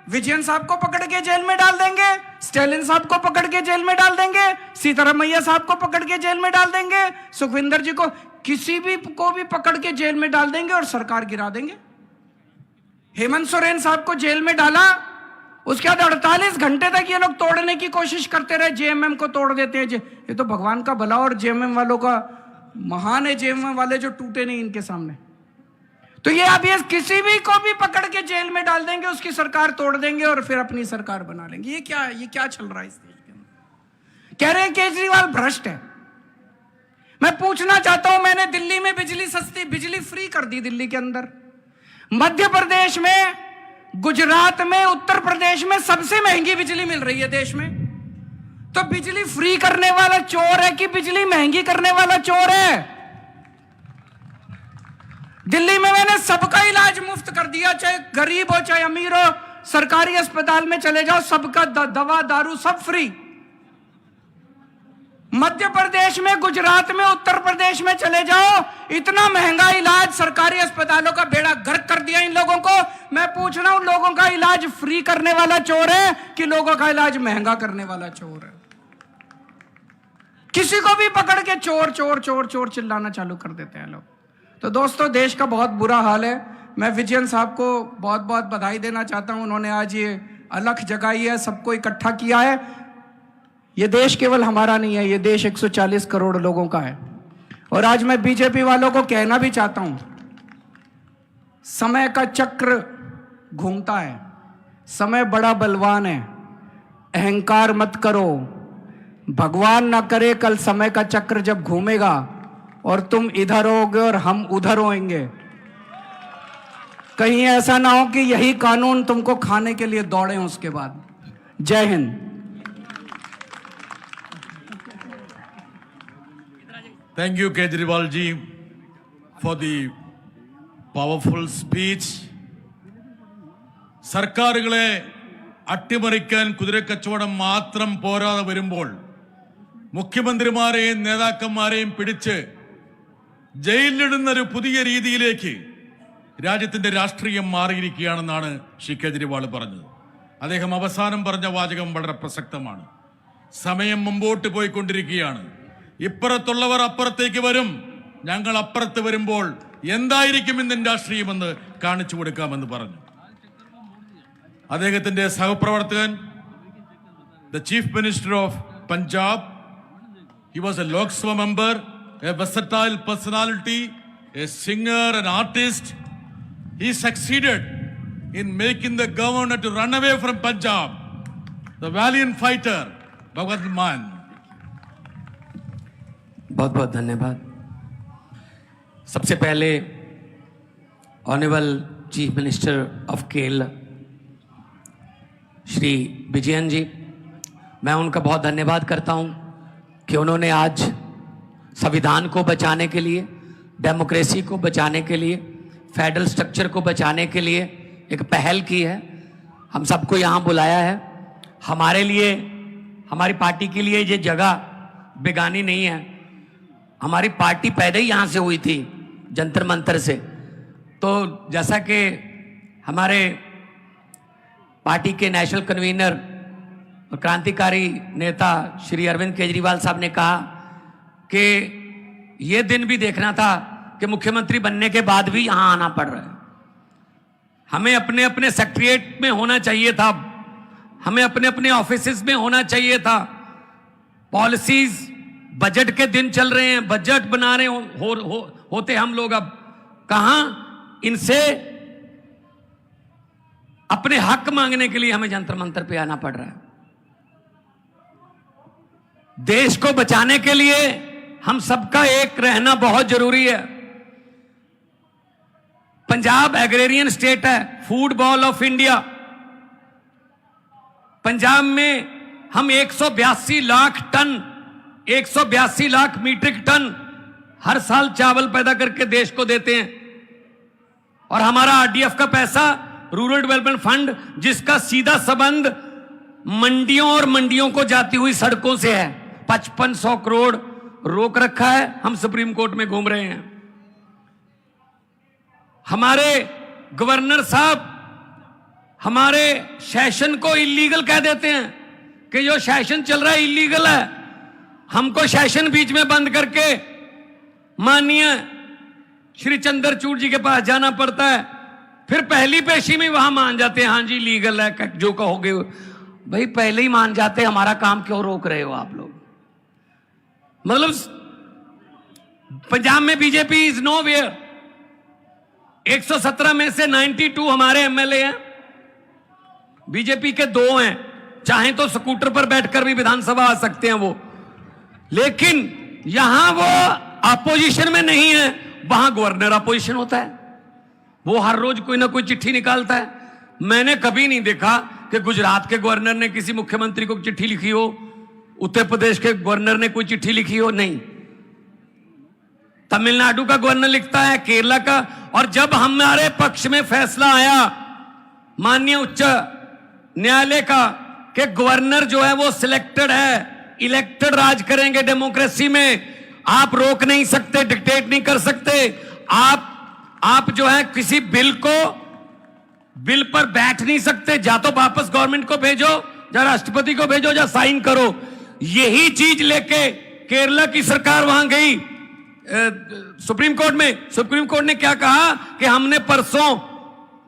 विजयन साहब को पकड़ के जेल में डाल देंगे, स्टालिन साहब को पकड़ के जेल में डाल देंगे, सीतारमैया साहब को पकड़ के जेल में डाल देंगे, सुखविंदर जी को, किसी भी को भी पकड़ के जेल में डाल देंगे और सरकार गिरा देंगे। हेमंत सोरेन साहब को जेल में डाला, उसके बाद 48 घंटे तक ये लोग तोड़ने की कोशिश करते रहे, जेएमएम को तोड़ देते हैं। ये तो भगवान का भला और जेएमएम वालों का महान है, जेएमएम वाले जो टूटे नहीं इनके सामने। तो ये अब ये किसी भी को भी पकड़ के जेल में डाल देंगे, उसकी सरकार तोड़ देंगे और फिर अपनी सरकार बना लेंगे। ये क्या चल रहा है इस देश के अंदर? कह रहे हैं केजरीवाल भ्रष्ट है। मैं पूछना चाहता हूं, मैंने दिल्ली में बिजली सस्ती, बिजली फ्री कर दी दिल्ली के अंदर, मध्य प्रदेश में, गुजरात में, उत्तर प्रदेश में सबसे महंगी बिजली मिल रही है देश में। तो बिजली फ्री करने वाला चोर है कि बिजली महंगी करने वाला चोर है? दिल्ली में मैंने सबका इलाज मुफ्त कर दिया, चाहे गरीब हो चाहे अमीर हो, सरकारी अस्पताल में चले जाओ, सबका दवा दारू सब फ्री। मध्य प्रदेश में, गुजरात में, उत्तर प्रदेश में चले जाओ, इतना महंगा इलाज, सरकारी अस्पतालों का बेड़ा गर्क कर दिया इन लोगों को। मैं पूछ रहा हूं, लोगों का इलाज फ्री करने वाला चोर है कि लोगों का इलाज महंगा करने वाला चोर है? किसी को भी पकड़ के चोर चोर चोर चोर चिल्लाना चालू कर देते हैं लोग। तो दोस्तों, देश का बहुत बुरा हाल है। मैं विजयन साहब को बहुत बहुत बधाई देना चाहता हूं, उन्होंने आज ये अलख जगाई है, सबको इकट्ठा किया है। ये देश केवल हमारा नहीं है, ये देश 140 करोड़ लोगों का है। और आज मैं बीजेपी वालों को कहना भी चाहता हूं, समय का चक्र घूमता है, समय बड़ा बलवान है, अहंकार मत करो। भगवान ना करे कल समय का चक्र जब घूमेगा और तुम इधर होगे और हम उधर होंगे। कहीं ऐसा ना हो कि यही कानून तुमको खाने के लिए दौड़े उसके बाद। जय Hind. Thank you, Kejriwal ji, for the powerful speech. സർക്കാരുകളെ അട്ടിമറിക്കാൻ കുതിരക്കച്ചവടം മാത്രം പോരാതെ വരുമ്പോൾ മുഖ്യമന്ത്രിമാരെയും നേതാക്കന്മാരെയും പിടിച്ച് ജയിലിലിടുന്ന ഒരു പുതിയ രീതിയിലേക്ക് രാജ്യത്തിന്റെ രാഷ്ട്രീയം മാറിയിരിക്കുകയാണെന്നാണ് ശ്രീ കേജ്രിവാൾ പറഞ്ഞത്. അദ്ദേഹം അവസാനം പറഞ്ഞ വാചകം വളരെ പ്രസക്തമാണ്. സമയം മുമ്പോട്ട് പോയിക്കൊണ്ടിരിക്കുകയാണ്. ഇപ്പുറത്തുള്ളവർ അപ്പുറത്തേക്ക് വരും, ഞങ്ങൾ അപ്പുറത്ത് വരുമ്പോൾ എന്തായിരിക്കും ഇന്ത്യൻ രാഷ്ട്രീയമെന്ന് കാണിച്ചു കൊടുക്കാമെന്ന് പറഞ്ഞു. അദ്ദേഹത്തിന്റെ സഹപ്രവർത്തകൻ, the Chief Minister of Punjab, he was a Lok Sabha member, a versatile personality, a singer, an artist. He succeeded in making the governor to run away from Punjab. The valiant fighter, Bhagwat Mann. बहुत बहुत धन्यवाद। सबसे पहले honourable chief minister of Kerala Shri Vijayan ji, मैं उनका बहुत धन्यवाद करता हूं कि उन्होंने आज संविधान को बचाने के लिए, डेमोक्रेसी को बचाने के लिए, फेडरल स्ट्रक्चर को बचाने के लिए एक पहल की है। हम सबको यहाँ बुलाया है। हमारे लिए, हमारी पार्टी के लिए ये जगह बेगानी नहीं है। हमारी पार्टी पैदा ही यहाँ से हुई थी, जंतर मंतर से। तो जैसा कि हमारे पार्टी के नेशनल कन्वीनर और क्रांतिकारी नेता श्री अरविंद केजरीवाल साहब ने कहा कि ये दिन भी देखना था कि मुख्यमंत्री बनने के बाद भी यहाँ आना पड़ रहा है। हमें अपने अपने सेक्रेटरिएट में होना चाहिए था, हमें अपने अपने ऑफिसेज में होना चाहिए था। पॉलिसीज, बजट के दिन चल रहे हैं, बजट बना रहे होते हम लोग। अब कहां इनसे अपने हक मांगने के लिए हमें जंतर मंतर पे आना पड़ रहा है। देश को बचाने के लिए हम सबका एक रहना बहुत जरूरी है। पंजाब एग्रेरियन स्टेट है, food bowl of India. Punjab में हम 182 lakh ton, 182 lakh metric ton हर साल चावल पैदा करके देश को देते हैं। और हमारा आरडीएफ का पैसा, रूरल डेवलपमेंट फंड, जिसका सीधा संबंध मंडियों और मंडियों को जाती हुई सड़कों से है, 5500 करोड़ रोक रखा है। हम सुप्रीम कोर्ट में घूम रहे हैं। हमारे गवर्नर साहब हमारे सेशन को इलीगल कह देते हैं कि जो सेशन चल रहा है इलीगल है। हमको सेशन बीच में बंद करके माननीय श्री चंद्रचूड़ जी के पास जाना पड़ता है, फिर पहली पेशी में वहां मान जाते हैं हाँ जी लीगल है, जो कहोगे। भाई पहले ही मान जाते, हमारा काम क्यों रोक रहे हो आप लोग? मतलब पंजाब में बीजेपी इज नो वेयर। 117 में से 92 हमारे एमएलए हैं, बीजेपी के 2 हैं। चाहे तो स्कूटर पर बैठकर भी विधानसभा आ सकते हैं वो, लेकिन यहां वो अपोजिशन में नहीं है, वहां गवर्नर अपोजिशन होता है। वो हर रोज कोई ना कोई चिट्ठी निकालता है। मैंने कभी नहीं देखा कि गुजरात के गवर्नर ने किसी मुख्यमंत्री को चिट्ठी लिखी हो, उत्तर प्रदेश के गवर्नर ने कोई चिट्ठी लिखी हो, नहीं। तमिलनाडु का गवर्नर लिखता है, केरला का। और जब हमारे पक्ष में फैसला आया माननीय उच्च न्यायालय का कि गवर्नर जो है वो सिलेक्टेड है, इलेक्टेड राज करेंगे डेमोक्रेसी में, आप रोक नहीं सकते, डिक्टेट नहीं कर सकते। आप जो है किसी बिल पर बैठ नहीं सकते, जा तो वापस गवर्नमेंट को भेजो, या राष्ट्रपति को भेजो, या साइन करो। यही चीज लेके केरला की सरकार वहां गई सुप्रीम कोर्ट में। सुप्रीम कोर्ट ने क्या कहा कि हमने परसों,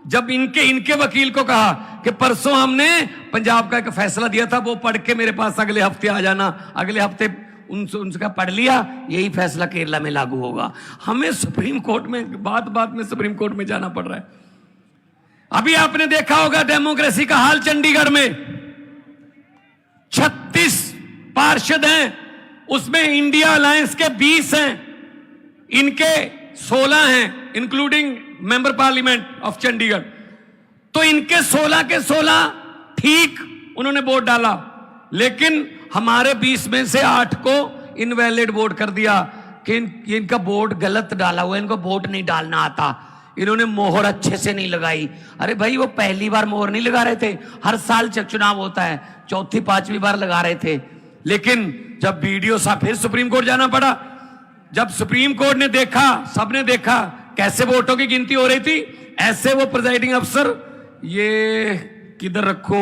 जब इनके वकील को कहा कि परसों हमने पंजाब का एक फैसला दिया था, वो पढ़ के मेरे पास अगले हफ्ते आ जाना। अगले हफ्ते उनका पढ़ लिया, यही फैसला केरला में लागू होगा। हमें सुप्रीम कोर्ट में बात में सुप्रीम कोर्ट में जाना पड़ रहा है। अभी आपने देखा होगा डेमोक्रेसी का हाल चंडीगढ़ में। 36 पार्षद हैं, उसमें इंडिया अलायंस के 20 हैं। इनके 16 हैं, including member parliament of Chandigarh. तो इनके 16 के 16 ठीक उन्होंने वोट डाला, लेकिन हमारे 20 में से 8 को इनवैलिड वोट कर दिया कि इनका वोट गलत डाला हुआ, इनको वोट नहीं डालना आता, इन्होंने मोहर अच्छे से नहीं लगाई। अरे भाई, वो पहली बार मोहर नहीं लगा रहे थे, हर साल चुनाव होता है, चौथी पांचवी बार लगा रहे थे। लेकिन जब वीडियो साहब फिर सुप्रीम कोर्ट जाना पड़ा, जब सुप्रीम कोर्ट ने देखा, सबने देखा कैसे वोटों की गिनती हो रही थी, ऐसे वो प्रिजाइडिंग अफसर, ये किधर रखो,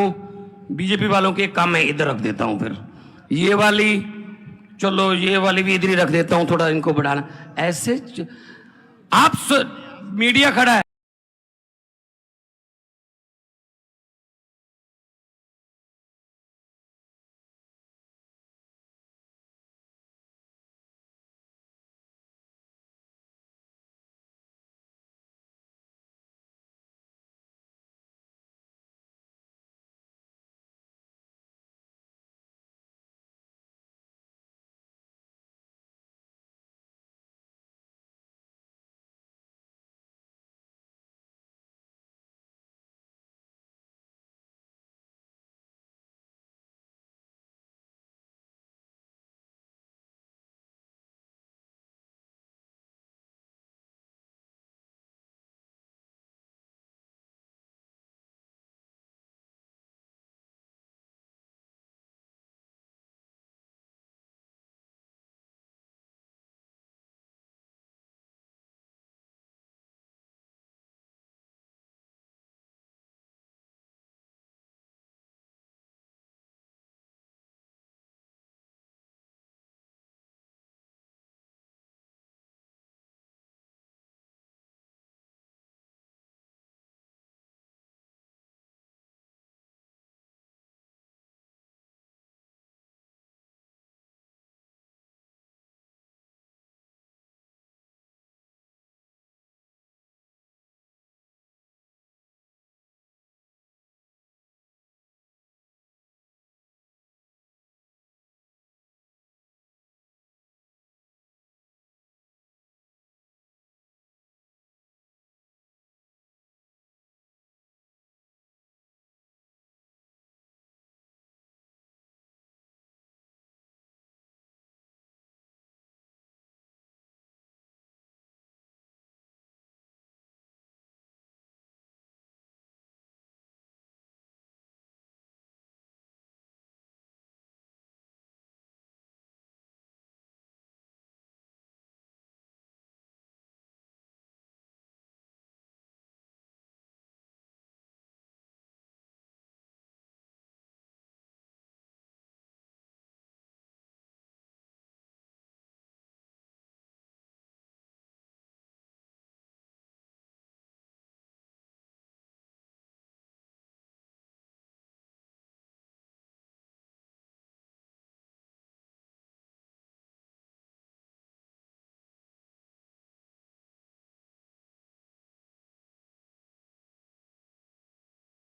बीजेपी वालों के काम है, इधर रख देता हूं, फिर ये वाली, चलो ये वाली भी इधर ही रख देता हूं, थोड़ा इनको बढ़ाना, ऐसे आप मीडिया खड़ा है।